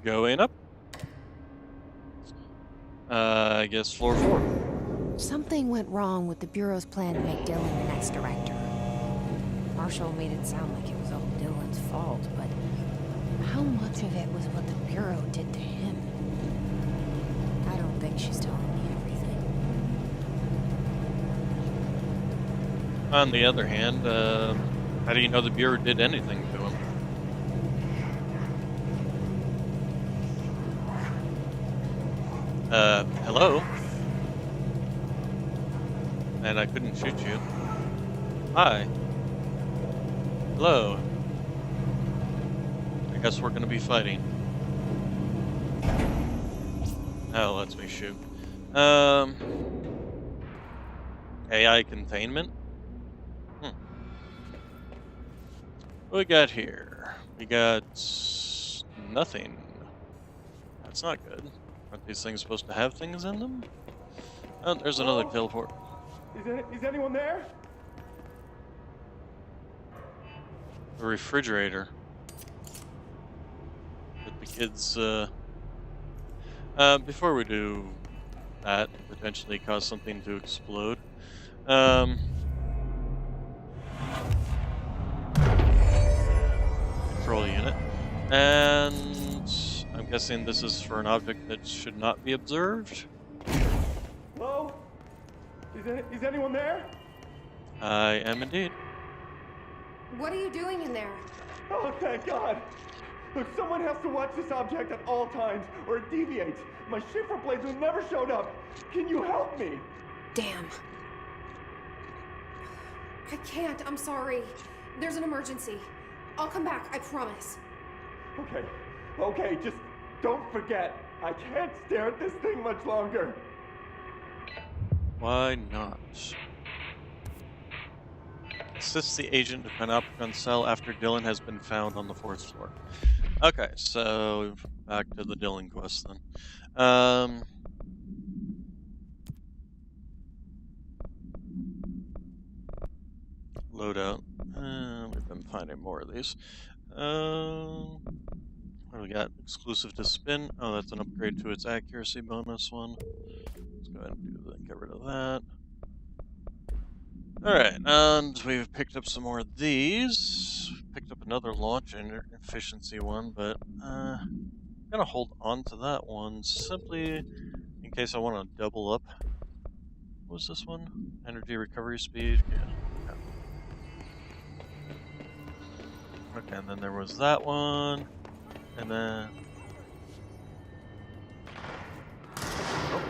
Going up. I guess floor 4. Something went wrong with the Bureau's plan to make Dylan the next director. Marshall made it sound like it was all Dylan's fault, but how much of it was what the Bureau did to him? I don't think she's telling me everything. On the other hand, how do you know the Bureau did anything to him? Hello? And I couldn't shoot you. Hi. Hello. I guess we're gonna be fighting. Oh, lets me shoot. AI containment? What we got here? We got nothing. That's not good. Aren't these things supposed to have things in them? Oh, there's another teleport. Is anyone there? The refrigerator. That the kids, before we do that, potentially cause something to explode. Control unit. And I'm guessing this is for an object that should not be observed. Hello? Is anyone there? I am indeed. What are you doing in there? Oh, thank God! Look, someone has to watch this object at all times, or it deviates. My shifter blades have never showed up. Can you help me? Damn. I can't. I'm sorry. There's an emergency. I'll come back. I promise. Okay, just don't forget. I can't stare at this thing much longer. Why not? Assist the agent to Panopticon cell after Dylan has been found on the 4th floor. Okay, so back to the Dylan quest then. Loadout. We've been finding more of these. What do we got? Exclusive to spin. Oh, that's an upgrade to its accuracy bonus one. Let's go ahead and do that. Get rid of that. Alright, and we've picked up some more of these. Picked up another launch efficiency one, but I'm gonna hold on to that one simply in case I want to double up. What was this one? Energy recovery speed? Yeah. Okay, and then there was that one, and then... Oh.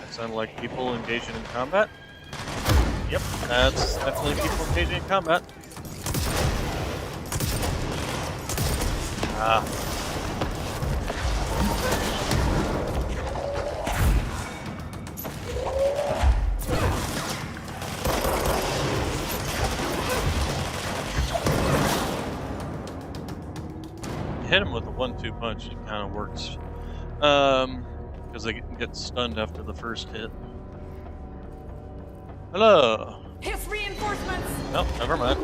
That sounded like people engaging in combat. Yep, that's definitely people engaging in combat. Ah. Hit him with a 1-2 punch, it kind of works. Because they get stunned after the first hit. Hello. Hiss reinforcements. Nope, never mind.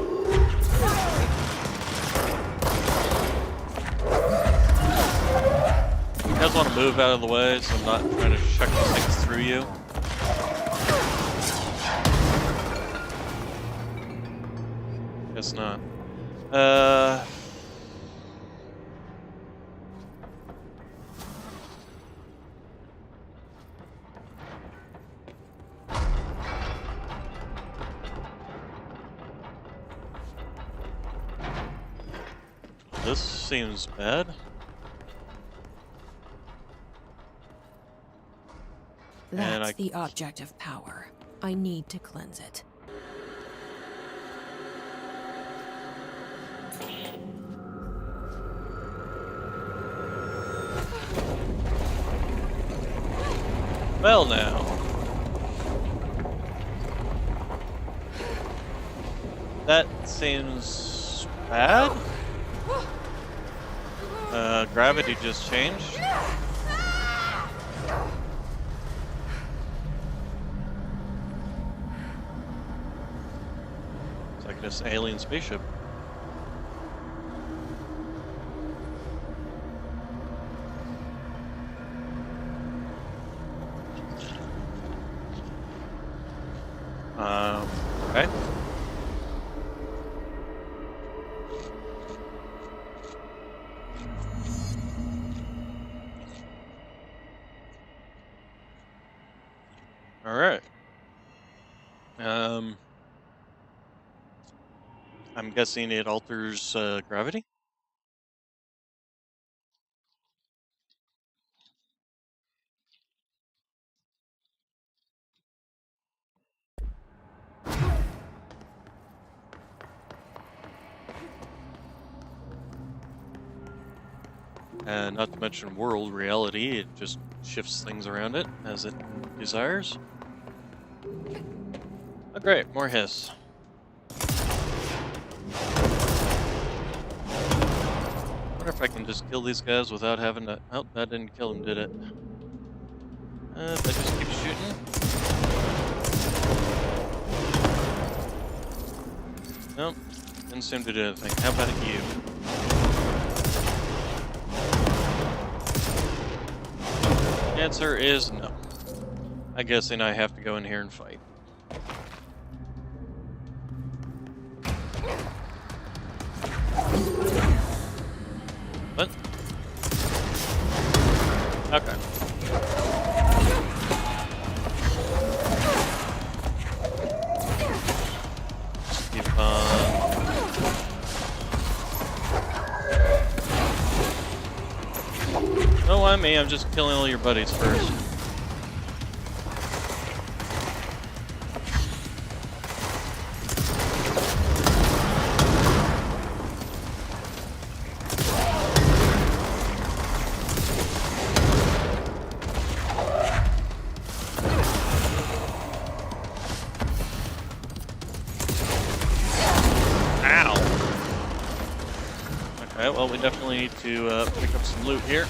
You guys want to move out of the way so I'm not trying to chuck these things through you? Guess not. This seems bad. That's the object of power. I need to cleanse it. Well now. That seems bad. Gravity just changed. It's like this alien spaceship. Okay. Alright. I'm guessing it alters gravity? And not to mention world reality, it just shifts things around it as it desires. Oh great, more hiss. I wonder if I can just kill these guys without having to... Oh, that didn't kill him, did it? If I just keep shooting. Nope. Didn't seem to do anything. How about you? Answer is no. I guess then I have to go in here and fight. What? Okay. Keep on. Don't mind me, I'm just killing all your buddies first. Ow! Okay, well we definitely need to pick up some loot here.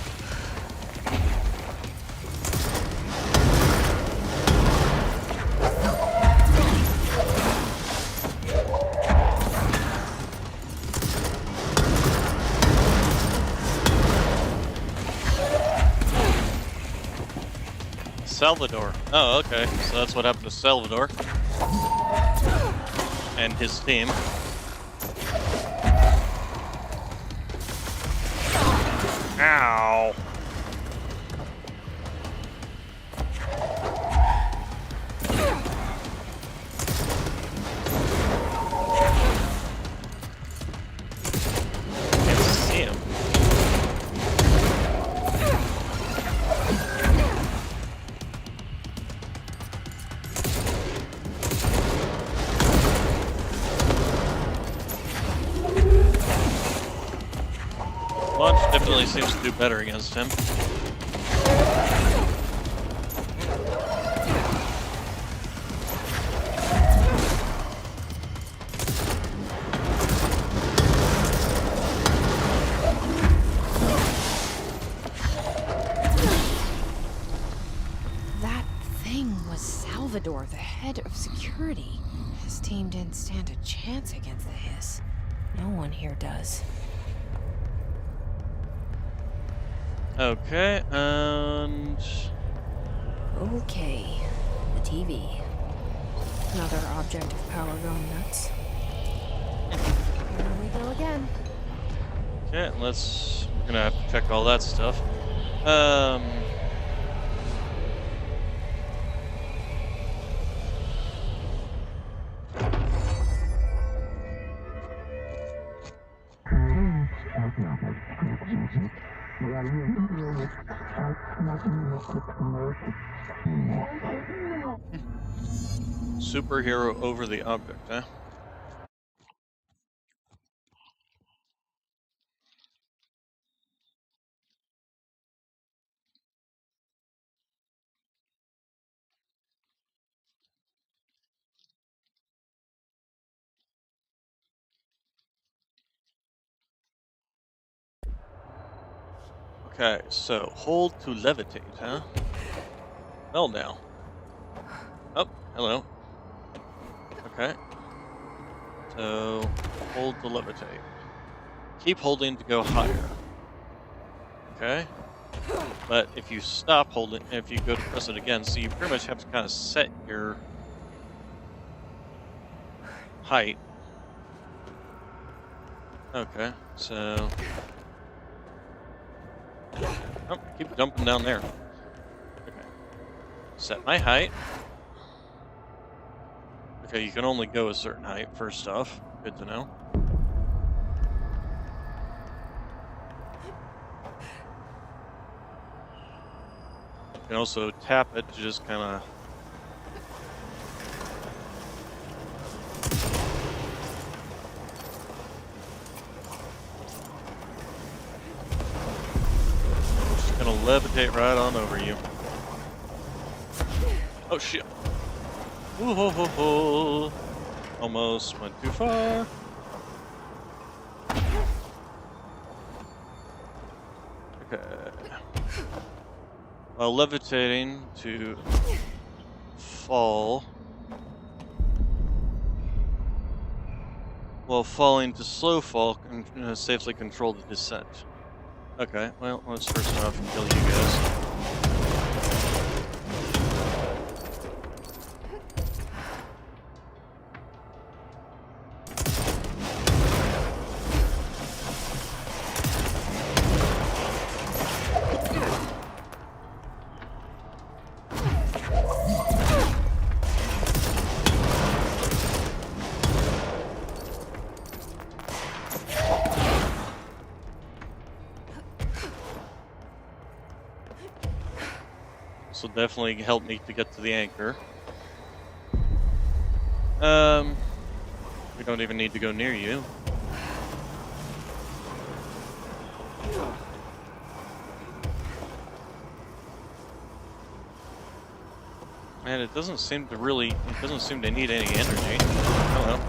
Salvador. Oh, okay. So that's what happened to Salvador. And his team. Ow. Can't see him. Launch definitely seems to do better against him. That thing was Salvador, the head of security. His team didn't stand a chance against the Hiss. No one here does. Okay, and... Okay, the TV. Another object of power going nuts. Here we go again. Okay, we're gonna have to check all that stuff. Superhero over the object, huh? Okay, so hold to levitate, huh? Well now. Oh, hello. Okay. So, hold to levitate. Keep holding to go higher. Okay. But if you stop holding, if you go to press it again, so you pretty much have to kind of set your height. Okay, so... Oh, keep dumping down there. Okay. Set my height. Okay, you can only go a certain height, first off. Good to know. You can also tap it to just kind of... Just gonna levitate right on over you. Oh shit. Ooh, ho, ho, ho. Almost went too far. Okay. While levitating to fall. while falling to slow fall, safely control the descent. Okay, well, let's first off kill you guys. This will definitely help me to get to the anchor. We don't even need to go near you. Man, it doesn't seem to need any energy. Oh well.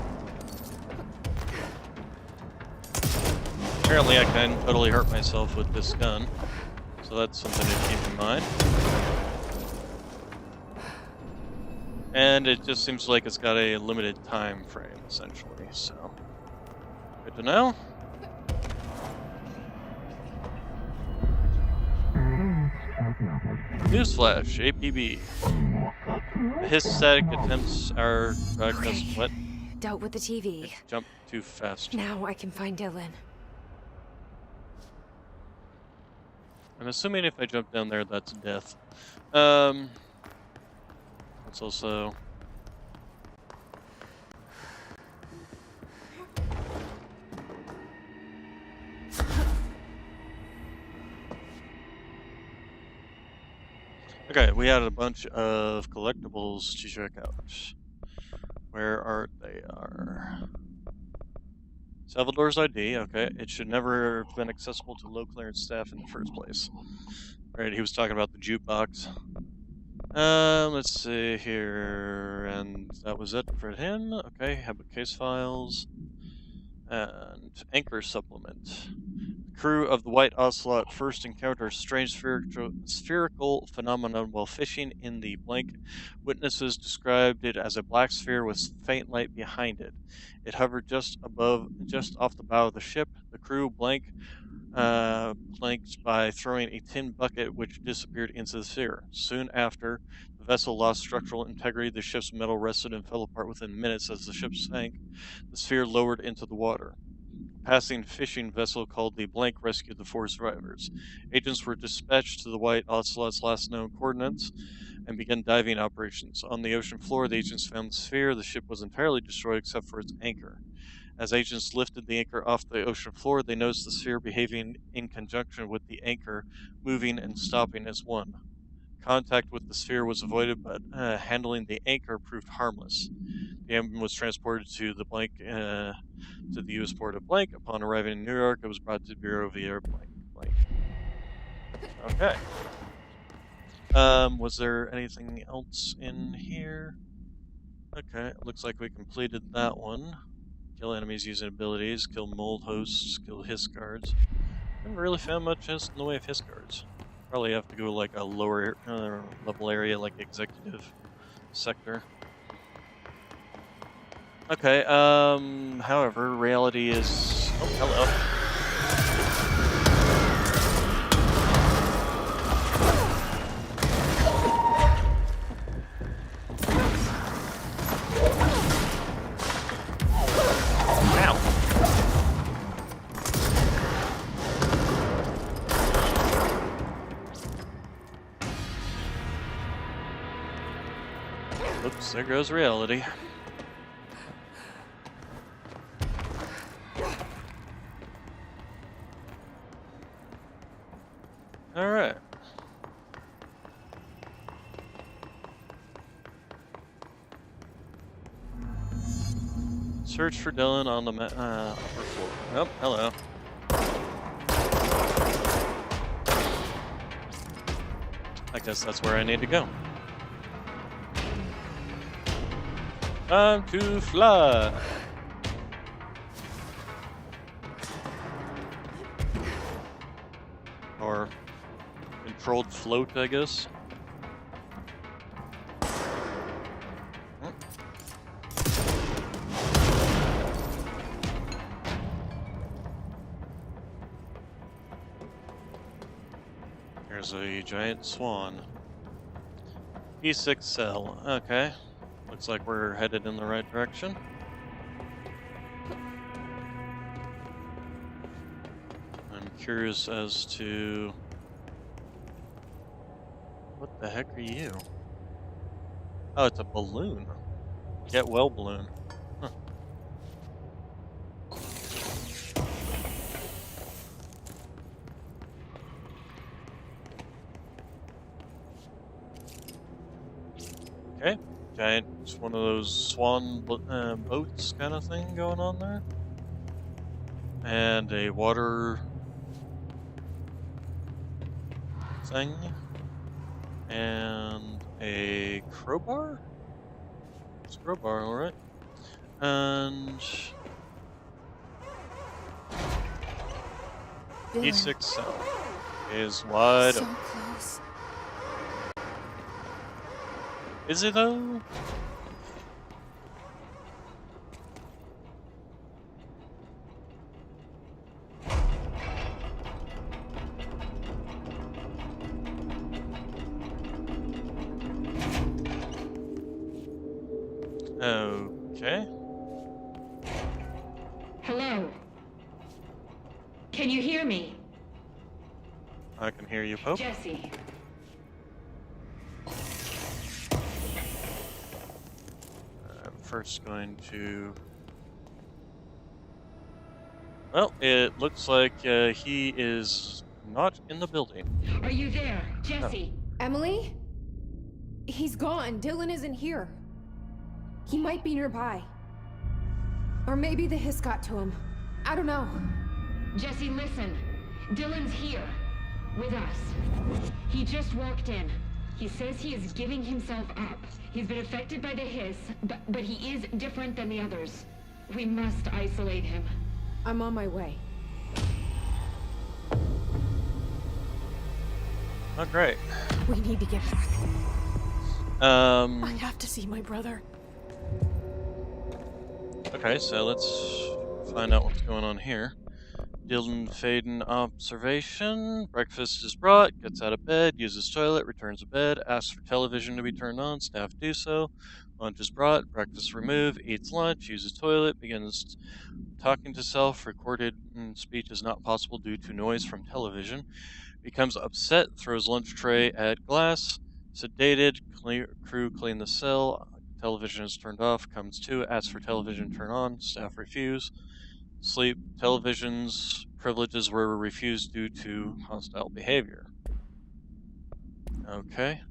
Apparently I can totally hurt myself with this gun, so that's something to keep in mind. And it just seems like it's got a limited time frame, essentially, so good to know. Newsflash, APB. His static attempts are what? Dealt with the TV. Jump too fast. Now I can find Dylan. I'm assuming if I jump down there, that's death. It's also... Okay, we had a bunch of collectibles to check out. Where are they? Salvador's ID, okay. It should never have been accessible to low clearance staff in the first place. Right, he was talking about the jukebox. Let's see here, and that was it for him. Okay, have a case files, and anchor supplement. The crew of the White Ocelot first encounter a strange spherical phenomenon while fishing in the blank. Witnesses described it as a black sphere with faint light behind it. It hovered just off the bow of the ship. The crew blanked by throwing a tin bucket which disappeared into the sphere. Soon after, the vessel lost structural integrity. The ship's metal rusted and fell apart within minutes. As the ship sank, the sphere lowered into the water. A passing fishing vessel called the Blank rescued the 4 survivors. Agents were dispatched to the White Ocelot's last known coordinates and began diving operations. On the ocean floor, the agents found the sphere. The ship was entirely destroyed except for its anchor. As agents lifted the anchor off the ocean floor, they noticed the sphere behaving in conjunction with the anchor, moving and stopping as one. Contact with the sphere was avoided, but handling the anchor proved harmless. The ambulance was transported to the Blank, to the U.S. port of Blank. Upon arriving in New York, it was brought to the Bureau via Blank. Okay. Was there anything else in here? Okay, it looks like we completed that one. Kill enemies using abilities, kill mold hosts, kill hiss guards. Never really found much in the way of hiss guards. Probably have to go like a lower level area like executive sector. Okay, however, reality is... Oh, hello. Oops, there goes reality. Alright. Search for Dylan on the upper floor. Oh, hello. I guess that's where I need to go. Time to fly! Or controlled float, I guess. There's a giant swan. E6 cell. Okay. Looks like we're headed in the right direction. I'm curious as to... What the heck are you? Oh, it's a balloon. Get well balloon. Huh. Okay, giant, it's one of those swan boats kind of thing going on there. And a water thing. And a crowbar? It's a crowbar, alright. And... E6 cell is wide open. Close. Is it though? Okay. Hello. Can you hear me? I can hear you, Pope. Jesse. I'm first going to... Well, it looks like he is not in the building. Are you there, Jesse? Emily? He's gone. Dylan isn't here. He might be nearby. Or maybe the hiss got to him. I don't know. Jesse, listen. Dylan's here. With us. He just walked in. He says he is giving himself up. He's been affected by the hiss, but he is different than the others. We must isolate him. I'm on my way. Oh, great. We need to get back. I have to see my brother. Okay, so let's find out what's going on here. Dylan Faden observation. Breakfast is brought, gets out of bed, uses toilet, returns to bed, asks for television to be turned on, staff do so. Lunch is brought, breakfast removed, eats lunch, uses toilet, begins talking to self, recorded speech is not possible due to noise from television. Becomes upset, throws lunch tray at glass, sedated, crew clean the cell, television is turned off, comes to, asks for television turn on, staff refuse. Sleep, television's privileges were refused due to hostile behavior. Okay.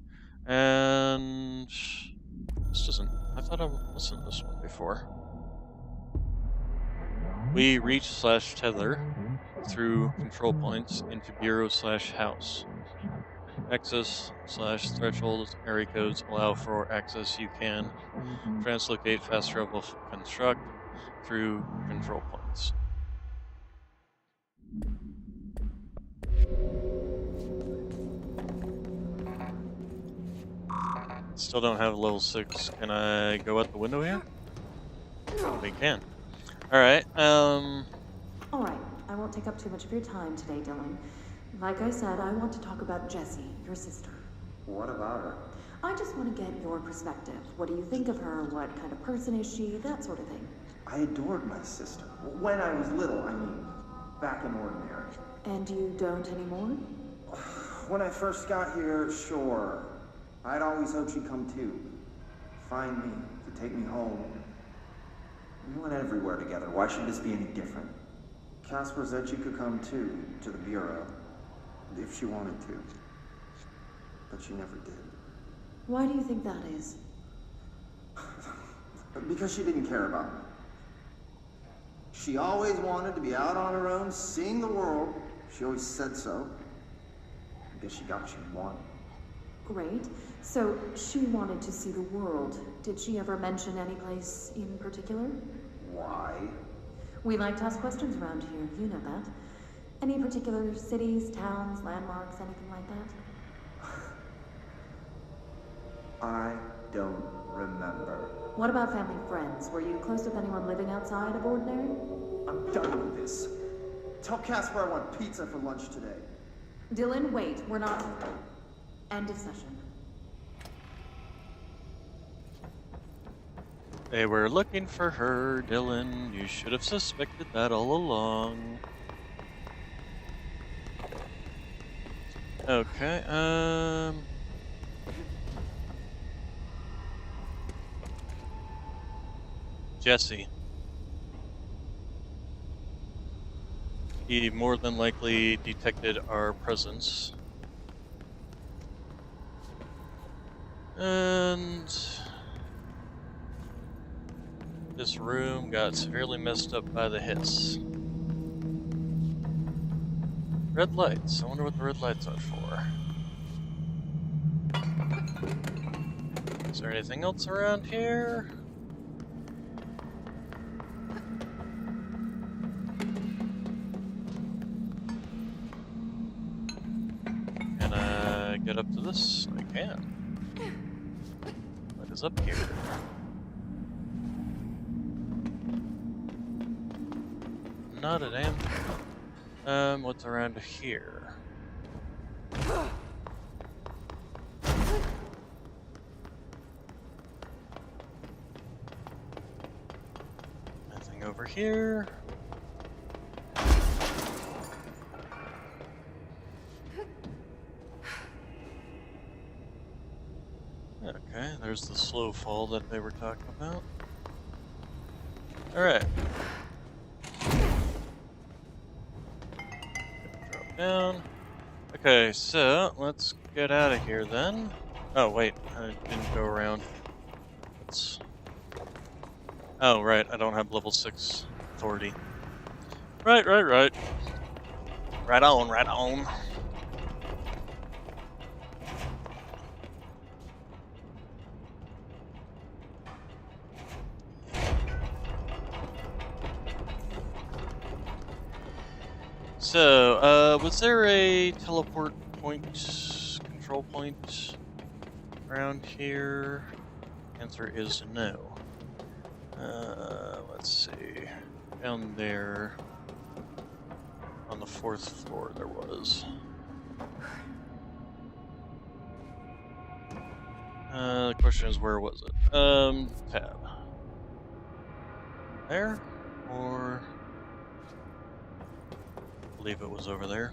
And this doesn't, I thought I've listened to this one before. We reach/tether through control points into bureau/house. Access/threshold area codes allow for access. You can translocate, fast travel, construct through control points. Still don't have level 6. Can I go out the window here? We can. Alright, Alright, I won't take up too much of your time today, Dylan. Like I said, I want to talk about Jessie, your sister. What about her? I just want to get your perspective. What do you think of her? What kind of person is she? That sort of thing. I adored my sister. When I was little, I mean, back in Ordinary. And you don't anymore? When I first got here, sure. I'd always hoped she'd come too. Find me, to take me home. We went everywhere together. Why should this be any different? Casper said she could come too, to the Bureau, if she wanted to. But she never did. Why do you think that is? Because she didn't care about me. She always wanted to be out on her own, seeing the world. She always said so. I guess she got what she wanted. Great. So, she wanted to see the world. Did she ever mention any place in particular? Why? We like to ask questions around here, you know that. Any particular cities, towns, landmarks, anything like that? I don't remember. What about family friends? Were you close with anyone living outside of Ordinary? I'm done with this. Tell Casper I want pizza for lunch today. Dylan, wait. We're not... End of session. They were looking for her, Dylan. You should have suspected that all along. Okay, Jesse. He more than likely detected our presence. And this room got severely messed up by the hiss. Red lights. I wonder what the red lights are for. Is there anything else around here? Can I get up to this? I can. What is up here? Not a damn thing. What's around here? Nothing over here. Okay, there's the slow fall that they were talking about. Alright. Drop down. Okay, so let's get out of here then. Oh, wait, I didn't go around. Let's... Oh, right, I don't have level 6 authority. Right. Right on. So, was there a teleport point, control point around here? Answer is no. Let's see. Down there, on the 4th floor there was. The question is, where was it? Tab. There? Or... I believe it was over there.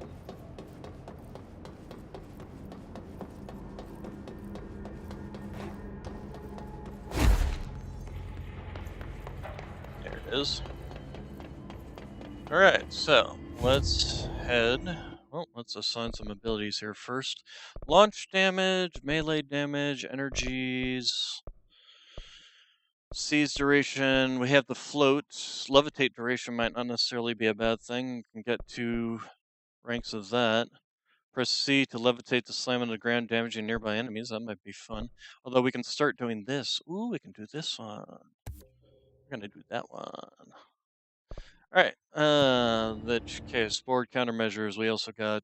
There it is. Alright, so let's head. Well, let's assign some abilities here first. Launch damage, melee damage, energies, seize duration. We have the float. Levitate duration might not necessarily be a bad thing. You can get 2 ranks of that. Press C to levitate to slam on the ground, damaging nearby enemies. That might be fun. Although we can start doing this. Ooh, we can do this one. We're gonna do that one. Alright, okay, board countermeasures. We also got...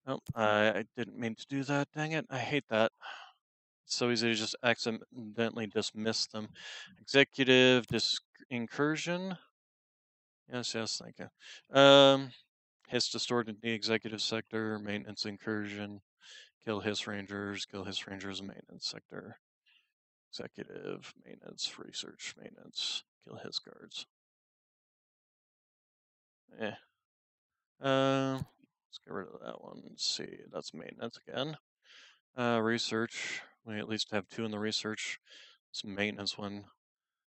Oh, I didn't mean to do that, dang it. I hate that. It's so easy to just accidentally dismiss them. Executive incursion. Yes, thank you. Hiss distorted the executive sector, maintenance incursion. Kill Hiss Rangers, maintenance sector. Executive, maintenance, research, maintenance. Kill Hiss guards. Let's get rid of that one. Let's see, that's maintenance again. Research. We at least have 2 in the research. It's a maintenance one.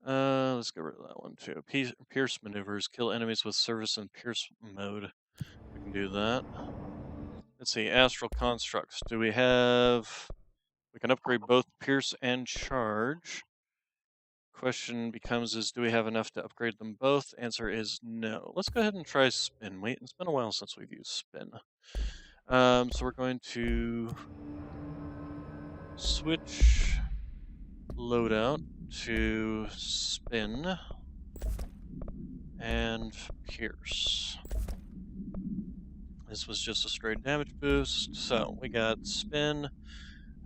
Let's get rid of that one too. Pierce maneuvers. Kill enemies with service and pierce mode. We can do that. Let's see. Astral constructs. Do we have... We can upgrade both pierce and charge. Question becomes is, do we have enough to upgrade them both? Answer is no. Let's go ahead and try spin. Wait, it's been a while since we've used spin. So we're going to switch loadout to spin and pierce. This was just a straight damage boost. So we got spin,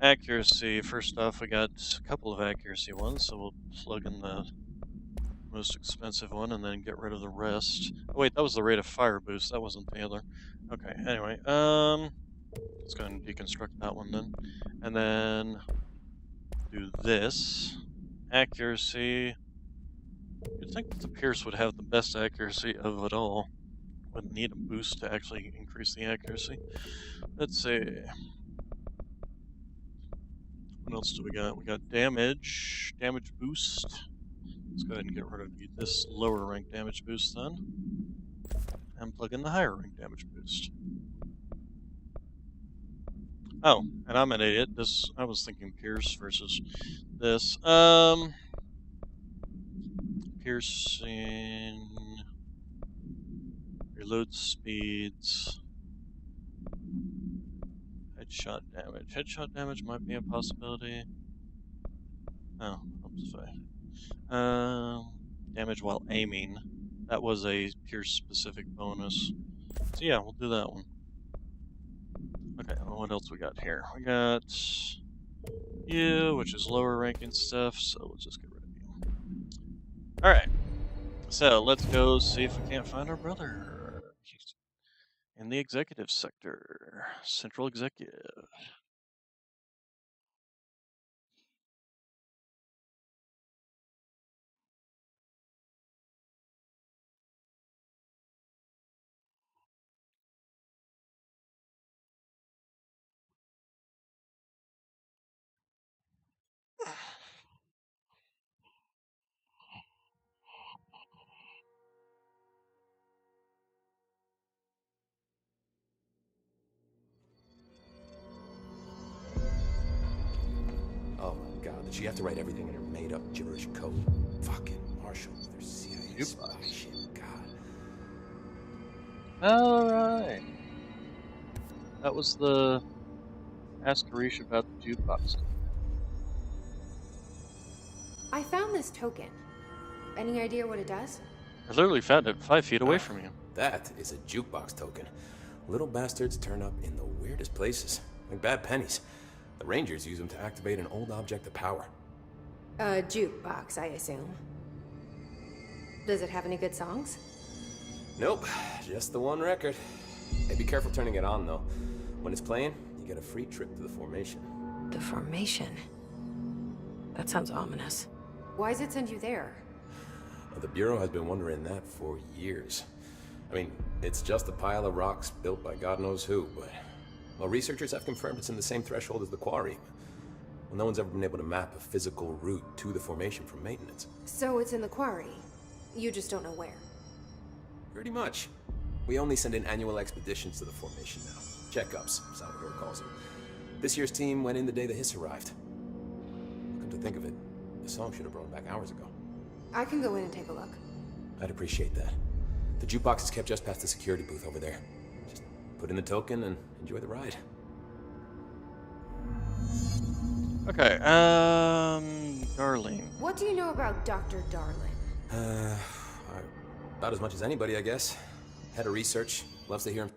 accuracy. First off, we got a couple of accuracy ones, so we'll plug in the most expensive one, and then get rid of the rest. Oh, wait, that was the rate of fire boost. That wasn't the other. Okay, anyway, let's go ahead and deconstruct that one then. And then do this. Accuracy. You'd think that the Pierce would have the best accuracy of it all. Wouldn't need a boost to actually increase the accuracy. Let's see. What else do we got? We got damage boost. Let's go ahead and get rid of this lower rank damage boost then. And plug in the higher rank damage boost. Oh, and I'm an idiot. I was thinking Pierce versus this. Piercing, reload speeds, headshot damage. Headshot damage might be a possibility. Oh, oops, damage while aiming. That was a Pierce specific bonus. So yeah, we'll do that one. Okay, what else we got here? We got you, which is lower ranking stuff, so let's just get rid of you. Alright, so let's go see if we can't find our brother. He's in the executive sector. Central executive. Oh my god, did she have to write everything in her made-up gibberish code? Fucking marshals, they're CIA spy shit, god. Alright. That was the Ask Arish about the jukebox. I found this token. Any idea what it does? I literally found it 5 feet away from you. That is a jukebox token. Little bastards turn up in the weirdest places, like bad pennies. The Rangers use them to activate an old object of power. A jukebox, I assume. Does it have any good songs? Nope, just the one record. Hey, be careful turning it on, though. When it's playing, you get a free trip to the formation. The formation? That sounds ominous. Why's it send you there? Well, the Bureau has been wondering that for years. I mean, it's just a pile of rocks built by God knows who, but... Well, researchers have confirmed it's in the same threshold as the quarry. Well, no one's ever been able to map a physical route to the formation from maintenance. So it's in the quarry. You just don't know where. Pretty much. We only send in annual expeditions to the formation now. Checkups, Salvador calls them. This year's team went in the day the Hiss arrived. Come to think of it, the song should have brought them back hours ago. I can go in and take a look. I'd appreciate that. The jukebox is kept just past the security booth over there. Just put in the token and enjoy the ride. Okay, Darlene. What do you know about Dr. Darling? About as much as anybody, I guess. Head of research, loves to hear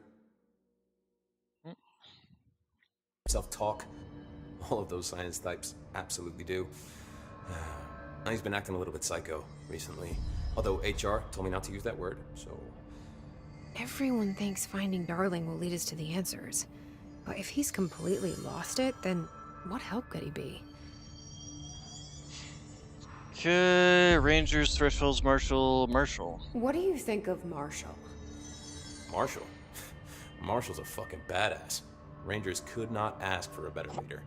himself talk. All of those science types absolutely do. He's been acting a little bit psycho recently. Although HR told me not to use that word, so... Everyone thinks finding Darling will lead us to the answers. But if he's completely lost it, then what help could he be? Okay, Rangers, Thresholds, Marshall. What do you think of Marshall? Marshall? Marshall's a fucking badass. Rangers could not ask for a better leader.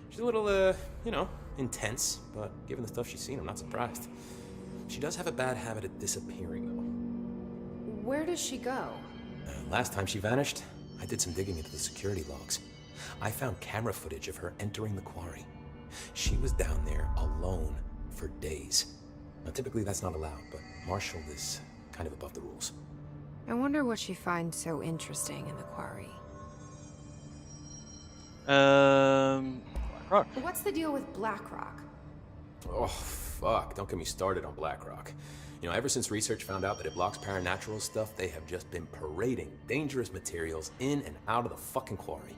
She's a little, you know, intense, but given the stuff she's seen, I'm not surprised. She does have a bad habit of disappearing, though. Where does she go? Last time she vanished, I did some digging into the security logs. I found camera footage of her entering the quarry. She was down there alone for days. Now, typically that's not allowed, but Marshall is kind of above the rules. I wonder what she finds so interesting in the quarry. Blackrock. What's the deal with Blackrock? Oh, fuck. Don't get me started on Blackrock. You know, ever since research found out that it blocks paranatural stuff, they have just been parading dangerous materials in and out of the fucking quarry.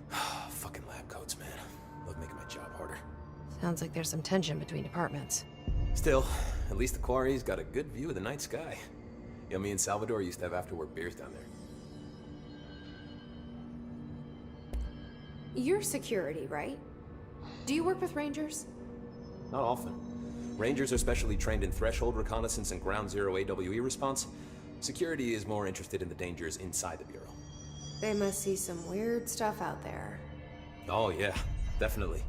Fucking lab coats, man. Love making my job harder. Sounds like there's some tension between departments. Still, At least the quarry's got a good view of the night sky. You know, me and Salvador used to have after-work beers down there. You're security, right? Do you work with Rangers? Not often. Rangers are specially trained in threshold reconnaissance and ground zero AWE response. Security is more interested in the dangers inside the Bureau. They must see some weird stuff out there. Oh yeah, definitely.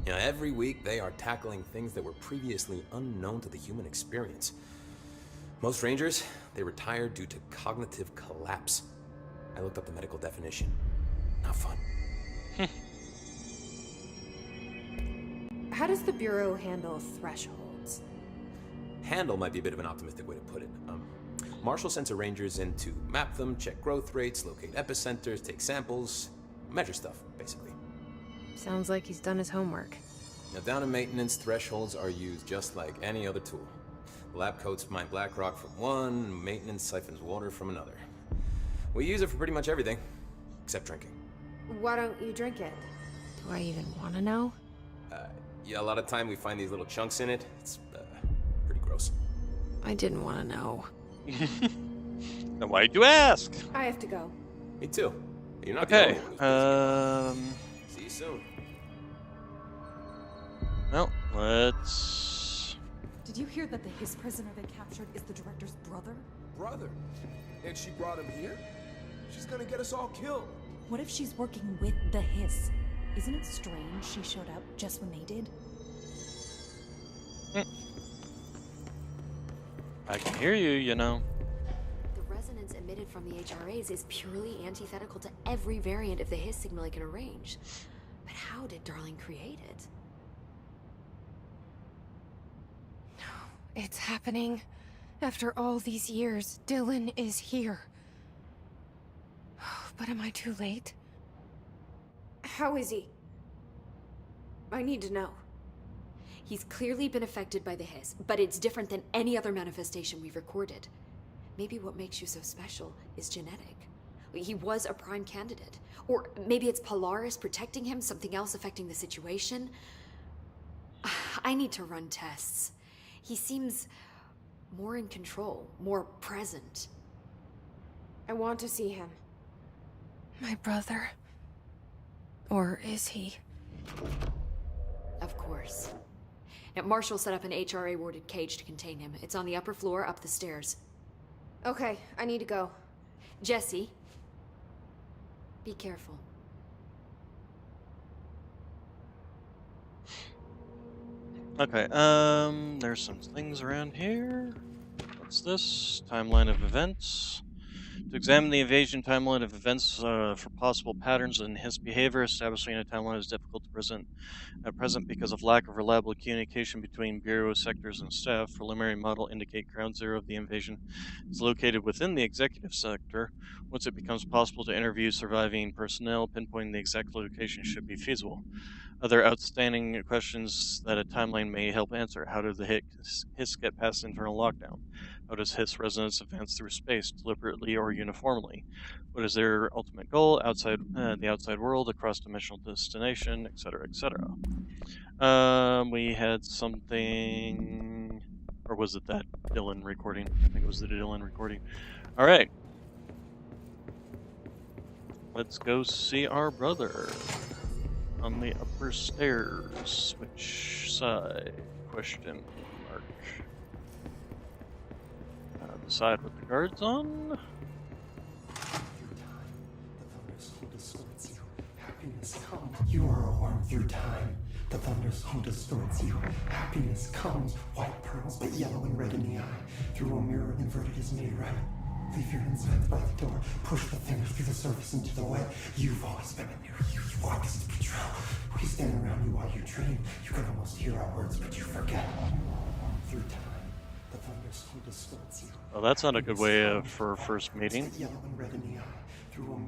You know, every week they are tackling things that were previously unknown to the human experience. Most Rangers, they retire due to cognitive collapse. I looked up the medical definition. Not fun. How does the Bureau handle thresholds? Handle might be a bit of an optimistic way to put it. Marshall sends her Rangers in to map them, check growth rates, locate epicenters, take samples, measure stuff, basically. Sounds like he's done his homework. Now, down in maintenance, thresholds are used just like any other tool. The lab coats mine black rock from one, maintenance siphons water from another. We use it for pretty much everything, except drinking. Why don't you drink it? Do I even want to know? Yeah, a lot of time we find these little chunks in it. It's pretty gross. I didn't want to know. Then why'd you ask? I have to go. Me too. You're not Okay. the only one. See you soon. Well, let's. Did you hear that the Hiss prisoner they captured is the director's brother? Brother? And she brought him here? She's gonna get us all killed. What if she's working with the Hiss? Isn't it strange she showed up just when they did? I can hear you, you know. The resonance emitted from the HRAs is purely antithetical to every variant of the Hiss signal I can arrange. But how did Darling create it? It's happening. After all these years, Dylan is here. But am I too late? How is he? I need to know. He's clearly been affected by the Hiss, but it's different than any other manifestation we've recorded. Maybe what makes you so special is genetic. He was a prime candidate. Or maybe it's Polaris protecting him, something else affecting the situation. I need to run tests. He seems more in control, more present. I want to see him. My brother? Or is he? Of course. Now, Marshall set up an HRA-warded cage to contain him. It's on the upper floor, up the stairs. Okay, I need to go. Jesse, be careful. Okay, there's some things around here. What's this? Timeline of events. To examine the invasion timeline of events for possible patterns in his behavior, establishing a timeline is difficult at present because of lack of reliable communication between Bureau sectors and staff. Preliminary model indicate ground zero of the invasion is located within the executive sector. Once it becomes possible to interview surviving personnel, pinpointing the exact location should be feasible. Other outstanding questions that a timeline may help answer. How did the Hiss get past internal lockdown? How does Hiss resonance advance through space, deliberately or uniformly? What is their ultimate goal outside the outside world, across dimensional destination, etc., etc.? We had something, or was it that Dylan recording? I think it was the Dylan recording. All right, let's go see our brother on the upper stairs. Which side? Question mark. The side with the guards on. Happiness come. You are a worm through time. The thunder's home distorts you. Happiness comes. White pearls, but yellow and red in the eye. Through a mirror inverted is made right. Leave your insides by the door. Push the fingers through the surface into the wet. You've always been in there. You walk as the patrol. We stand around you while you dream. You can almost hear our words, but you forget. Through time, the thunder's home distorts you. Well, that's not a good way for a first meeting. Yellow and red in the eye.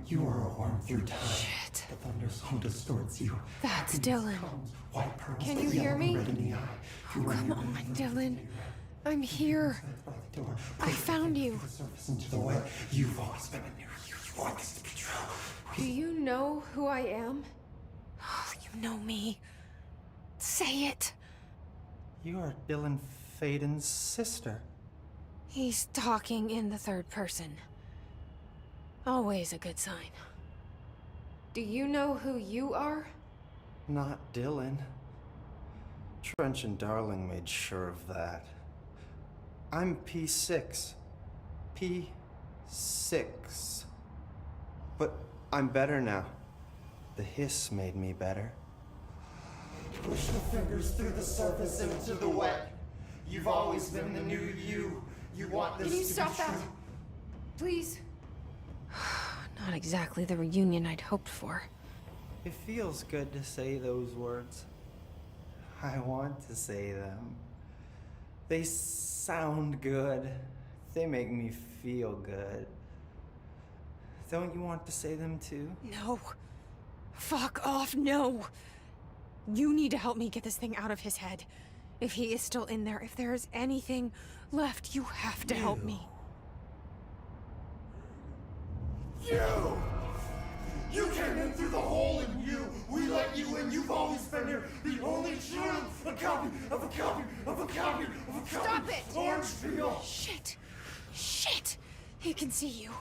You are a worm through time. Shit. The thunder's home distorts you. That's Dylan. White pearls, Can you hear me? red in the eye. Oh, come on, Dylan. I'm here. I found you. Into the wet. You've always been in there. You walk as the patrol. Do you know who I am? Oh, you know me. Say it. You are Dylan Faden's sister. He's talking in the third person. Always a good sign. Do you know who you are? Not Dylan. Trench and Darling made sure of that. I'm P6. P6. But I'm better now. The hiss made me better. Push the fingers through the surface into the wet. You've always been the new you. You want this Can you to stop be that? true. Please. Not exactly the reunion I'd hoped for. It feels good to say those words. I want to say them. They sound good. They make me feel good. Don't you want to say them too? No. Fuck off, no. You need to help me get this thing out of his head. If he is still in there, if there is anything left, you have to help me. You! You came in through the hole in you! We let you in, you've always been here! The only truth! A copy of a copy of a copy of a copy! Stop it! Orange peel! Shit! Shit! He can see you.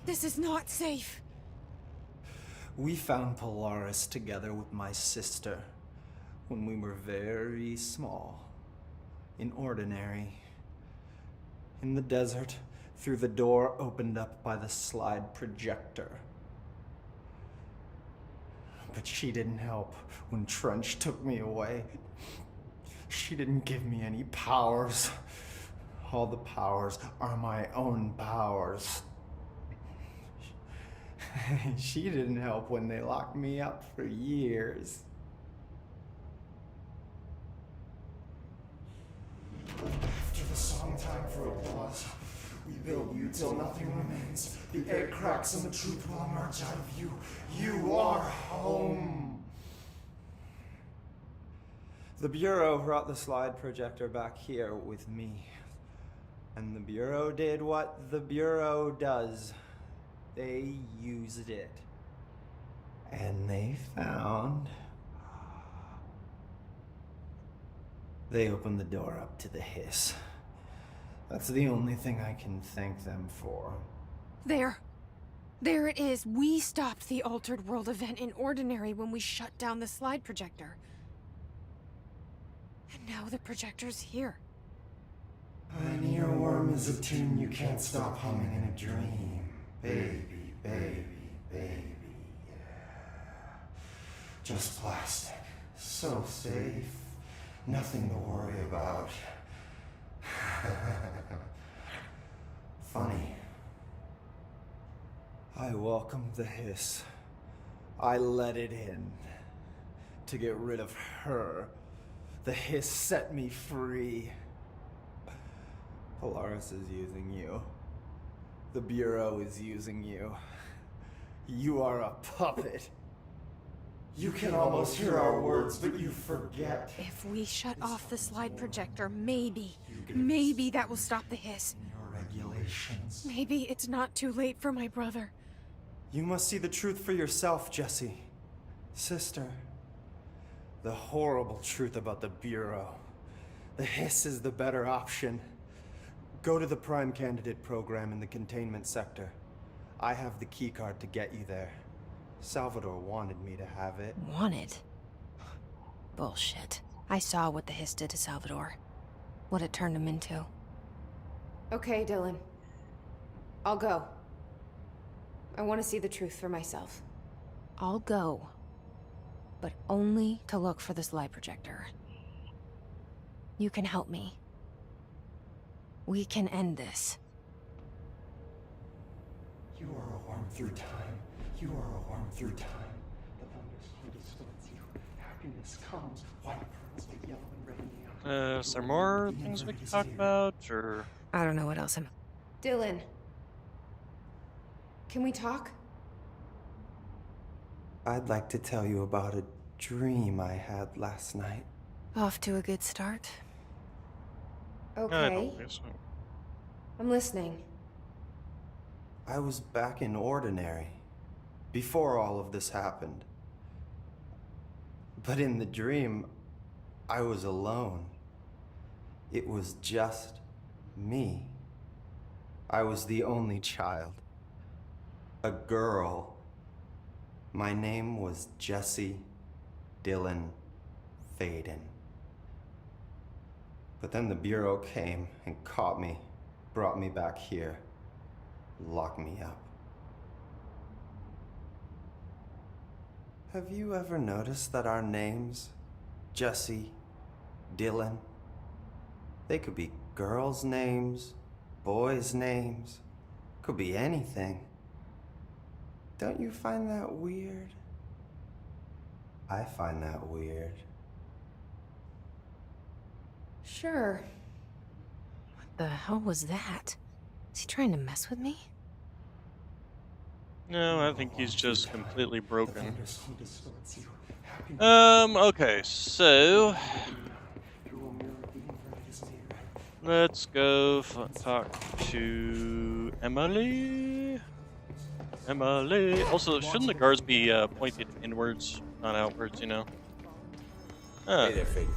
This is not safe. We found Polaris together with my sister when we were very small. In Ordinary. In the desert, through the door opened up by the slide projector. But she didn't help when Trench took me away. She didn't give me any powers. All the powers are my own powers. She didn't help when they locked me up for years. After the song time for applause, we build you till nothing remains. The egg cracks and the truth will emerge out of you. You are home. The Bureau brought the slide projector back here with me. And the Bureau did what the Bureau does. They used it. And they found... They opened the door up to the hiss. That's the only thing I can thank them for. There. There it is. We stopped the Altered World event in Ordinary when we shut down the slide projector. And now the projector's here. An earworm is a tune you can't stop humming in a dream. Baby, baby, baby, yeah. Just plastic. So safe. Nothing to worry about. Funny. I welcomed the hiss. I let it in. To get rid of her. The hiss set me free. Polaris is using you. The Bureau is using you. You are a puppet. You can almost hear our words, but you forget. If we shut off the slide projector, maybe that will stop the hiss. Your regulations. Maybe it's not too late for my brother. You must see the truth for yourself, Jesse. Sister. The horrible truth about the Bureau. The hiss is the better option. Go to the Prime Candidate program in the containment sector. I have the keycard to get you there. Salvador wanted me to have it. Wanted? Bullshit. I saw what the hiss did to Salvador. What it turned him into. Okay, Dylan. I'll go. I want to see the truth for myself. I'll go. But only to look for the slide projector. You can help me. We can end this. You are a worm through time. You are a worm through time. The thunder's heart distorts you. Happiness comes, white pearls, but yellow and red in the eye. Is there more things we can talk about, or...? I don't know what else I'm... Dylan. Can we talk? I'd like to tell you about a dream I had last night. Off to a good start. Okay. I don't think so. I'm listening. I was back in Ordinary, before all of this happened. But in the dream, I was alone. It was just me. I was the only child. A girl. My name was Jesse Dylan Faden. But then the Bureau came and caught me, brought me back here, locked me up. Have you ever noticed that our names, Jesse, Dylan, they could be girls' names, boys' names, could be anything. Don't you find that weird? I find that weird. Sure. What the hell was that? Is he trying to mess with me? No, I think he's just completely broken. Okay, so let's go talk to Emily. Emily. Also, shouldn't the guards be pointed inwards, not outwards, you know? Hey there, Faden.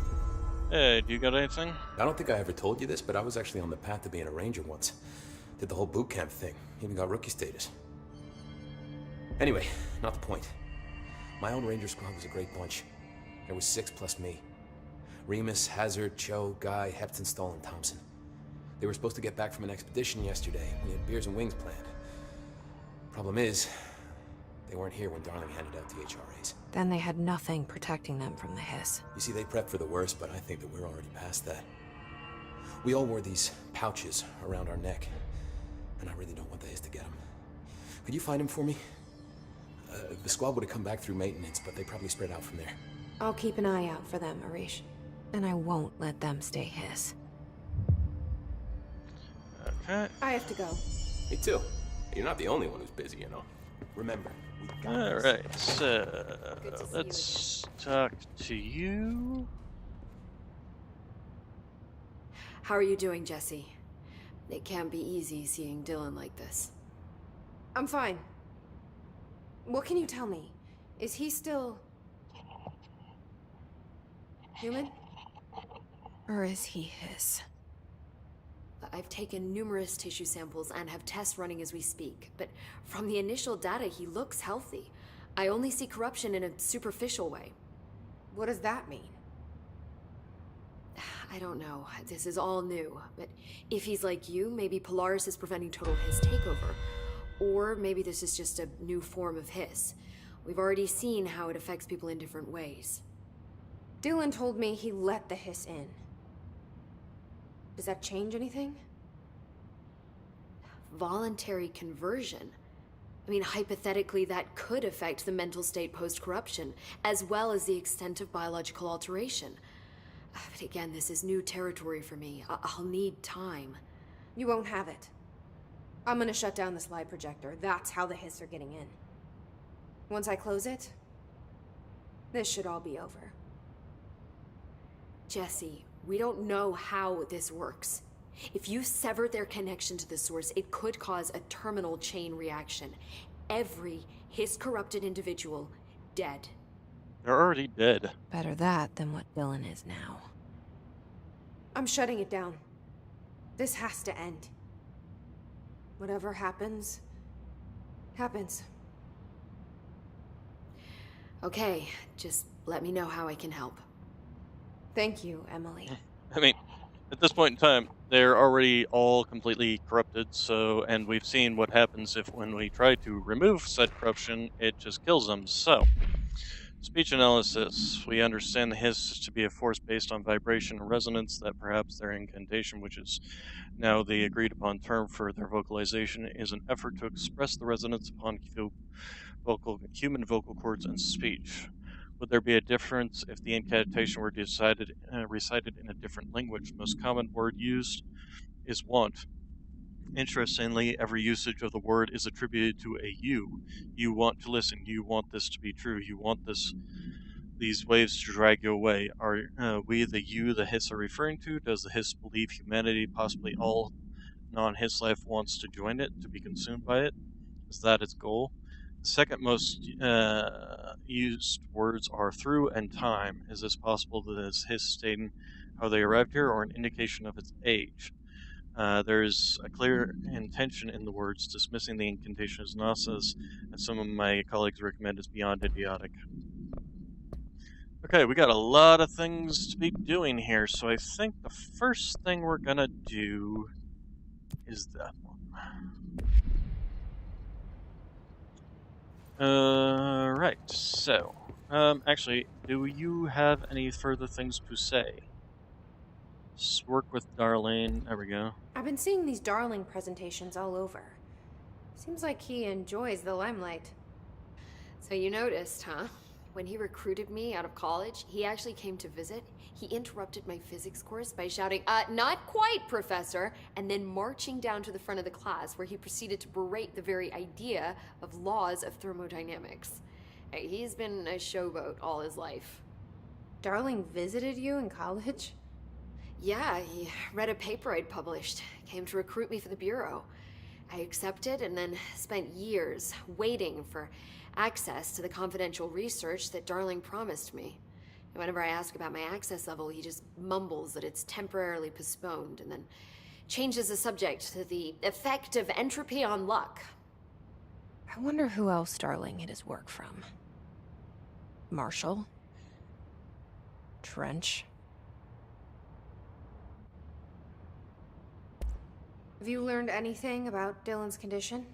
Hey, do you got anything? I don't think I ever told you this, but I was actually on the path to being a ranger once. Did the whole boot camp thing. Even got rookie status. Anyway, not the point. My own ranger squad was a great bunch. There was 6 plus me. Remus, Hazard, Cho, Guy, Hepton, Stoll, and Thompson. They were supposed to get back from an expedition yesterday. We had beers and wings planned. Problem is, they weren't here when Darling handed out the HRAs. Then they had nothing protecting them from the hiss. You see, they prepped for the worst, but I think that we're already past that. We all wore these pouches around our neck, and I really don't want the hiss to get them. Could you find him for me? The squad would have come back through maintenance, but they probably spread out from there. I'll keep an eye out for them, Arish. And I won't let them stay hiss. Okay. I have to go. Me too. You're not the only one who's busy, you know. Remember, we got this. Alright, so let's talk to you. How are you doing, Jesse? It can't be easy seeing Dylan like this. I'm fine. What can you tell me? Is he still... human? Or is he hiss? I've taken numerous tissue samples and have tests running as we speak, but from the initial data, he looks healthy. I only see corruption in a superficial way. What does that mean? I don't know. This is all new, but if he's like you, maybe Polaris is preventing total hiss takeover. Or maybe this is just a new form of hiss. We've already seen how it affects people in different ways. Dylan told me he let the hiss in. Does that change anything? Voluntary conversion. I mean, hypothetically, that could affect the mental state post-corruption, as well as the extent of biological alteration. But again, this is new territory for me. I'll need time. You won't have it. I'm gonna shut down this light projector. That's how the hiss are getting in. Once I close it, this should all be over. Jesse, we don't know how this works. If you sever their connection to the source, it could cause a terminal chain reaction. Every hiss-corrupted individual dead. They're already dead. Better that than what Dylan is now. I'm shutting it down. This has to end. Whatever happens, happens. Okay, just let me know how I can help. Thank you, Emily. I mean, at this point in time, they're already all completely corrupted, so, and we've seen what happens if when we try to remove said corruption, it just kills them, so. Speech analysis. We understand the hiss to be a force based on vibration and resonance, that perhaps their incantation, which is now the agreed upon term for their vocalization, is an effort to express the resonance upon human vocal cords and speech. Would there be a difference if the incantation were recited in a different language? The most common word used is want. Interestingly, every usage of the word is attributed to a you. You want to listen. You want this to be true. You want these waves to drag you away. Are we the you the hiss are referring to? Does the hiss believe humanity, possibly all non-hiss life, wants to join it, to be consumed by it? Is that its goal? The second most used words are through and time. Is this possible that this hiss stating how they arrived here, or an indication of its age. There's a clear intention in the words, dismissing the incantation as nonsense, and some of my colleagues recommend it's beyond idiotic. Okay, we got a lot of things to be doing here, so I think the first thing we're gonna do is that one. Right, so, actually, do you have any further things to say? Just work with Darlene. There we go. I've been seeing these Darling presentations all over. Seems like he enjoys the limelight. So you noticed, huh? When he recruited me out of college, he actually came to visit. He interrupted my physics course by shouting, "Not quite, Professor," and then marching down to the front of the class where he proceeded to berate the very idea of laws of thermodynamics. Hey, he's been a showboat all his life. Darling visited you in college? Yeah, he read a paper I'd published, came to recruit me for the Bureau. I accepted and then spent years waiting for access to the confidential research that Darling promised me. And whenever I ask about my access level, he just mumbles that it's temporarily postponed and then changes the subject to the effect of entropy on luck. I wonder who else Darling hid his work from. Marshall? Trench? Have you learned anything about Dylan's condition?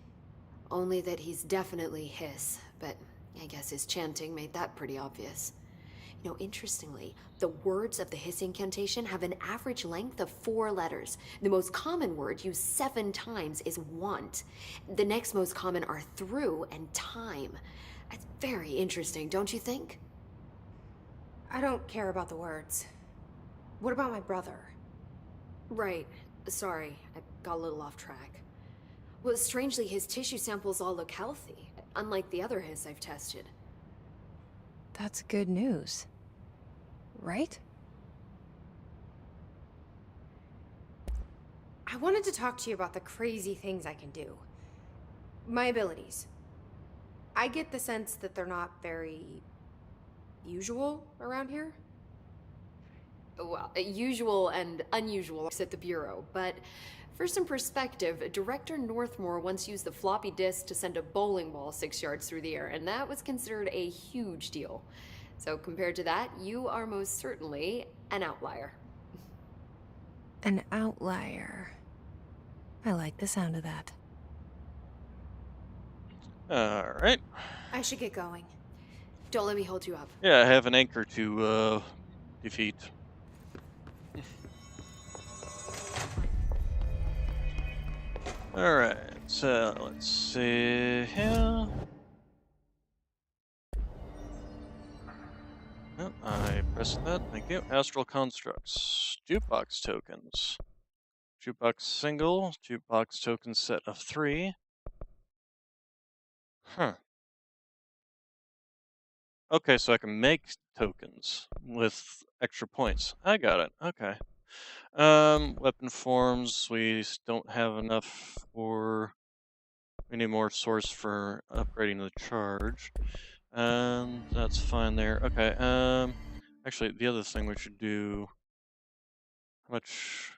Only that he's definitely Hiss, but I guess his chanting made that pretty obvious. You know, interestingly, the words of the Hiss incantation have an average length of 4 letters. The most common word used 7 times is want. The next most common are through and time. It's very interesting, don't you think? I don't care about the words. What about my brother? Right. Sorry, I got a little off track. Well, strangely, his tissue samples all look healthy, unlike the other Hiss I've tested. That's good news. Right? I wanted to talk to you about the crazy things I can do. My abilities. I get the sense that they're not very usual around here. Well, usual and unusual at the Bureau, but for some perspective, Director Northmore once used the floppy disk to send a bowling ball 6 yards through the air, and that was considered a huge deal. So compared to that, you are most certainly an outlier. An outlier. I like the sound of that. Alright. I should get going. Don't let me hold you up. Yeah, I have an anchor to, defeat. Alright, so let's see here. Oh, I pressed that, thank you. Astral constructs. Jukebox tokens. Jukebox single, jukebox token set of 3. Huh. Okay, so I can make tokens with extra points. I got it, okay. Weapon forms, we don't have enough for... We need more source for upgrading the charge. That's fine there. Okay, actually, the other thing we should do... How much...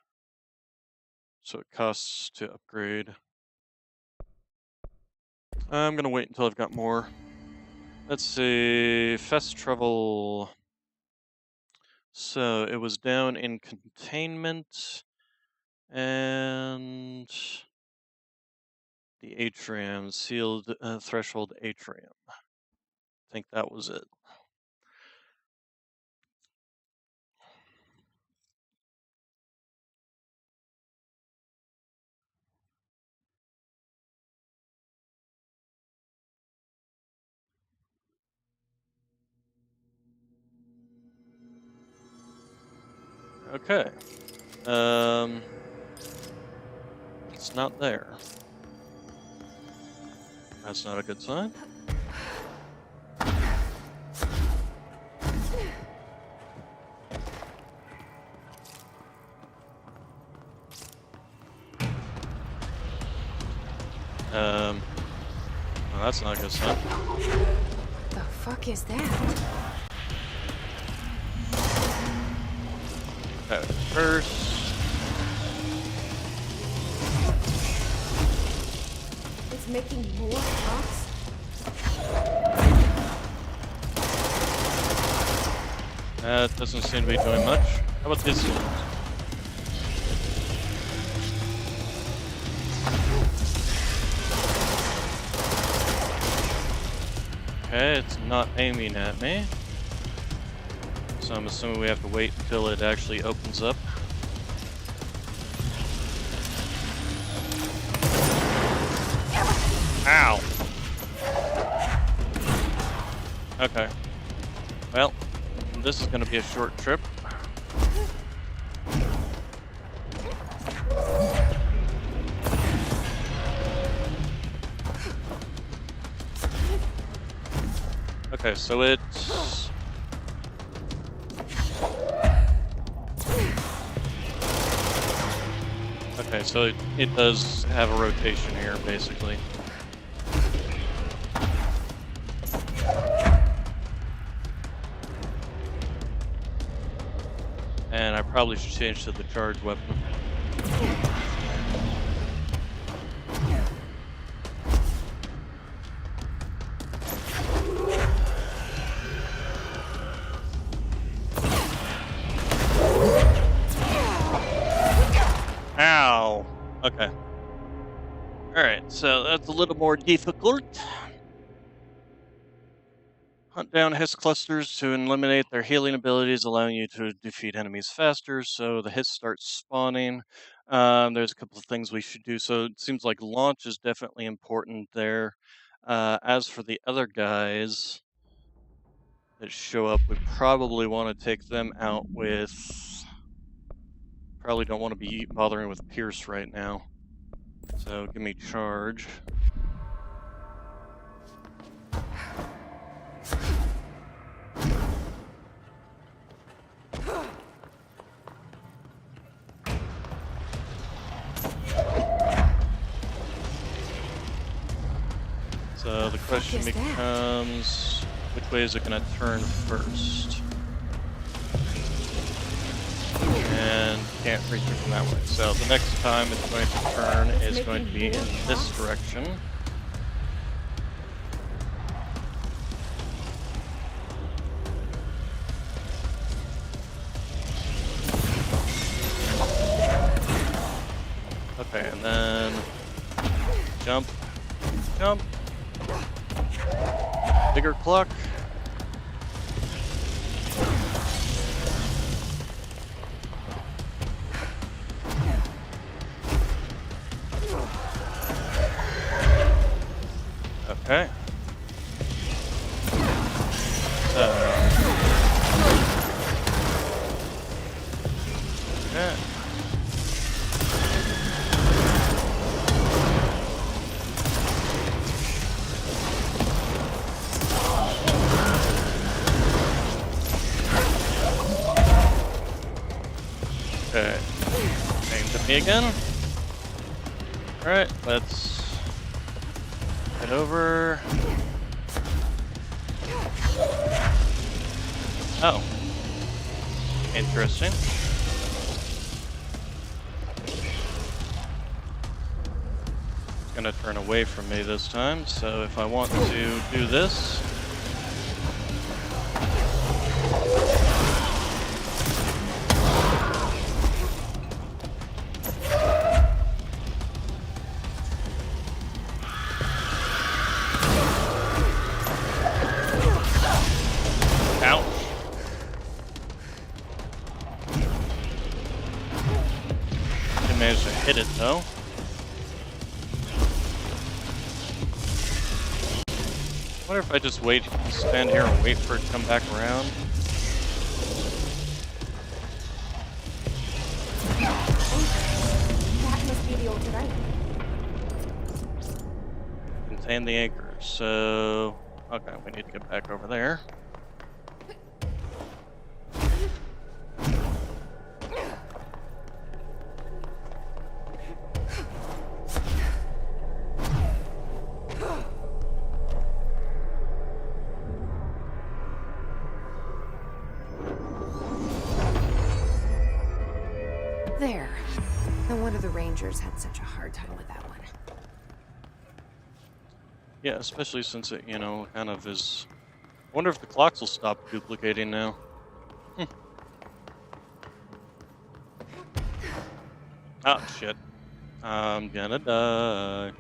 So it costs to upgrade. I'm gonna wait until I've got more. Let's see... Fast travel... So, it was down in containment, and the atrium, sealed threshold atrium. I think that was it. Okay. It's not there. That's not a good sign. Well, that's not a good sign. The fuck is that? Okay, first. It's making more shots? That doesn't seem to be doing much. How about this one? Okay, it's not aiming at me. So I'm assuming we have to wait until it actually opens up. Ow! Okay. Well, this is going to be a short trip. Okay, so it's... Okay, so it does have a rotation here, basically. And I probably should change to the charged weapon. Ow! Okay. Alright, so that's a little more difficult. Hunt down Hiss clusters to eliminate their healing abilities, allowing you to defeat enemies faster. So the Hiss starts spawning. There's a couple of things we should do. So it seems like launch is definitely important there. As for the other guys that show up, we probably want to take them out with... Probably don't want to be bothering with Pierce right now. So give me charge. So the question becomes, which way is it going to turn first? And can't reach it from that way. So the next time it's going to turn is going to be in this direction. Okay, and then jump, jump, bigger clock. Okay. Okay. Okay. Aimed at me again. Alright, let's head over. Oh. Interesting. It's gonna turn away from me this time, so if I want to do this. Managed to hit it though. I wonder if I just stand here and wait for it to come back around. That must be the altered item. Contain the anchor. So, okay, we need to get back over there. there. No wonder the Rangers had such a hard time with that one. Yeah, especially since it, you know, kind of is... I wonder if the clocks will stop duplicating now. Oh, shit. I'm gonna die.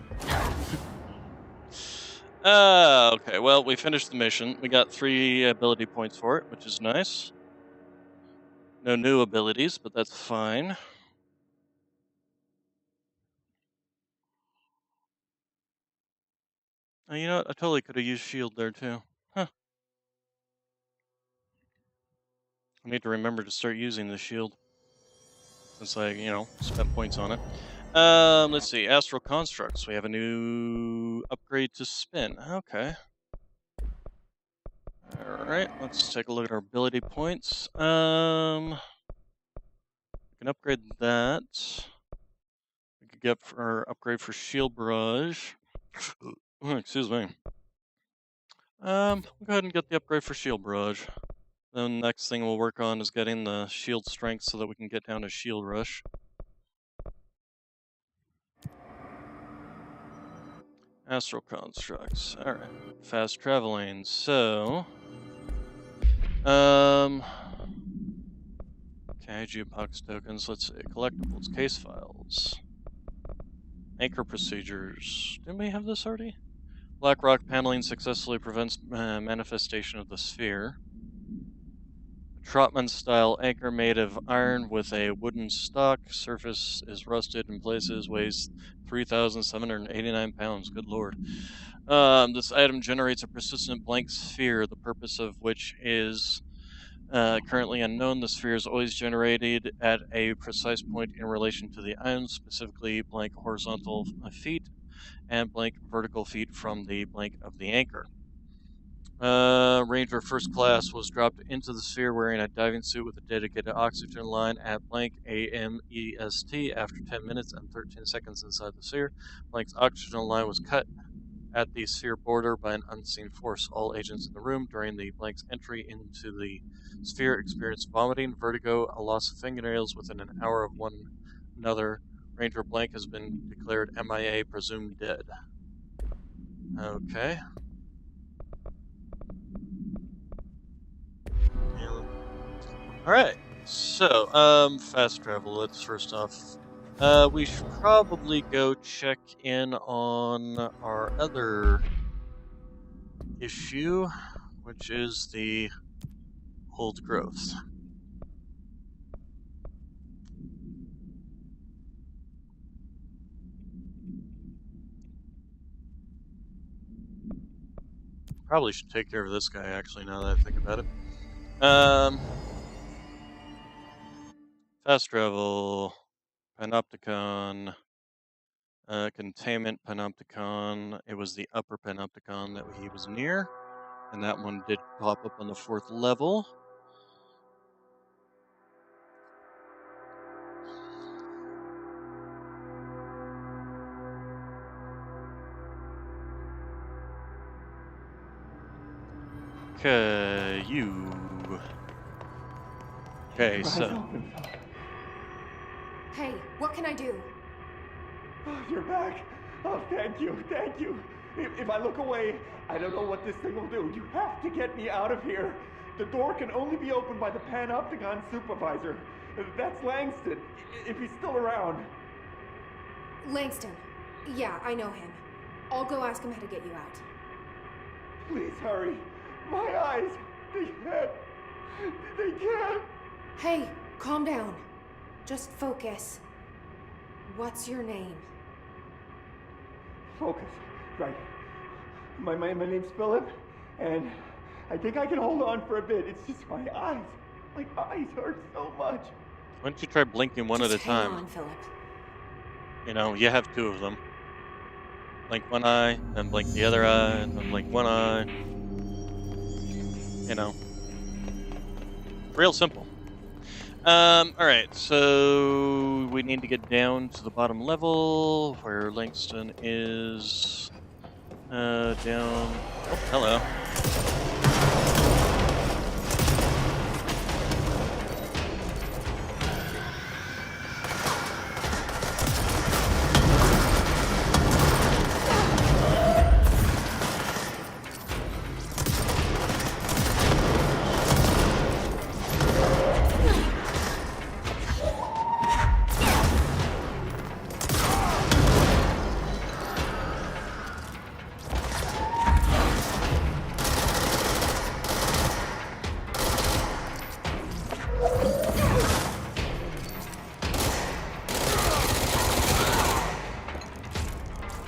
Okay, well, we finished the mission. We got 3 ability points for it, which is nice. No new abilities, but that's fine. Oh, you know what? I totally could have used shield there, too. Huh. I need to remember to start using the shield. Since I, you know, spent points on it. Let's see. Astral Constructs. We have a new upgrade to spin. Okay. Alright, let's take a look at our ability points. We can upgrade that. We could get our upgrade for Shield Barrage. Excuse me. We'll go ahead and get the upgrade for Shield Barrage. Then the next thing we'll work on is getting the shield strength so that we can get down to Shield Rush. Astral Constructs. Alright. Fast traveling. So... Okay, geobox tokens. Let's see. Collectibles. Case files. Anchor procedures. Didn't we have this already? Blackrock paneling successfully prevents manifestation of the sphere. Trotman-style anchor made of iron with a wooden stock. Surface is rusted in places. Weighs 3,789 pounds. Good lord. This item generates a persistent blank sphere, the purpose of which is currently unknown. The sphere is always generated at a precise point in relation to the item, specifically blank horizontal feet and blank vertical feet from the blank of the anchor. Ranger First Class was dropped into the sphere wearing a diving suit with a dedicated oxygen line at blank AMEST after 10 minutes and 13 seconds inside the sphere. Blank's oxygen line was cut at the sphere border by an unseen force. All agents in the room during the blank's entry into the sphere experienced vomiting, vertigo, a loss of fingernails within an hour of one another. Ranger Blank has been declared MIA, presumed dead. Okay. Alright, so, fast travel, let's first off, we should probably go check in on our other issue, which is the old growth. Probably should take care of this guy, actually, now that I think about it. Fast travel, Panopticon, containment Panopticon. It was the upper Panopticon that he was near, and that one did pop up on the 4th level. Okay, you. Okay, so. Hey, what can I do? Oh, you're back. Oh, thank you, thank you. If I look away, I don't know what this thing will do. You have to get me out of here. The door can only be opened by the Panopticon supervisor. That's Langston, if he's still around. Langston. Yeah, I know him. I'll go ask him how to get you out. Please hurry. My eyes, they can't. Hey, calm down. Just focus. What's your name? Focus. Right. My name's Philip, and I think I can hold on for a bit. It's just my eyes. My eyes hurt so much. Why don't you try blinking one at a time? Hang on, Philip. You know, you have 2 of them. Blink one eye, then blink the other eye, and then blink one eye. You know. Real simple. Alright, so we need to get down to the bottom level where Langston is down. Oh, hello.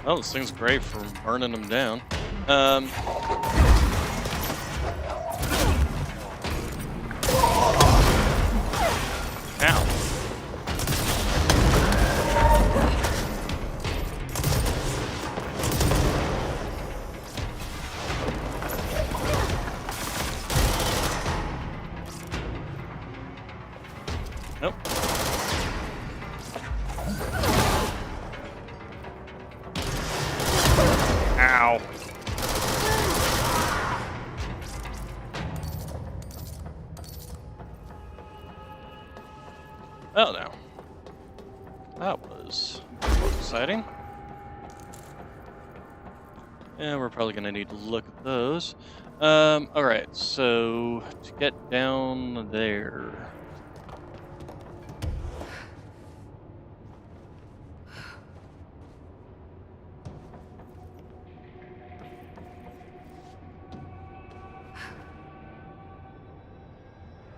Oh, this thing's great for burning them down. Ow. Nope. Ow. Oh no. That was exciting. Yeah, we're probably gonna need to look at those. Alright, so to get down there.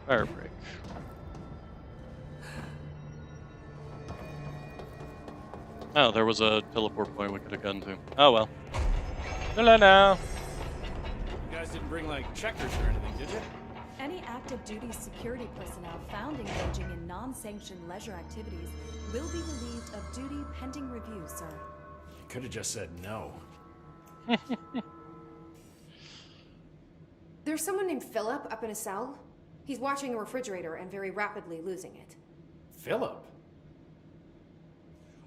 Fire break. Oh, there was a teleport point we could have gone to. Oh well. Hello now. You guys didn't bring like checkers or anything, did you? Any active duty security personnel found engaging in non-sanctioned leisure activities will be relieved of duty pending review, sir. You could have just said no. There's someone named Philip up in a cell. He's watching a refrigerator and very rapidly losing it. Philip?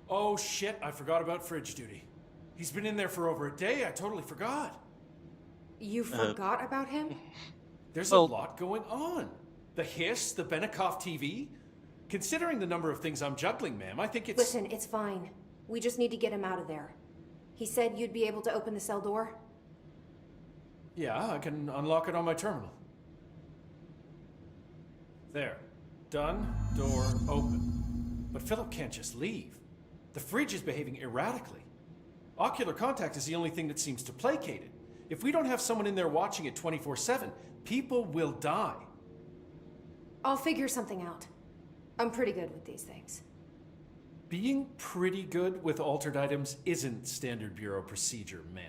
Oh shit, I forgot about fridge duty. He's been in there for over a day, I totally forgot. You forgot about him? There's a lot going on. The hiss, the Benikoff TV. Considering the number of things I'm juggling, ma'am, I think it's... Listen, it's fine. We just need to get him out of there. He said you'd be able to open the cell door? Yeah, I can unlock it on my terminal. There. Done. Door open. But Philip can't just leave. The fridge is behaving erratically. Ocular contact is the only thing that seems to placate it. If we don't have someone in there watching it 24/7, people will die. I'll figure something out. I'm pretty good with these things. Being pretty good with altered items isn't standard Bureau procedure, ma'am.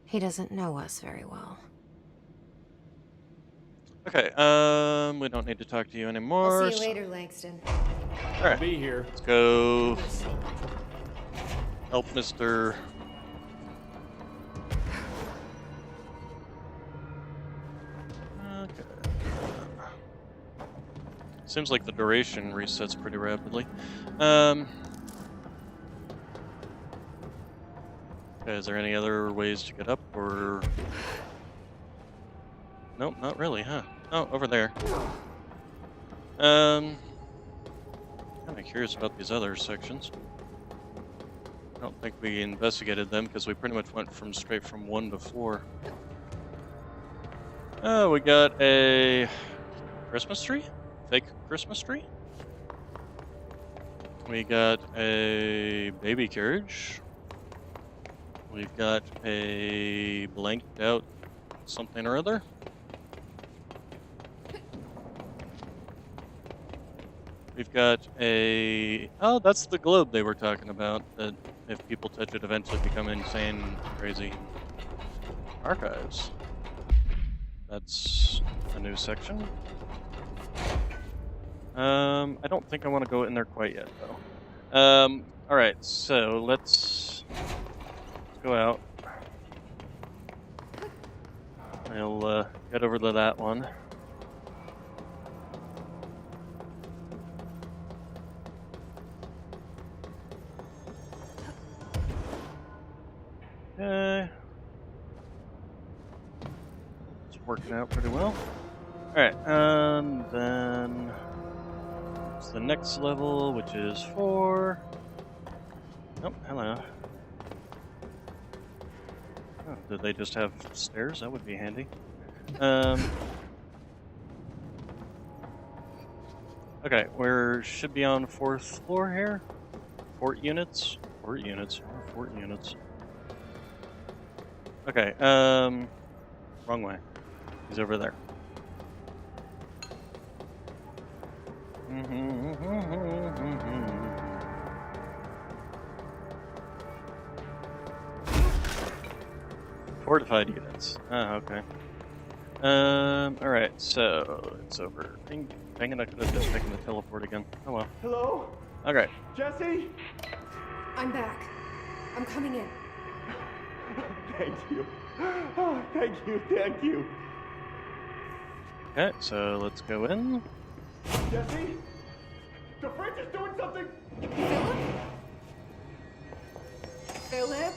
He doesn't know us very well. Okay, we don't need to talk to you anymore. I'll see you later, Langston. Alright. I'll be here. Let's go help Mr. Okay. Seems like the duration resets pretty rapidly. Okay, is there any other ways to get up, or... Nope, not really, huh? Oh, over there. Kind of curious about these other sections. I don't think we investigated them because we pretty much went straight from one to 4. Oh, we got a Christmas tree? Fake Christmas tree? We got a baby carriage. We've got a blanked out something or other. We've got a... Oh, that's the globe they were talking about, that if people touch it eventually become insane, crazy. Archives. That's a new section. I don't think I want to go in there quite yet, though. Alright, so let's go out. I'll get over to that one. Okay. It's working out pretty well. Alright, and then it's the next level, which is 4. Oh, hello. Oh, did they just have stairs? That would be handy. Okay, we should be on 4th floor here. Fort units. Fort units. Fort units. Okay, wrong way. He's over there. Fortified units. Ah, okay. Alright, so it's over. Dang it, I could have just taken the teleport again. Oh well. Hello? Okay. Jesse? I'm back. I'm coming in. Thank you. Oh, thank you, thank you. Okay, so let's go in. Jesse? The fridge is doing something! Philip?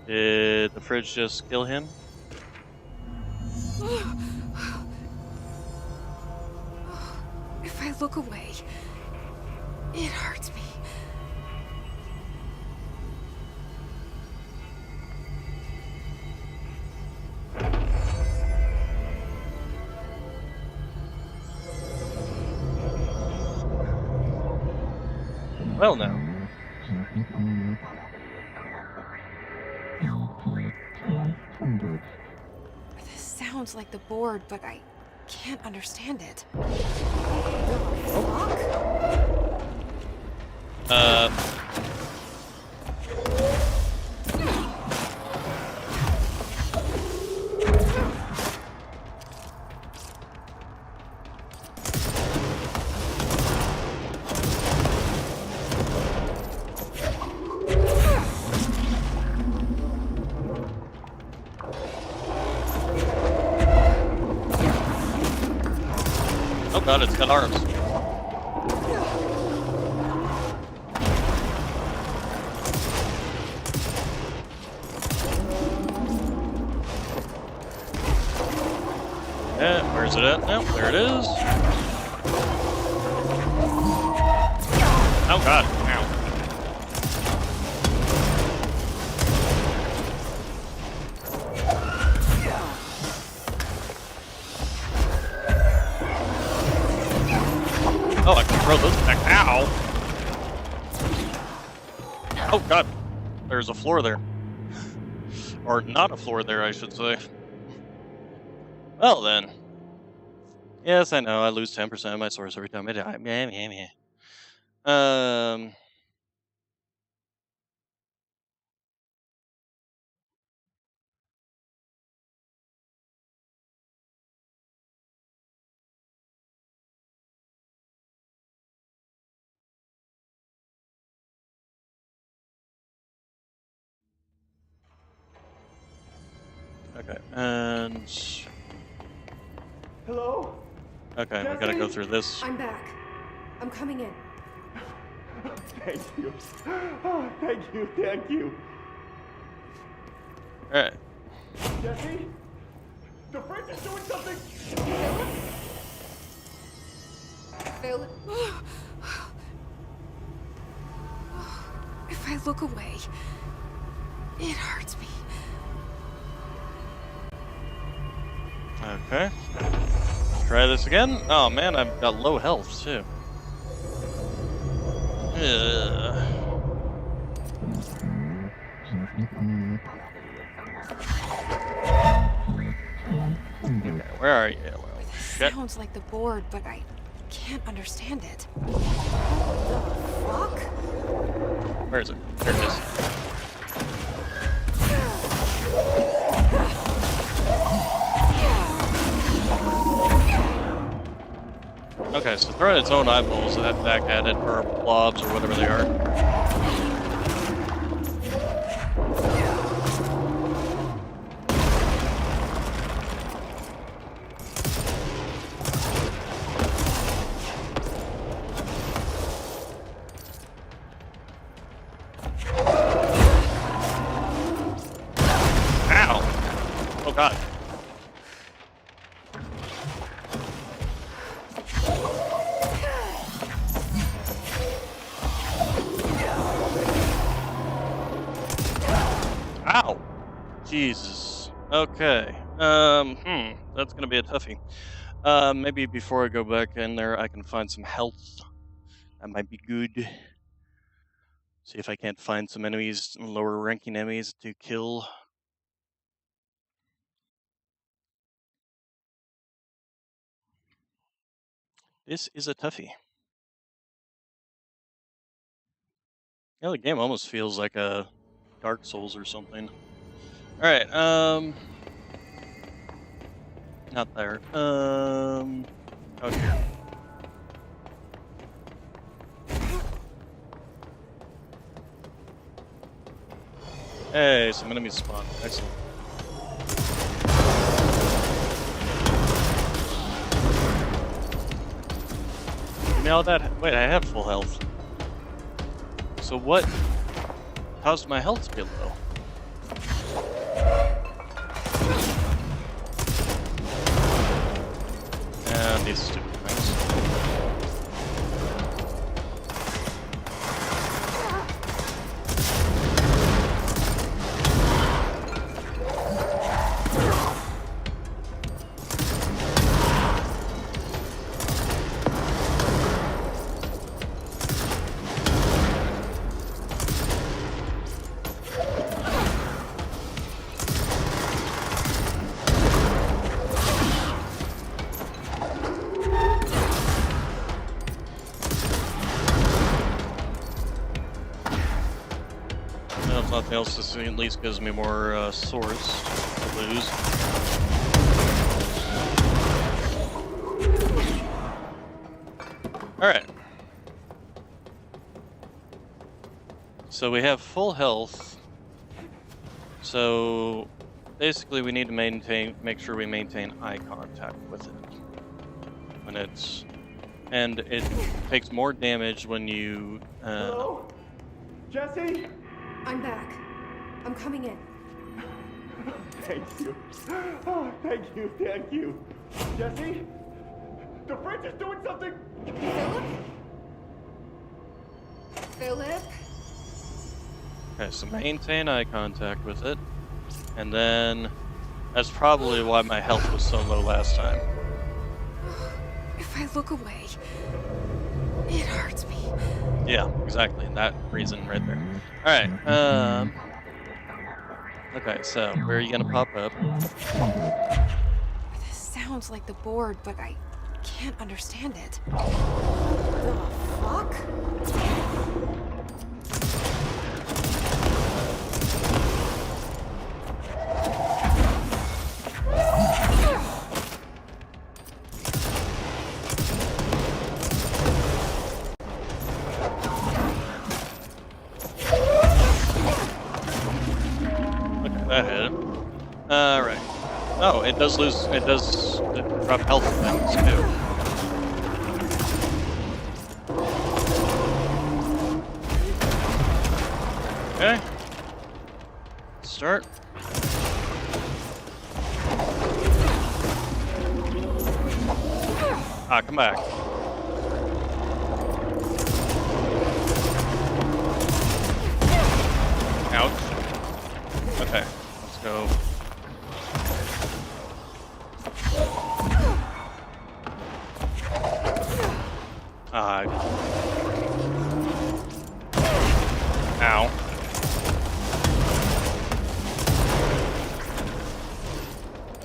Did the fridge just kill him? If I look away, it hurts me. Well, now. This sounds like the board, but I can't understand it. Oh god, it's got arms. Yeah, where's it at now? There it is. Oh god, ow. Oh, I can throw those back. Ow! Oh god, there's a floor there. Or not a floor there, I should say. Well then. Yes, I know, I lose 10% of my source every time I die. Okay, and... Hello? Okay, we gotta go through this. I'm back. I'm coming in. Thank you. Oh, thank you, thank you. Alright. Jesse? The fridge is doing something! Philip? If I look away, it hurts me. Okay. Try this again. Oh man, I've got low health too. Ugh. Okay, where are you? Well, shit. Sounds like the board, but I can't understand it. Where is it? There it is. Okay, so throwing its own eyeballs back at it, or blobs, or whatever they are. Ow! Oh god. Ow! Jesus. Okay. That's gonna be a toughie. Maybe before I go back in there, I can find some health. That might be good. See if I can't find some enemies, lower ranking enemies to kill. This is a toughie. Yeah, the game almost feels like a Dark Souls or something. Alright, not there. Out here. Hey, some enemies spawn. Excellent. Give me all that. Wait, I have full health. So what caused my health to be low? And these stupid things. If nothing else, this at least gives me more swords to lose. Alright. So we have full health. So basically we need to make sure we maintain eye contact with it. When it's... And it takes more damage when you... Hello? Jesse? I'm back. I'm coming in. Thank you. Oh, thank you, thank you. Jesse? The fridge is doing something! Philip? Philip? Okay, so maintain eye contact with it. And then... That's probably why my health was so low last time. If I look away, it hurts me. Yeah, exactly. That reason right there. Alright, okay, so where are you gonna pop up? This sounds like the board, but I can't understand it. The fuck? That hit it. Right. Oh, it does drop health things too. Okay. Start. Ah, come back. Ouch. Okay, let's go. Ow.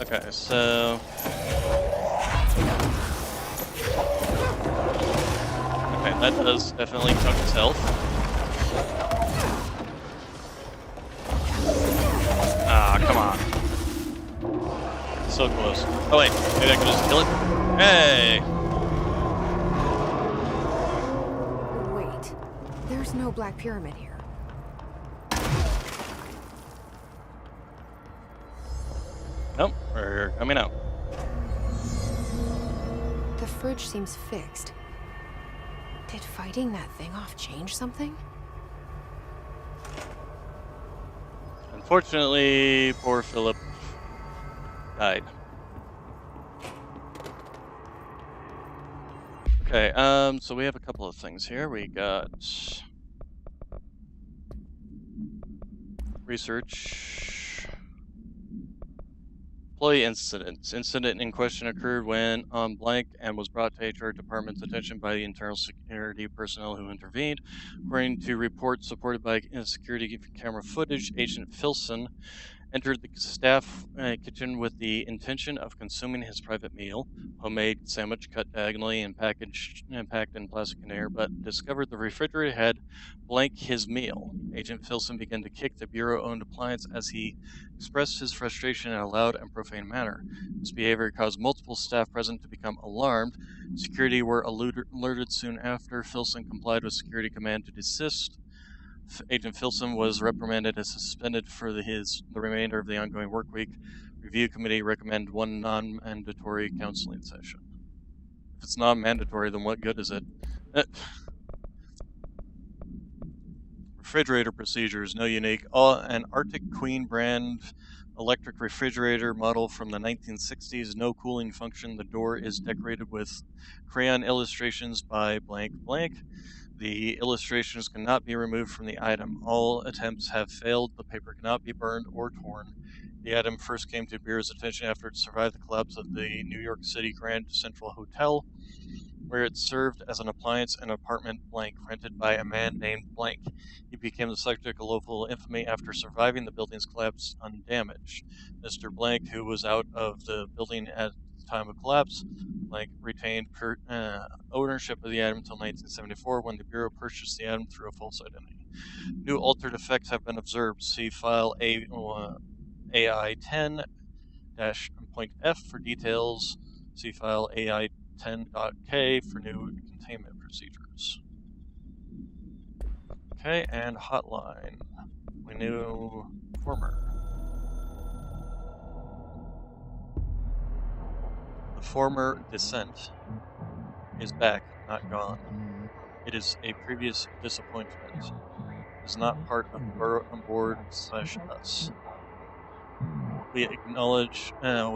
Okay, so... Okay, that does definitely tuck his health. Ah, come on. So close. Oh wait, maybe I can just kill it? Hey! Wait, there's no Black Pyramid here. Nope, we're coming out. The fridge seems fixed. Did fighting that thing off change something? Unfortunately, poor Philip died. Okay, so we have a couple of things here. We got research. Employee incidents. Incident in question occurred when on blank and was brought to HR department's attention by the internal security personnel who intervened. According to reports supported by security camera footage, Agent Filson entered the staff kitchen with the intention of consuming his private meal, homemade sandwich cut diagonally and packaged and packed in plastic container, but discovered the refrigerator had blank his meal. Agent Filson began to kick the Bureau-owned appliance as he expressed his frustration in a loud and profane manner. This behavior caused multiple staff present to become alarmed. Security were alerted soon after. Filson complied with security command to desist. Agent Filson was reprimanded and suspended for the remainder of the ongoing work week. Review committee recommended one non-mandatory counseling session. If it's non-mandatory, then what good is it? Refrigerator procedures, no unique. An Arctic Queen brand electric refrigerator model from the 1960s, no cooling function. The door is decorated with crayon illustrations by blank blank. The illustrations cannot be removed from the item. All attempts have failed. The paper cannot be burned or torn. The item first came to Bureau's attention after it survived the collapse of the New York City Grand Central Hotel, where it served as an appliance in apartment blank, rented by a man named Blank. He became the subject of local infamy after surviving the building's collapse undamaged. Mr. Blank, who was out of the building at the time of collapse, Blank retained ownership of the item until 1974, when the Bureau purchased the item through a false identity. New altered effects have been observed. See file AI10-.F for details. See file AI10.K for new containment procedures. Okay, and hotline. We knew former. The former descent is back, not gone. It is a previous disappointment. It is not part of the Burrow on board /us. We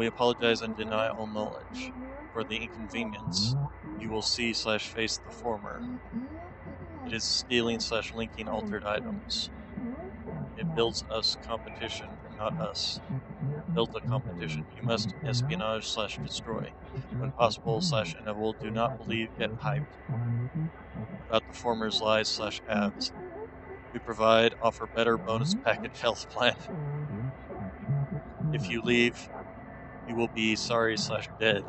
apologize and deny all knowledge. For the inconvenience, you will see /face the former. It is stealing /linking altered items. It builds us competition, not us. Build the competition. You must espionage /destroy. When possible /inevitable, do not believe, get hyped. About the former's lies /ads. We offer better bonus package health plan. If you leave, you will be sorry /dead.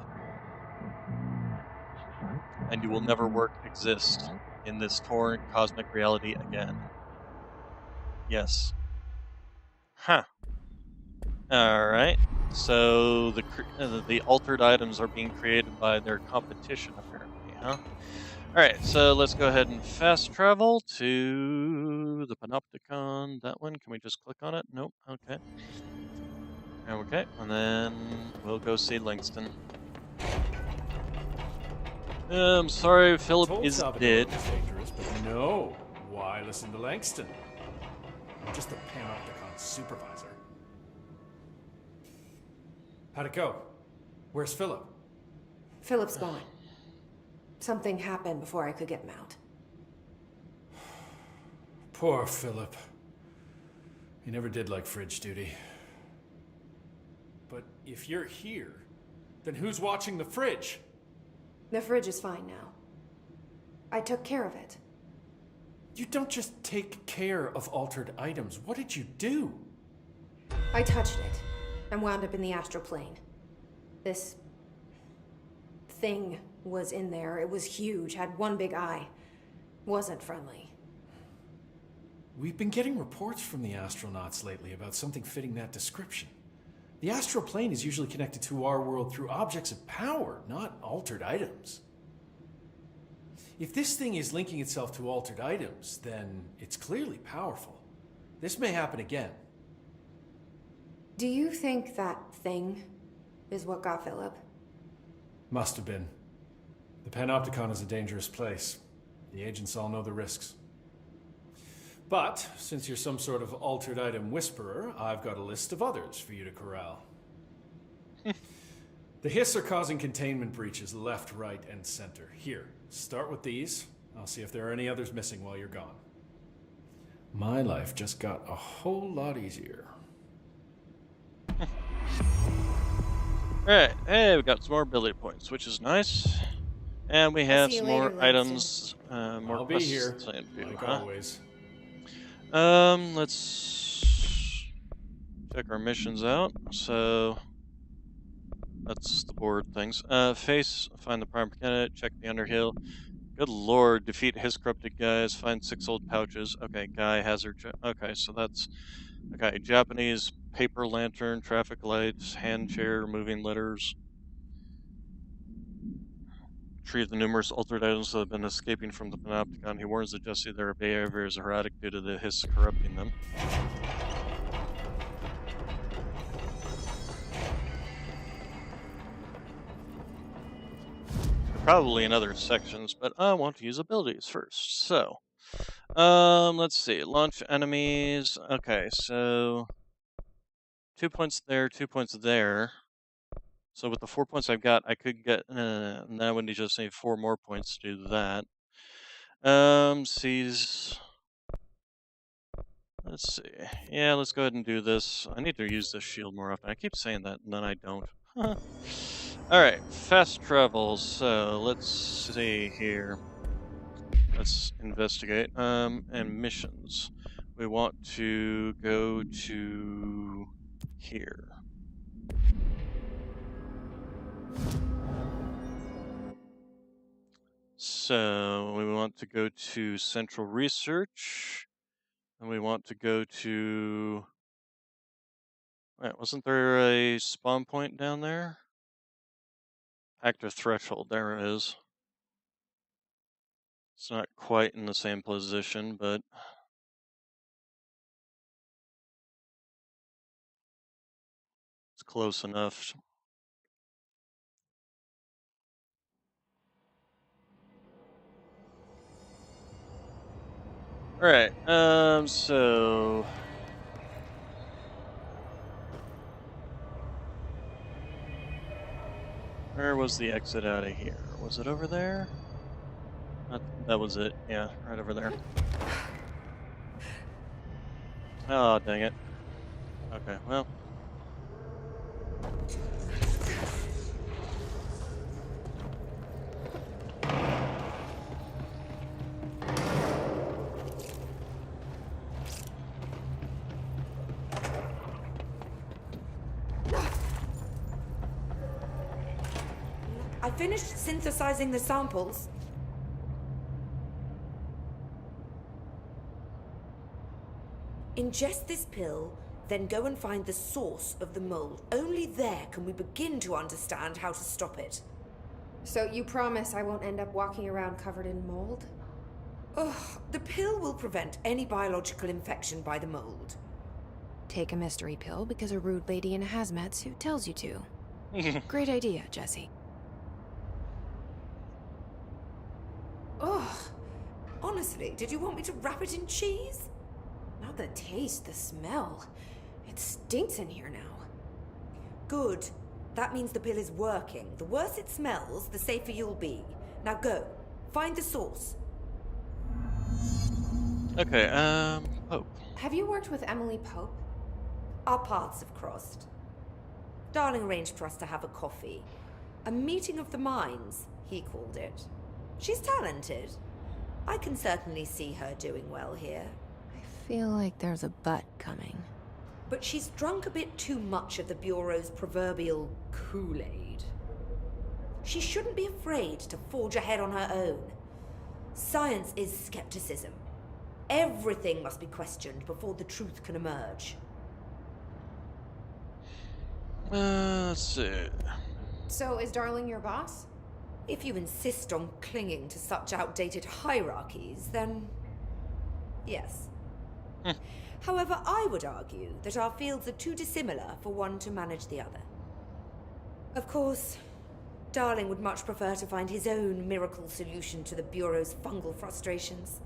And you will never exist in this torn cosmic reality again. Yes. Huh. Alright. So the altered items are being created by their competition, apparently, huh? Alright, so let's go ahead and fast travel to the Panopticon. That one. Can we just click on it? Nope. Okay. Okay, and then we'll go see Langston. I'm sorry, Philip is dead. Dangerous, but no. Why listen to Langston? I'm just a Panopticon supervisor. How'd it go? Where's Philip? Philip's gone. Something happened before I could get him out. Poor Philip. He never did like fridge duty. But if you're here, then who's watching the fridge? The fridge is fine now. I took care of it. You don't just take care of altered items. What did you do? I touched it and wound up in the astral plane. This thing was in there. It was huge, had one big eye. Wasn't friendly. We've been getting reports from the astronauts lately about something fitting that description. The astral plane is usually connected to our world through objects of power, not altered items. If this thing is linking itself to altered items, then it's clearly powerful. This may happen again. Do you think that thing is what got Philip? Must have been. The Panopticon is a dangerous place. The agents all know the risks. But, since you're some sort of altered item whisperer, I've got a list of others for you to corral. The Hiss are causing containment breaches left, right, and center. Here, start with these. I'll see if there are any others missing while you're gone. My life just got a whole lot easier. Alright, hey, we got some more ability points, which is nice. And we have some more items, more I'll be quests here, to do, like huh? always. Let's check our missions out. So that's the board things. Face, find the prime candidate, check the Underhill. Good lord, defeat his corrupted guys, find 6 old pouches. Okay, guy, hazard. Okay, so that's okay. Japanese paper lantern, traffic lights, hand chair, moving letters. Retrieve the numerous altered items that have been escaping from the Panopticon. He warns the Jesse their behavior is erratic due to the hiss corrupting them. Probably in other sections, but I want to use abilities first. So, let's see. Launch enemies. Okay, so 2 points there, 2 points there. So with the 4 points I've got, I could get, and I would just need 4 more points to do that. Seize. Let's see. Yeah, let's go ahead and do this. I need to use this shield more often. I keep saying that, and then I don't. Alright, fast travel. So, let's see here. Let's investigate. And missions. We want to go to here. So, we want to go to Central Research. And we want to go to... Wait, wasn't there a spawn point down there? Active Threshold, there it is. It's not quite in the same position, but... it's close enough. Alright, so... where was the exit out of here? Was it over there? That was it, yeah, right over there. Oh, dang it. Okay, well... I finished synthesizing the samples. Ingest this pill, then go and find the source of the mold. Only there can we begin to understand how to stop it. So you promise I won't end up walking around covered in mold? Ugh, the pill will prevent any biological infection by the mold. Take a mystery pill because a rude lady in a hazmat suit tells you to. Great idea, Jesse. Ugh. Honestly, did you want me to wrap it in cheese? Not the taste, the smell. It stinks in here now. Good. That means the pill is working. The worse it smells, the safer you'll be. Now go. Find the source. Okay, Pope. Have you worked with Emily Pope? Our paths have crossed. Darling arranged for us to have a coffee. A meeting of the minds, he called it. She's talented. I can certainly see her doing well here. I feel like there's a but coming. But she's drunk a bit too much of the Bureau's proverbial Kool-Aid. She shouldn't be afraid to forge ahead on her own. Science is skepticism. Everything must be questioned before the truth can emerge. Let's see. So is Darling your boss? If you insist on clinging to such outdated hierarchies, then yes. However, I would argue that our fields are too dissimilar for one to manage the other. Of course, Darling would much prefer to find his own miracle solution to the Bureau's fungal frustrations.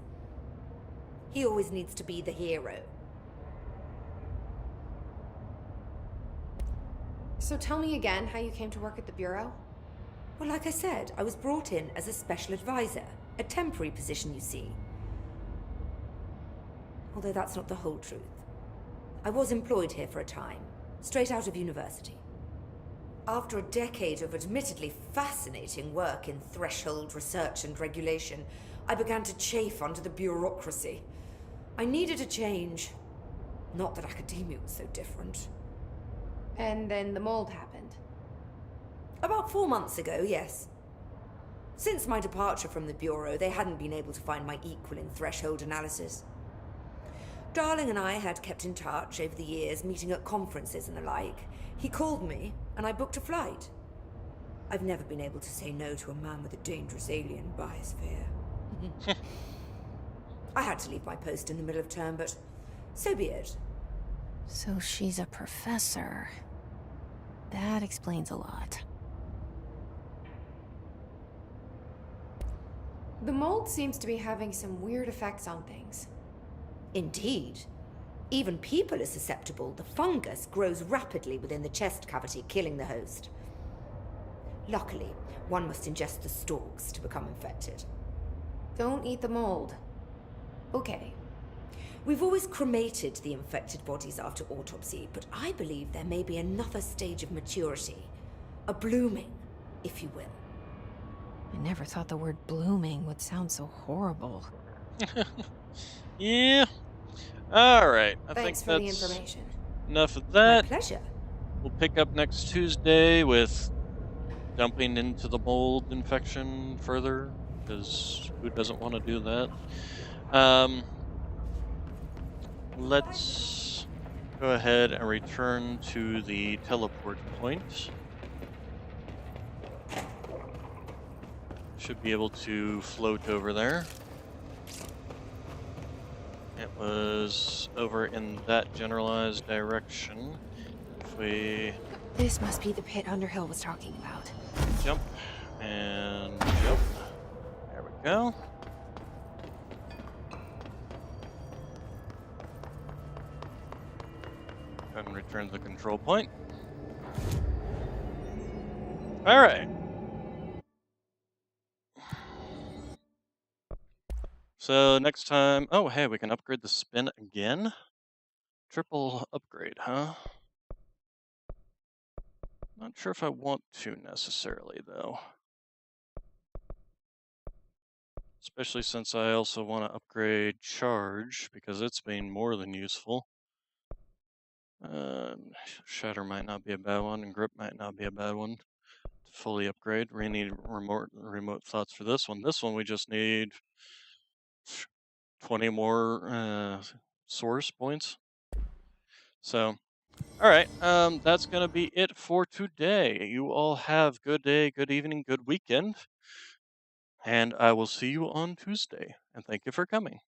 He always needs to be the hero. So tell me again how you came to work at the Bureau? Well, like I said, I was brought in as a special advisor. A temporary position, you see. Although that's not the whole truth. I was employed here for a time, straight out of university. After a decade of admittedly fascinating work in threshold research and regulation, I began to chafe under the bureaucracy. I needed a change. Not that academia was so different. And then the mold happened. About 4 months ago, yes. Since my departure from the Bureau, they hadn't been able to find my equal in threshold analysis. Darling and I had kept in touch over the years, meeting at conferences and the like. He called me, and I booked a flight. I've never been able to say no to a man with a dangerous alien biosphere. I had to leave my post in the middle of term, but so be it. So she's a professor. That explains a lot. The mold seems to be having some weird effects on things. Indeed. Even people are susceptible. The fungus grows rapidly within the chest cavity, killing the host. Luckily, one must ingest the stalks to become infected. Don't eat the mold. Okay. We've always cremated the infected bodies after autopsy, but I believe there may be another stage of maturity. A blooming, if you will. I never thought the word blooming would sound so horrible. Yeah. Alright, I Thanks think for the that's information. enough of that. My pleasure. We'll pick up next Tuesday with dumping into the mold infection further, because who doesn't want to do that? Let's go ahead and return to the teleport point. Should be able to float over there. It was over in that generalized direction. If we This must be the pit Underhill was talking about. jump and jump. There we go. And return to the control point. Alright. So next time, oh hey, we can upgrade the spin again? Triple upgrade, huh? Not sure if I want to necessarily, though. Especially since I also want to upgrade charge, because it's been more than useful. Shatter might not be a bad one, and grip might not be a bad one to fully upgrade. We need remote thoughts for this one. This one we just need 20 more source points. So, alright, that's gonna be it for today. You all have good day, good evening, good weekend, and I will see you on Tuesday. And thank you for coming.